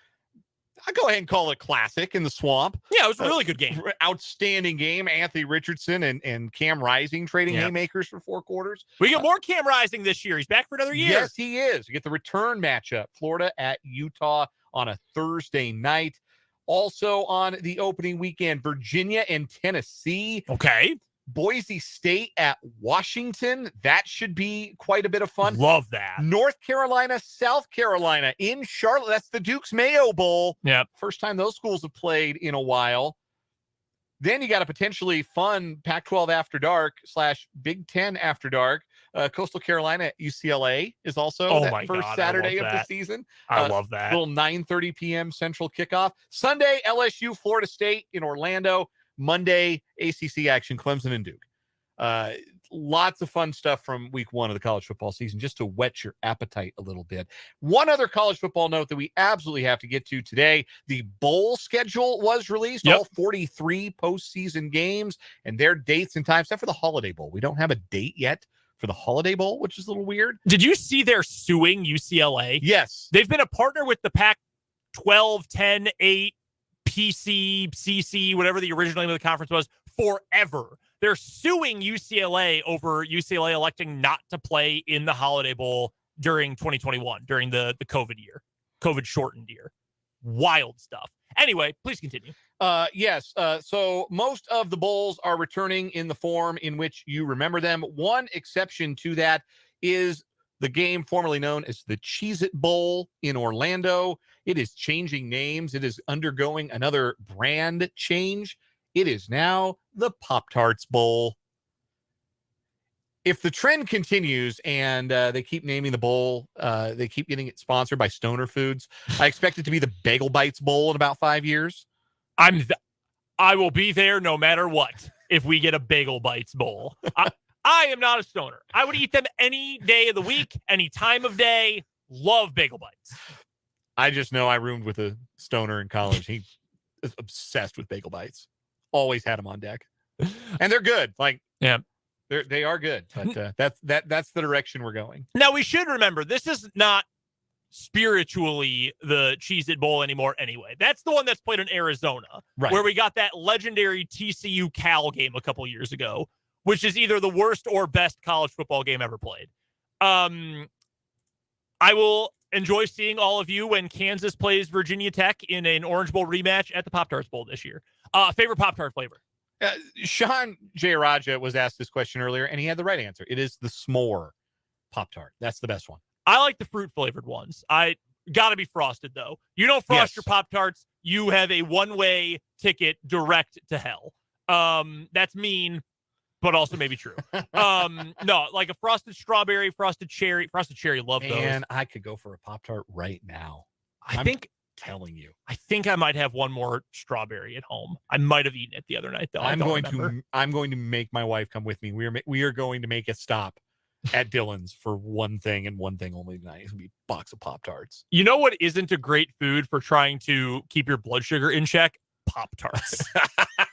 I'll go ahead and call it classic in the swamp. Yeah, it was a really good game. Outstanding game. Anthony Richardson and Cam Rising trading haymakers for 4 quarters. We get more Cam Rising this year. He's back for another year. Yes, he is. You get the return matchup, Florida at Utah on a Thursday night. Also on the opening weekend, Virginia and Tennessee. Okay. Boise State at Washington. That should be quite a bit of fun. Love that. North Carolina, South Carolina in Charlotte. That's the Duke's Mayo Bowl. Yep. First time those schools have played in a while. Then you got a potentially fun Pac-12 after dark / Big Ten after dark. Coastal Carolina at UCLA is also that first Saturday of the season. I love that. Little 9:30 p.m. Central kickoff. Sunday, LSU, Florida State in Orlando. Monday, ACC action, Clemson and Duke. Lots of fun stuff from week 1 of the college football season, just to whet your appetite a little bit. One other college football note that we absolutely have to get to today, the bowl schedule was released, all 43 postseason games and their dates and times, except for the Holiday Bowl. We don't have a date yet for the Holiday Bowl, which is a little weird. Did you see they're suing UCLA? Yes. They've been a partner with the Pac-12, 10, 8, PC, CC, whatever the original name of the conference was, forever. They're suing UCLA over UCLA electing not to play in the Holiday Bowl during 2021, during the COVID year, COVID-shortened year. Wild stuff. Anyway, please continue. Yes. So most of the bowls are returning in the form in which you remember them. One exception to that is the game formerly known as the Cheez-It Bowl in Orlando. It is changing names. It is undergoing another brand change. It is now the Pop-Tarts Bowl. If the trend continues and they keep naming the bowl, they keep getting it sponsored by Stoner Foods, I expect it to be the Bagel Bites Bowl in about 5 years. I will be there no matter what if we get a Bagel Bites Bowl. I am not a stoner. I would eat them any day of the week, any time of day. Love Bagel Bites. I just know I roomed with a stoner in college. He is obsessed with Bagel Bites. Always had them on deck. And they're good. Like, yeah. They are good, but that's the direction we're going. Now, we should remember, this is not spiritually the Cheez-It Bowl anymore anyway. That's the one that's played in Arizona, right, where we got that legendary TCU Cal game a couple years ago, which is either the worst or best college football game ever played. I will enjoy seeing all of you when Kansas plays Virginia Tech in an Orange Bowl rematch at the Pop-Tarts Bowl this year. Favorite Pop-Tart flavor? Shehan Jeyarajah was asked this question earlier, and he had the right answer. It is the s'more Pop-Tart. That's the best one. I like the fruit-flavored ones. I got to be frosted, though. You don't frost your Pop-Tarts, you have a one-way ticket direct to hell. That's mean, but also maybe true. No, like a frosted strawberry, frosted cherry, love those. And I could go for a Pop-Tart right now. I'm telling you. I think I might have one more strawberry at home. I might have eaten it the other night, though. I'm going to make my wife come with me. We are going to make a stop at Dillon's for one thing and one thing only tonight. It's going to be a box of Pop-Tarts. You know what isn't a great food for trying to keep your blood sugar in check? Pop-Tarts.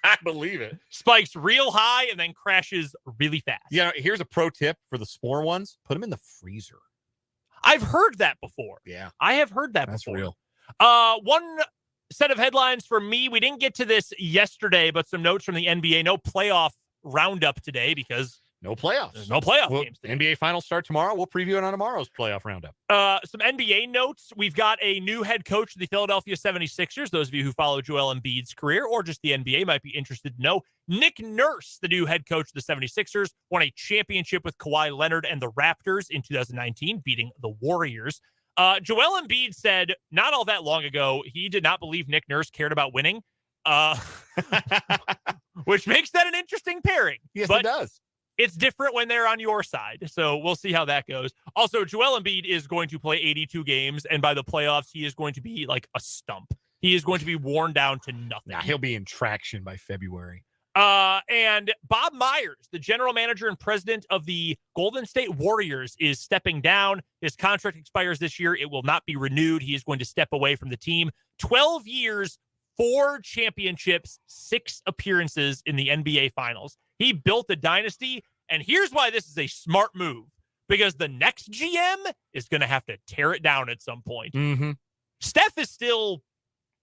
I believe it. Spikes real high and then crashes really fast. Yeah, here's a pro tip for the s'more ones. Put them in the freezer. I've heard that before. Yeah. I have heard that That's before. real. One set of headlines for me. We didn't get to this yesterday, but some notes from the NBA. No playoff roundup today because no playoffs. There's no playoff games today. NBA finals start tomorrow. We'll preview it on tomorrow's playoff roundup. Some NBA notes. We've got a new head coach of the Philadelphia 76ers. Those of you who follow Joel Embiid's career or just the NBA might be interested to know. Nick Nurse, the new head coach of the 76ers, won a championship with Kawhi Leonard and the Raptors in 2019, beating the Warriors. Joel Embiid said not all that long ago he did not believe Nick Nurse cared about winning, which makes that an interesting pairing. Yes, but it does. It's different when they're on your side, so we'll see how that goes. Also, Joel Embiid is going to play 82 games, and by the playoffs, he is going to be like a stump. He is going to be worn down to nothing. Nah, he'll be in traction by February. And Bob Myers, the general manager and president of the Golden State Warriors, is stepping down. His contract expires this year. It will not be renewed. He is going to step away from the team. 12 years, 4 championships, 6 appearances in the NBA Finals. He built a dynasty, and here's why this is a smart move. Because the next GM is going to have to tear it down at some point. Mm-hmm. Steph is still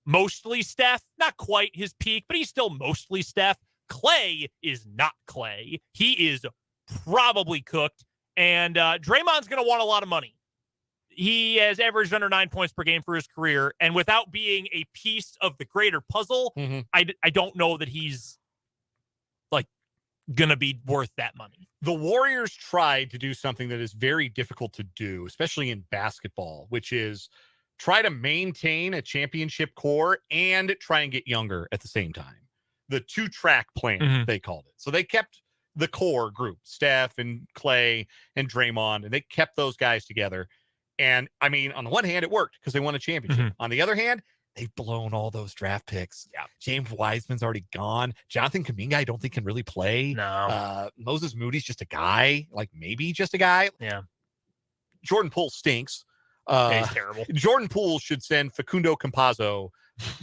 mostly Steph. Not quite his peak, but he's still mostly Steph. Clay is not Clay. He is probably cooked. And Draymond's going to want a lot of money. He has averaged under 9 points per game for his career. And without being a piece of the greater puzzle, I don't know that he's like going to be worth that money. The Warriors tried to do something that is very difficult to do, especially in basketball, which is try to maintain a championship core and try and get younger at the same time. The 2-track plan, they called it. So they kept the core group, Steph and Clay and Draymond, and they kept those guys together. And I mean, on the one hand, it worked because they won a championship. On the other hand, they've blown all those draft picks. Yeah. James Wiseman's already gone. Jonathan Kuminga, I don't think can really play. No. Moses Moody's just a guy, like maybe just a guy. Yeah. Jordan Poole stinks. He's terrible. Jordan Poole should send Facundo Campazzo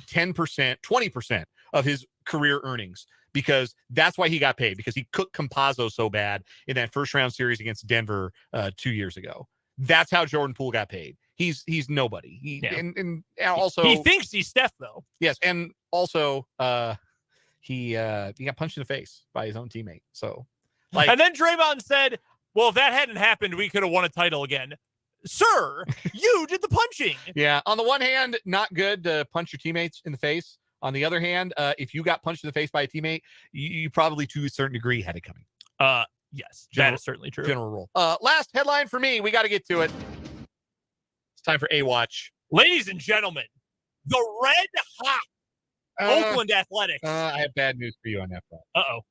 10%, 20% of his career earnings because that's why he got paid, because he cooked Campazzo so bad in that first round series against Denver 2 years ago. That's how Jordan Poole got paid. He's nobody. And also he thinks he's Steph though. Yes, and also he got punched in the face by his own teammate. So and then Draymond said, "Well, if that hadn't happened, we could have won a title again." Sir, you did the punching. Yeah. On the one hand, not good to punch your teammates in the face. On the other hand, if you got punched in the face by a teammate, you probably to a certain degree had it coming. Yes, that is certainly true. General rule. Last headline for me. We got to get to it. It's time for A-Watch. Ladies and gentlemen, the red hot Oakland Athletics. I have bad news for you on that front. Uh-oh.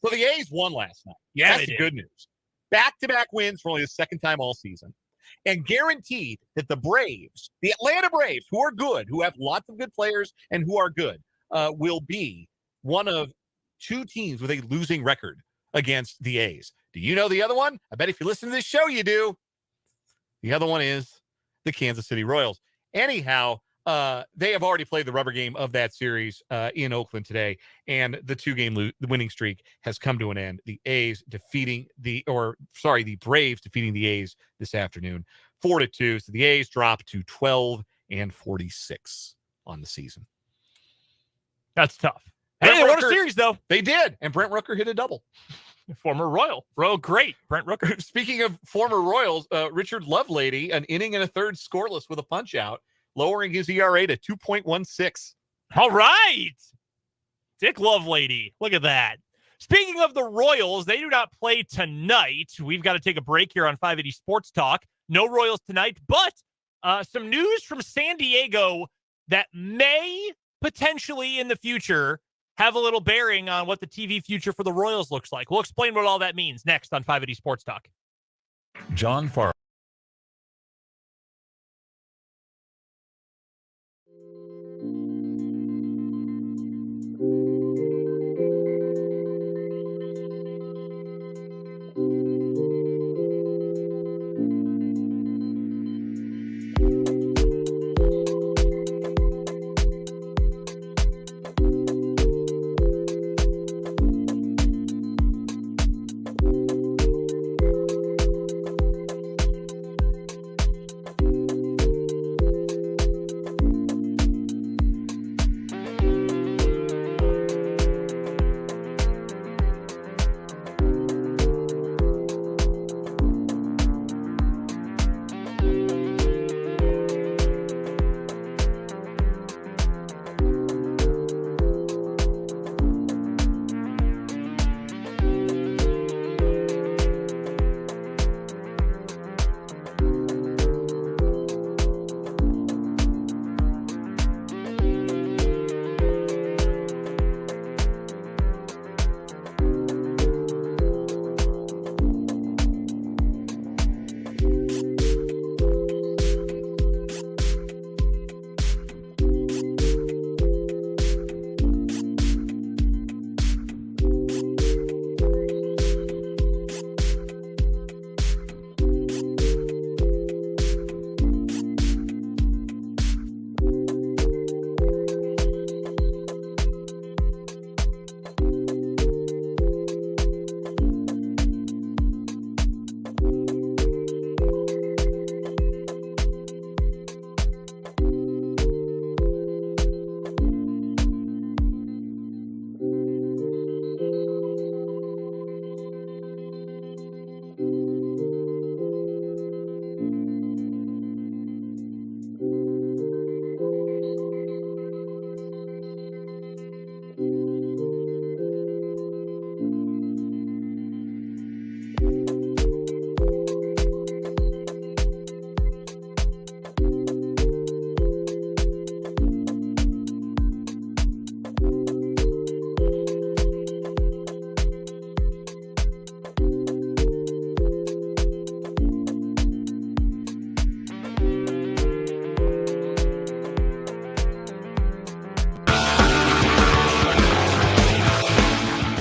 So the A's won last night. Yeah, that's the good news. Back-to-back wins for only the second time all season. And guaranteed that the Braves, the Atlanta Braves, who are good, who have lots of good players and who are good, will be one of two teams with a losing record against the A's. Do you know the other one? I bet if you listen to this show, you do. The other one is the Kansas City Royals. Anyhow, they have already played the rubber game of that series in Oakland today, and the two-game winning streak has come to an end. The Braves defeating the A's this afternoon, 4-2. So the A's drop to 12-46 on the season. That's tough. Hey, they won a series though. They did, and Brent Rooker hit a double. Former Royal. Great. Brent Rooker. Speaking of former Royals, Richard Lovelady, an inning and a third scoreless with a punch out, lowering his ERA to 2.16. All right. Dick Lovelady. Look at that. Speaking of the Royals, they do not play tonight. We've got to take a break here on 580 Sports Talk. No Royals tonight, but some news from San Diego that may potentially in the future have a little bearing on what the TV future for the Royals looks like. We'll explain what all that means next on 580 Sports Talk. John Farr.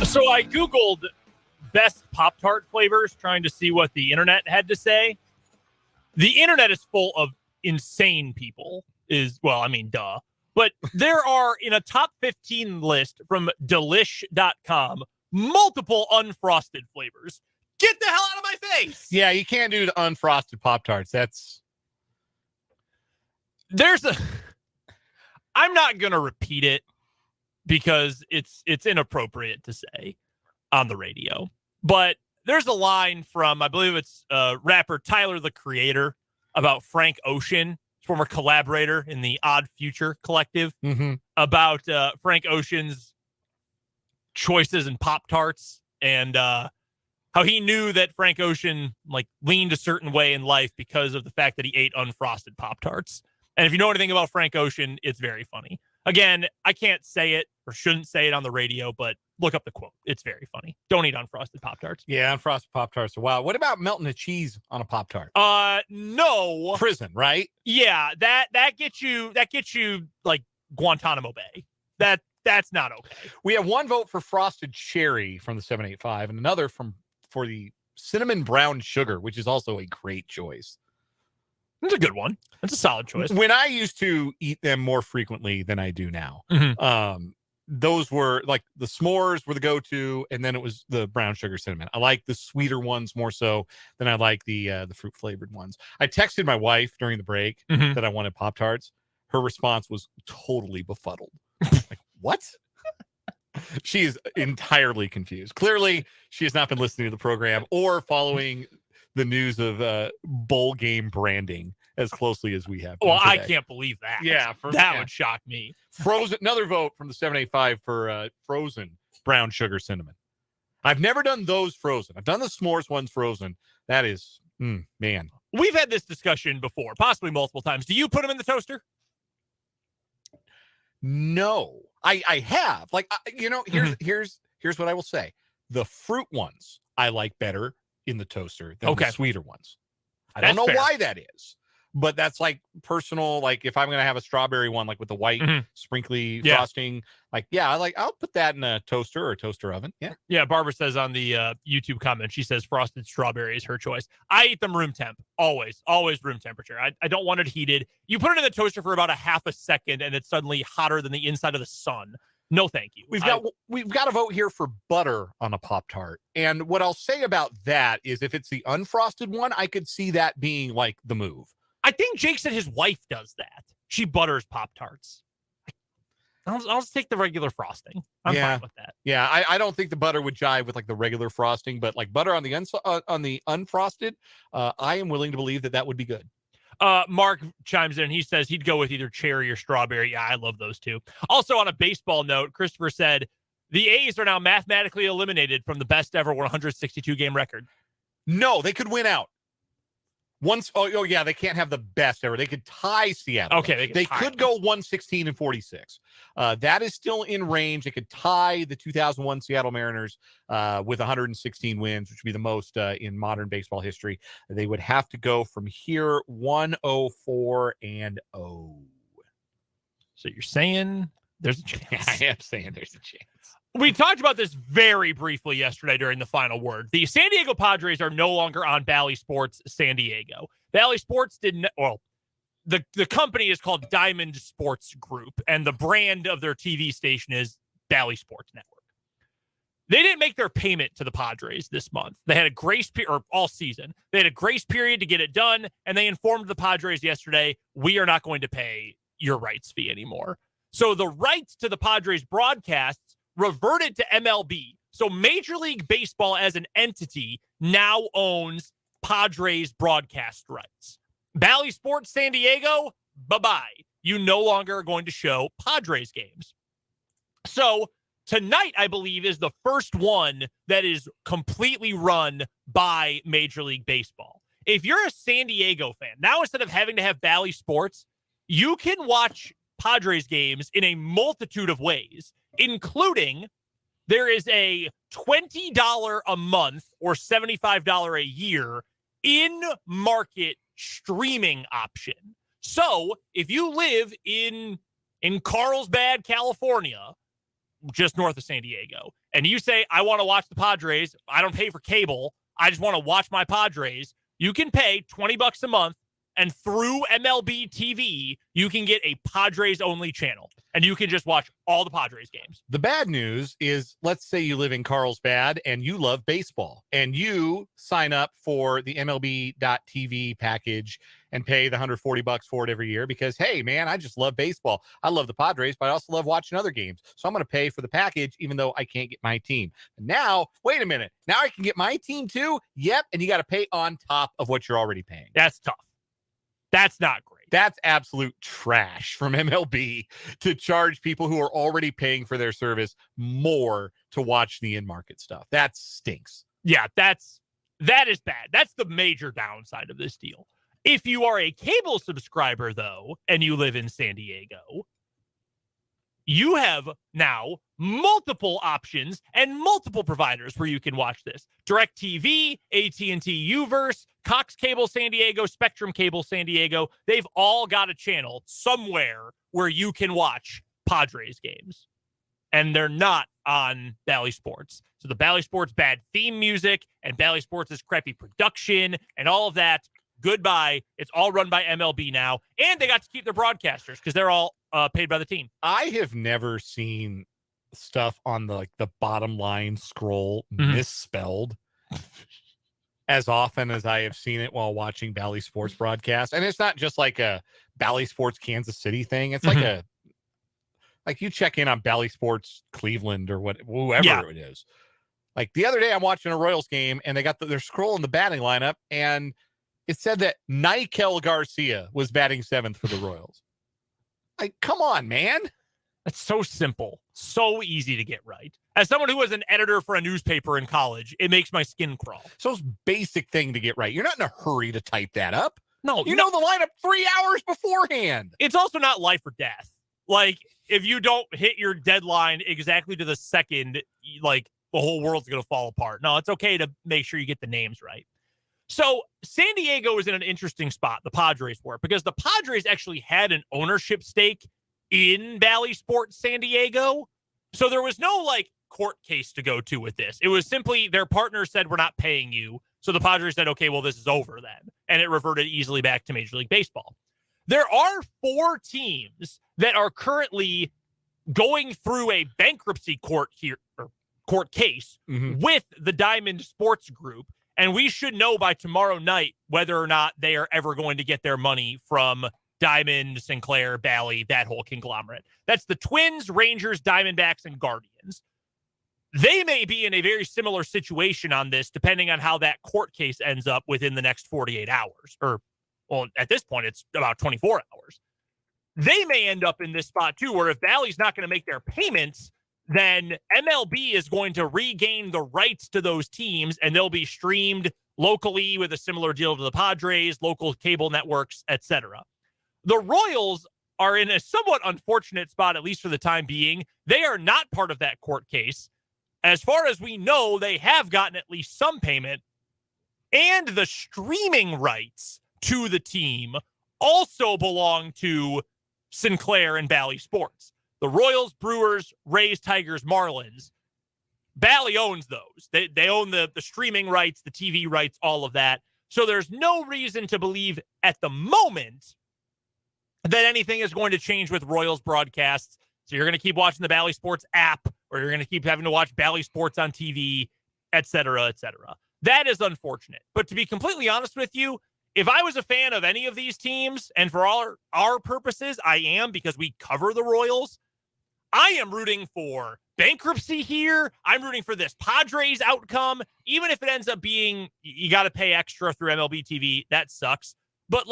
So I Googled best Pop-Tart flavors, trying to see what the internet had to say. The internet is full of insane people, duh. But there are, in a top 15 list from delish.com, multiple unfrosted flavors. Get the hell out of my face. Yeah, you can't do the unfrosted Pop-Tarts. I'm not going to repeat it because it's inappropriate to say on the radio. But there's a line from, I believe it's rapper Tyler, the Creator, about Frank Ocean, former collaborator in the Odd Future Collective, about Frank Ocean's choices in Pop-Tarts and how he knew that Frank Ocean leaned a certain way in life because of the fact that he ate unfrosted Pop-Tarts. And if you know anything about Frank Ocean, it's very funny. Again, I can't say it or shouldn't say it on the radio, but look up the quote. It's very funny. Don't eat unfrosted Pop-Tarts. Yeah, unfrosted Pop-Tarts are wild. What about melting the cheese on a Pop-Tart? No. Prison, right? Yeah, that gets you like Guantanamo Bay. That's not okay. We have one vote for frosted cherry from the 785 and another for the cinnamon brown sugar, which is also a great choice. That's a good one. That's a solid choice. When I used to eat them more frequently than I do now, those were like the s'mores were the go-to, and then it was the brown sugar cinnamon. I like the sweeter ones more so than I like the fruit flavored ones. I texted my wife during the break that I wanted Pop-Tarts. Her response was totally befuddled. Like, what? She is entirely confused. Clearly, she has not been listening to the program or following the news of bowl game branding as closely as we have. Well, I can't believe that. Yeah, that would shock me. Frozen. Another vote from the 785 for frozen brown sugar cinnamon. I've never done those frozen. I've done the s'mores ones frozen. That is, man. We've had this discussion before, possibly multiple times. Do you put them in the toaster? No, I have. Like, here's what I will say. The fruit ones I like better in the toaster than the sweeter ones. I don't know why that is, but that's like personal. Like if I'm going to have a strawberry one, like with the white sprinkly frosting, I'll put that in a toaster or a toaster oven. Yeah. Yeah. Barbara says on the YouTube comment, she says frosted strawberry is her choice. I eat them room temp, always room temperature. I don't want it heated. You put it in the toaster for about a half a second and it's suddenly hotter than the inside of the sun. No, thank you. We've got a vote here for butter on a Pop-Tart. And what I'll say about that is if it's the unfrosted one, I could see that being like the move. I think Jake said his wife does that. She butters Pop-Tarts. I'll just take the regular frosting. I'm fine with that. Yeah, I don't think the butter would jive with like the regular frosting, but like butter on the unfrosted, I am willing to believe that would be good. Mark chimes in. He says he'd go with either cherry or strawberry. Yeah, I love those two. Also, on a baseball note, Christopher said the A's are now mathematically eliminated from the best ever 162 game record. No, they could win out. They can't have the best ever. They could tie Seattle. Okay, they could go 116-46. That is still in range. They could tie the 2001 Seattle Mariners with 116 wins, which would be the most in modern baseball history. They would have to go from here 104-0. So you're saying there's a chance? I am saying there's a chance. We talked about this very briefly yesterday during the final word. The San Diego Padres are no longer on Bally Sports San Diego. Bally Sports the company is called Diamond Sports Group, and the brand of their TV station is Bally Sports Network. They didn't make their payment to the Padres this month. They had a grace period, or all season. They had a grace period to get it done, and they informed the Padres yesterday, we are not going to pay your rights fee anymore. So the rights to the Padres broadcasts reverted to MLB. So Major League Baseball as an entity now owns Padres broadcast rights. Bally Sports San Diego, bye-bye. You no longer are going to show Padres games. So tonight, I believe, is the first one that is completely run by Major League Baseball. If you're a San Diego fan, now instead of having to have Bally Sports, you can watch Padres games in a multitude of ways, including there is a $20 a month or $75 a year in-market streaming option. So if you live in Carlsbad, California, just north of San Diego, and you say, I want to watch the Padres, I don't pay for cable, I just want to watch my Padres, you can pay $20 a month and through MLB TV, you can get a Padres-only channel, and you can just watch all the Padres games. The bad news is, let's say you live in Carlsbad and you love baseball, and you sign up for the MLB.TV package and pay the $140 for it every year because, hey, man, I just love baseball. I love the Padres, but I also love watching other games. So I'm going to pay for the package even though I can't get my team. Now, wait a minute. Now I can get my team too? Yep, and you got to pay on top of what you're already paying. That's tough. That's not great. That's absolute trash from MLB to charge people who are already paying for their service more to watch the in-market stuff. That stinks. Yeah, that is bad. That's the major downside of this deal. If you are a cable subscriber, though, and you live in San Diego, you have now multiple options and multiple providers where you can watch this. DirecTV, AT&T Uverse, Cox Cable San Diego, Spectrum Cable San Diego. They've all got a channel somewhere where you can watch Padres games. And they're not on Bally Sports. So the Bally Sports bad theme music and Bally Sports' crappy production and all of that, goodbye. It's all run by MLB now. And they got to keep their broadcasters because they're all paid by the team. I have never seen stuff on the bottom line scroll misspelled as often as I have seen it while watching Bally Sports broadcast. And it's not just like a Bally Sports Kansas City thing. It's like you check in on Bally Sports Cleveland or whoever it is. Like the other day I'm watching a Royals game and they got they're scrolling the batting lineup and it said that Nikel Garcia was batting 7th for the Royals. Like, come on, man. That's so simple. So easy to get right. As someone who was an editor for a newspaper in college, it makes my skin crawl. So it's a basic thing to get right. You're not in a hurry to type that up. No. You know the lineup 3 hours beforehand. It's also not life or death. Like, if you don't hit your deadline exactly to the second, like, the whole world's going to fall apart. No, it's okay to make sure you get the names right. So San Diego is in an interesting spot, the Padres were, because the Padres actually had an ownership stake in Bally Sports San Diego. So there was no court case to go to with this. It was simply their partner said, we're not paying you. So the Padres said, okay, well, this is over then. And it reverted easily back to Major League Baseball. There are 4 teams that are currently going through a bankruptcy court case with the Diamond Sports Group. And we should know by tomorrow night whether or not they are ever going to get their money from Diamond, Sinclair, Bally, that whole conglomerate. That's the Twins, Rangers, Diamondbacks, and Guardians. They may be in a very similar situation on this, depending on how that court case ends up within the next 48 hours. Or, well, at this point, it's about 24 hours. They may end up in this spot, too, where if Bally's not going to make their payments, then MLB is going to regain the rights to those teams, and they'll be streamed locally with a similar deal to the Padres, local cable networks, etc. The Royals are in a somewhat unfortunate spot, at least for the time being. They are not part of that court case. As far as we know, they have gotten at least some payment, and the streaming rights to the team also belong to Sinclair and Bally Sports. The Royals, Brewers, Rays, Tigers, Marlins, Bally owns those. They own the streaming rights, the TV rights, all of that. So there's no reason to believe at the moment that anything is going to change with Royals broadcasts. So you're going to keep watching the Bally Sports app, or you're going to keep having to watch Bally Sports on TV, et cetera, et cetera. That is unfortunate. But to be completely honest with you, if I was a fan of any of these teams, and for all our purposes, I am because we cover the Royals, I am rooting for bankruptcy here. I'm rooting for this Padres outcome. Even if it ends up being you got to pay extra through MLB TV, that sucks. But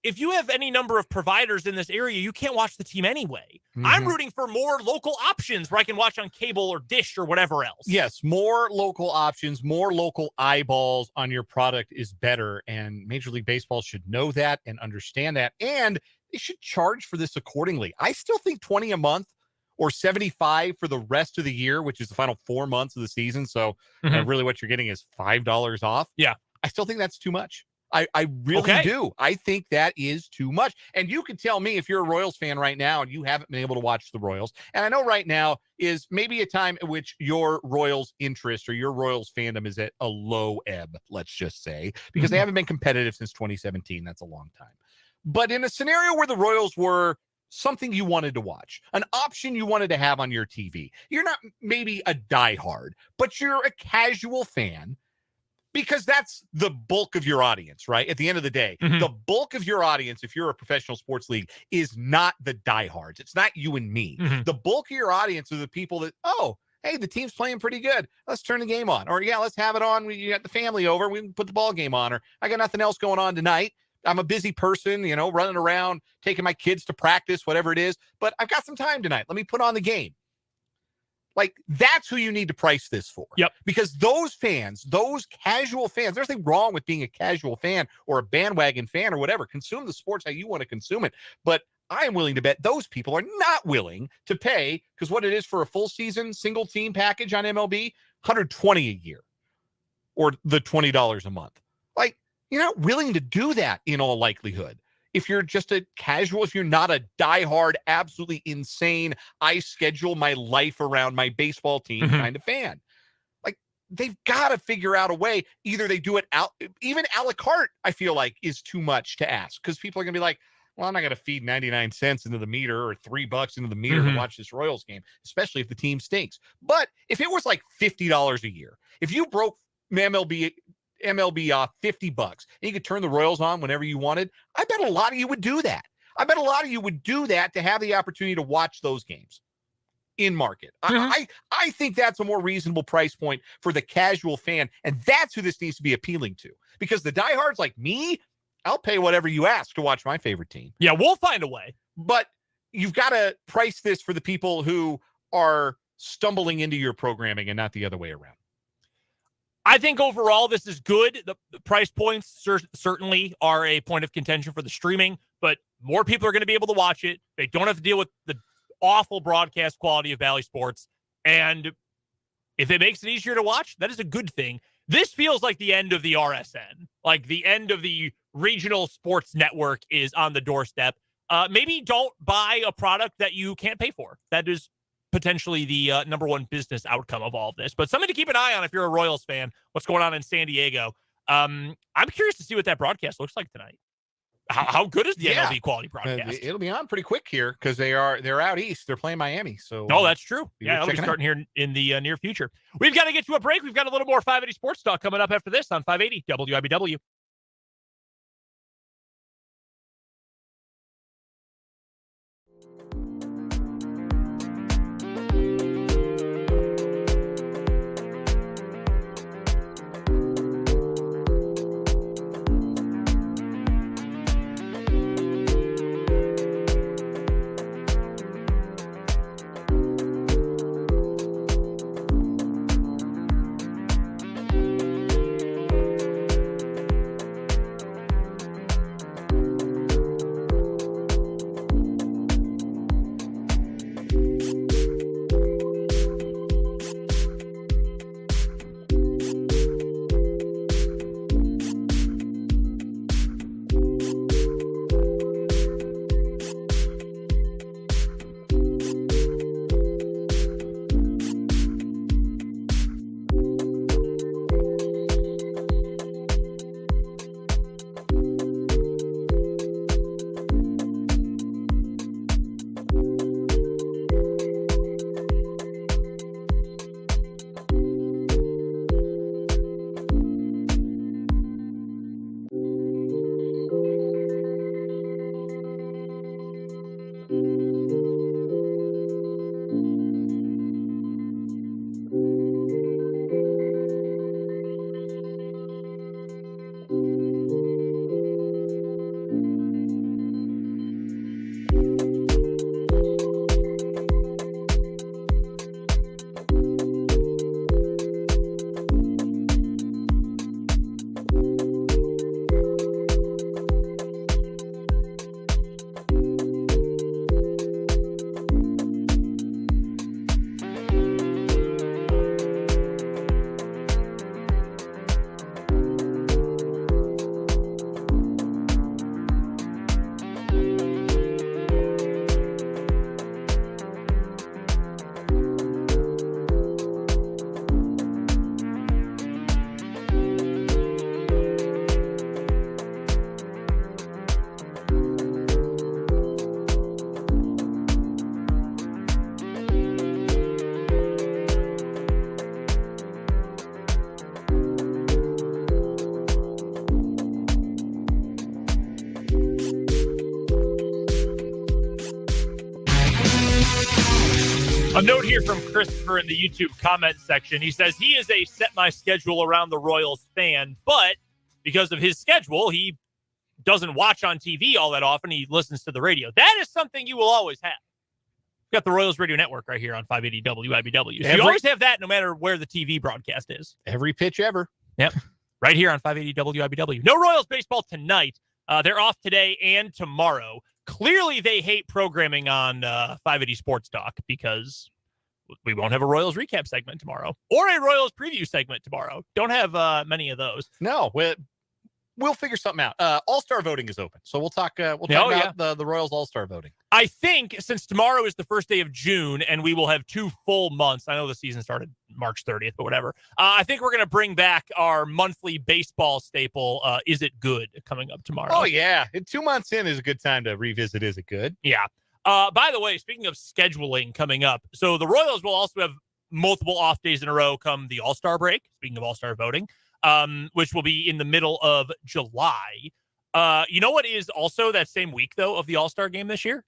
if you have any number of providers in this area, you can't watch the team anyway. I'm rooting for more local options where I can watch on cable or Dish or whatever else. Yes, more local options, more local eyeballs on your product is better. And Major League Baseball should know that and understand that. And they should charge for this accordingly. I still think $20 a month or $75 for the rest of the year, which is the final 4 months of the season. So really what you're getting is $5 off. Yeah. I still think that's too much. I really Okay. do. I think that is too much. And you can tell me if you're a Royals fan right now and you haven't been able to watch the Royals. And I know right now is maybe a time in which your Royals interest or your Royals fandom is at a low ebb, let's just say, because they haven't been competitive since 2017. That's a long time. But in a scenario where the Royals were something you wanted to watch, an option you wanted to have on your TV, you're not maybe a diehard, but you're a casual fan, because that's the bulk of your audience, right? At the end of the day, the bulk of your audience, if you're a professional sports league, is not the diehards. It's not you and me. The bulk of your audience are the people that, oh, hey, the team's playing pretty good. Let's turn the game on. Or, yeah, let's have it on. You got the family over. We can put the ball game on. Or I got nothing else going on tonight. I'm a busy person, running around, taking my kids to practice, whatever it is. But I've got some time tonight. Let me put on the game. Like, that's who you need to price this for. Yep. Because those fans, those casual fans, there's nothing wrong with being a casual fan or a bandwagon fan or whatever. Consume the sports how you want to consume it. But I am willing to bet those people are not willing to pay, because what it is for a full season single team package on MLB, $120 a year or the $20 a month. Like, you're not willing to do that in all likelihood. If you're just a casual, if you're not a diehard, absolutely insane, I schedule my life around my baseball team kind of fan. Like, they've got to figure out a way. Either they do it out, even a la carte, I feel like is too much to ask, because people are going to be like, well, I'm not going to feed 99 cents into the meter or $3 into the meter to watch this Royals game, especially if the team stinks. But if it was like $50 a year, if you broke MLB off $50 and you could turn the Royals on whenever you wanted, I bet a lot of you would do that. I bet a lot of you would do that to have the opportunity to watch those games in market. I think that's a more reasonable price point for the casual fan, and that's who this needs to be appealing to. Because the diehards like me, I'll pay whatever you ask to watch my favorite team. Yeah, we'll find a way. But you've got to price this for the people who are stumbling into your programming and not the other way around. I think overall this is good. The price points certainly are a point of contention for the streaming, but more people are going to be able to watch it. They don't have to deal with the awful broadcast quality of Bally Sports. And if it makes it easier to watch, that is a good thing. This feels like the end of the RSN, like the end of the regional sports network is on the doorstep. Maybe don't buy a product that you can't pay for. That is potentially the number one business outcome of all of this, but something to keep an eye on if you're a Royals fan. What's going on in San Diego? I'm curious to see what that broadcast looks like tonight. How good is the MLB quality broadcast? It'll be on pretty quick here because they're out east. They're playing Miami. So that's true. Yeah, it'll be starting here in the near future. We've got to get to a break. We've got a little more 580 Sports Talk coming up after this on 580 WIBW. A note here from Christopher in the YouTube comment section. He says he is a set my schedule around the Royals fan, but because of his schedule, he doesn't watch on TV all that often. He listens to the radio. That is something you will always have. We've got the Royals Radio Network right here on 580 WIBW. So you always have that no matter where the TV broadcast is. Every pitch ever. Yep. Right here on 580 WIBW. No Royals baseball tonight. They're off today and tomorrow. Clearly, they hate programming on 580 Sports Talk because we won't have a Royals recap segment tomorrow or a Royals preview segment tomorrow. Don't have many of those. No, we'll figure something out. All-Star voting is open, so we'll talk about the Royals All-Star voting. I think since tomorrow is the first day of June and we will have 2 full months. I know the season started March 30th, but whatever. I think we're going to bring back our monthly baseball staple, Is It Good, coming up tomorrow. Oh, yeah. 2 months in is a good time to revisit Is It Good? Yeah. By the way, speaking of scheduling coming up, so the Royals will also have multiple off days in a row come the All-Star break, speaking of All-Star voting, which will be in the middle of July. You know what is also that same week, though, of the All-Star game this year?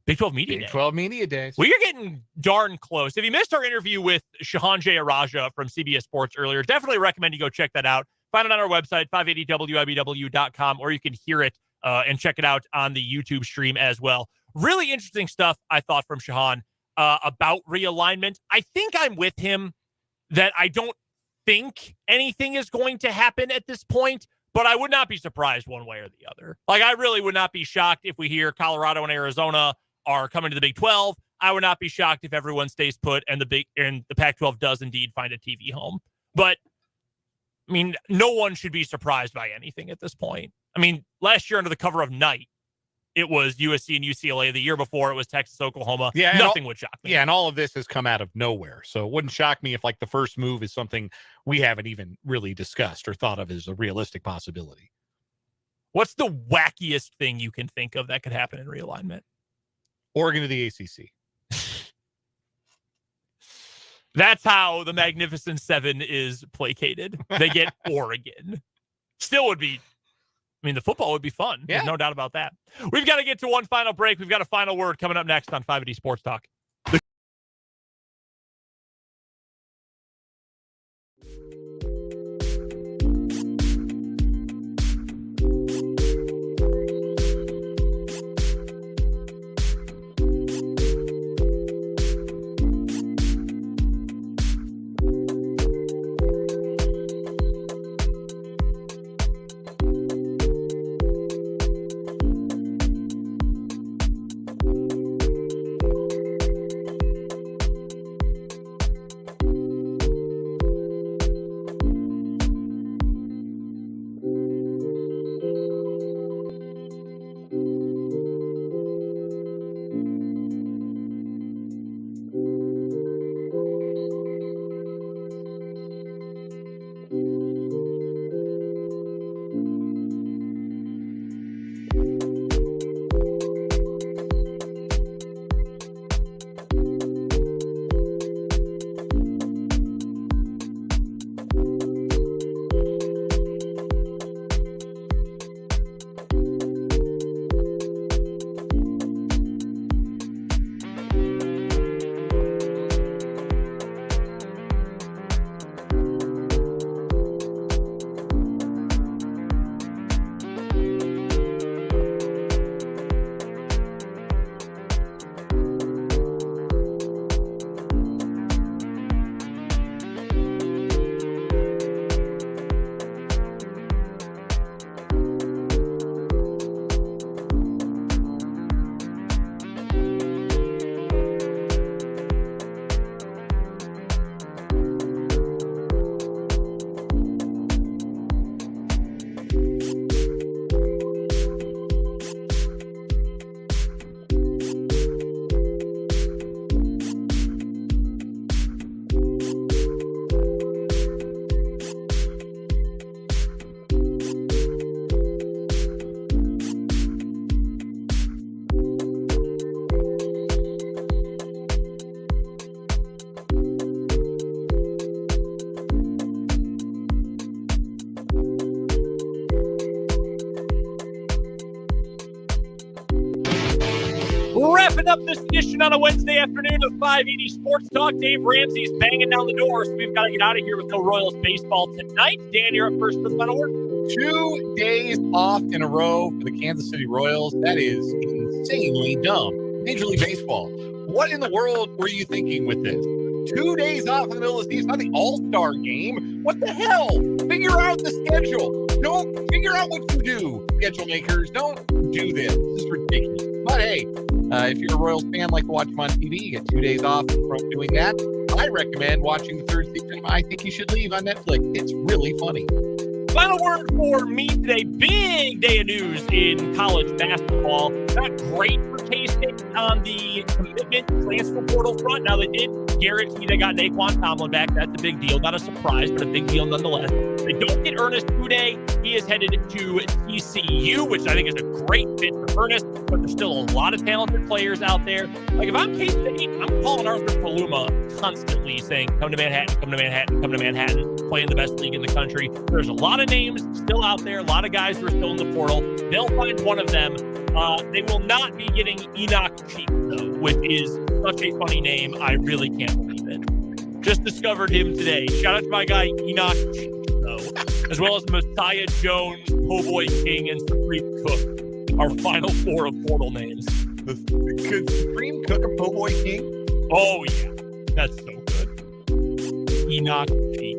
Big 12 Media Day. Big 12 Media Days. Well, you're getting darn close. If you missed our interview with Shehan Jeyarajah from CBS Sports earlier, definitely recommend you go check that out. Find it on our website, 580WIBW.com, or you can hear it and check it out on the YouTube stream as well. Really interesting stuff, I thought, from Shehan about realignment. I think I'm with him that I don't think anything is going to happen at this point, but I would not be surprised one way or the other. Like, I really would not be shocked if we hear Colorado and Arizona are coming to the Big 12. I would not be shocked if everyone stays put and the Pac-12 does indeed find a TV home. But I mean, no one should be surprised by anything at this point. I mean, last year under the cover of night, it was USC and UCLA. The year before, it was Texas, Oklahoma. Yeah, nothing would shock me. Yeah, and all of this has come out of nowhere. So it wouldn't shock me if, like, the first move is something we haven't even really discussed or thought of as a realistic possibility. What's the wackiest thing you can think of that could happen in realignment? Oregon to the ACC. That's how the Magnificent Seven is placated. They get Oregon. Still would be, I mean, the football would be fun. Yeah. There's no doubt about that. We've got to get to one final break. We've got a final word coming up next on 580 Sports Talk. Wrapping up this edition on a Wednesday afternoon of 580 Sports Talk. Dave Ramsey's banging down the door, so we've got to get out of here with no Royals baseball tonight. Dan, you're up first for the final word. 2 days off in a row for the Kansas City Royals. That is insanely dumb. Major League Baseball. What in the world were you thinking with this? 2 days off in the middle of the season, not the All-Star game. What the hell? Figure out the schedule. Don't figure out what you do, schedule makers. Don't do this. This is ridiculous. But hey, if you're a Royals fan, like to watch them on TV, you get 2 days off from doing that. I recommend watching the third season. I think you should leave on Netflix. It's really funny. Final word for me today. Big day of news in college basketball. Not great for K-State on the commitment transfer portal front. Now, they did guarantee they got Naquan Tomlin back. That's a big deal. Not a surprise, but a big deal nonetheless. They don't get Ernest today. He is headed to TCU, which I think is a great fit for Ernest, but there's still a lot of talented players out there. Like, if I'm K-State, I'm calling Arthur Paluma constantly saying, come to Manhattan, come to Manhattan, come to Manhattan, play in the best league in the country. There's a lot of names still out there, a lot of guys who are still in the portal. They'll find one of them. They will not be getting Enoch Cheek, though, which is such a funny name. I really can't believe it. Just discovered him today. Shout out to my guy, Enoch Cheek, though, as well as Messiah Jones, Po' King, and Supreme Cook, our final four of portal names. Could Supreme Cook a Po' King? Oh, yeah. That's so good. Enoch Cheek.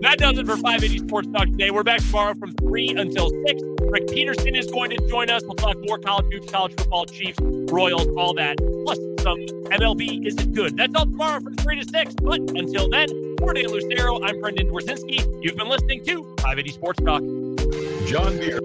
That does it for 580 Sports Talk today. We're back tomorrow from 3 until 6. Rick Peterson is going to join us. We'll talk more college hoops, college football, Chiefs, Royals, all that. Plus some MLB Is It Good? That's all tomorrow from 3 to 6. But until then, for Dan Lucero, I'm Brendan Dworzinski. You've been listening to 580 Sports Talk. John Deere.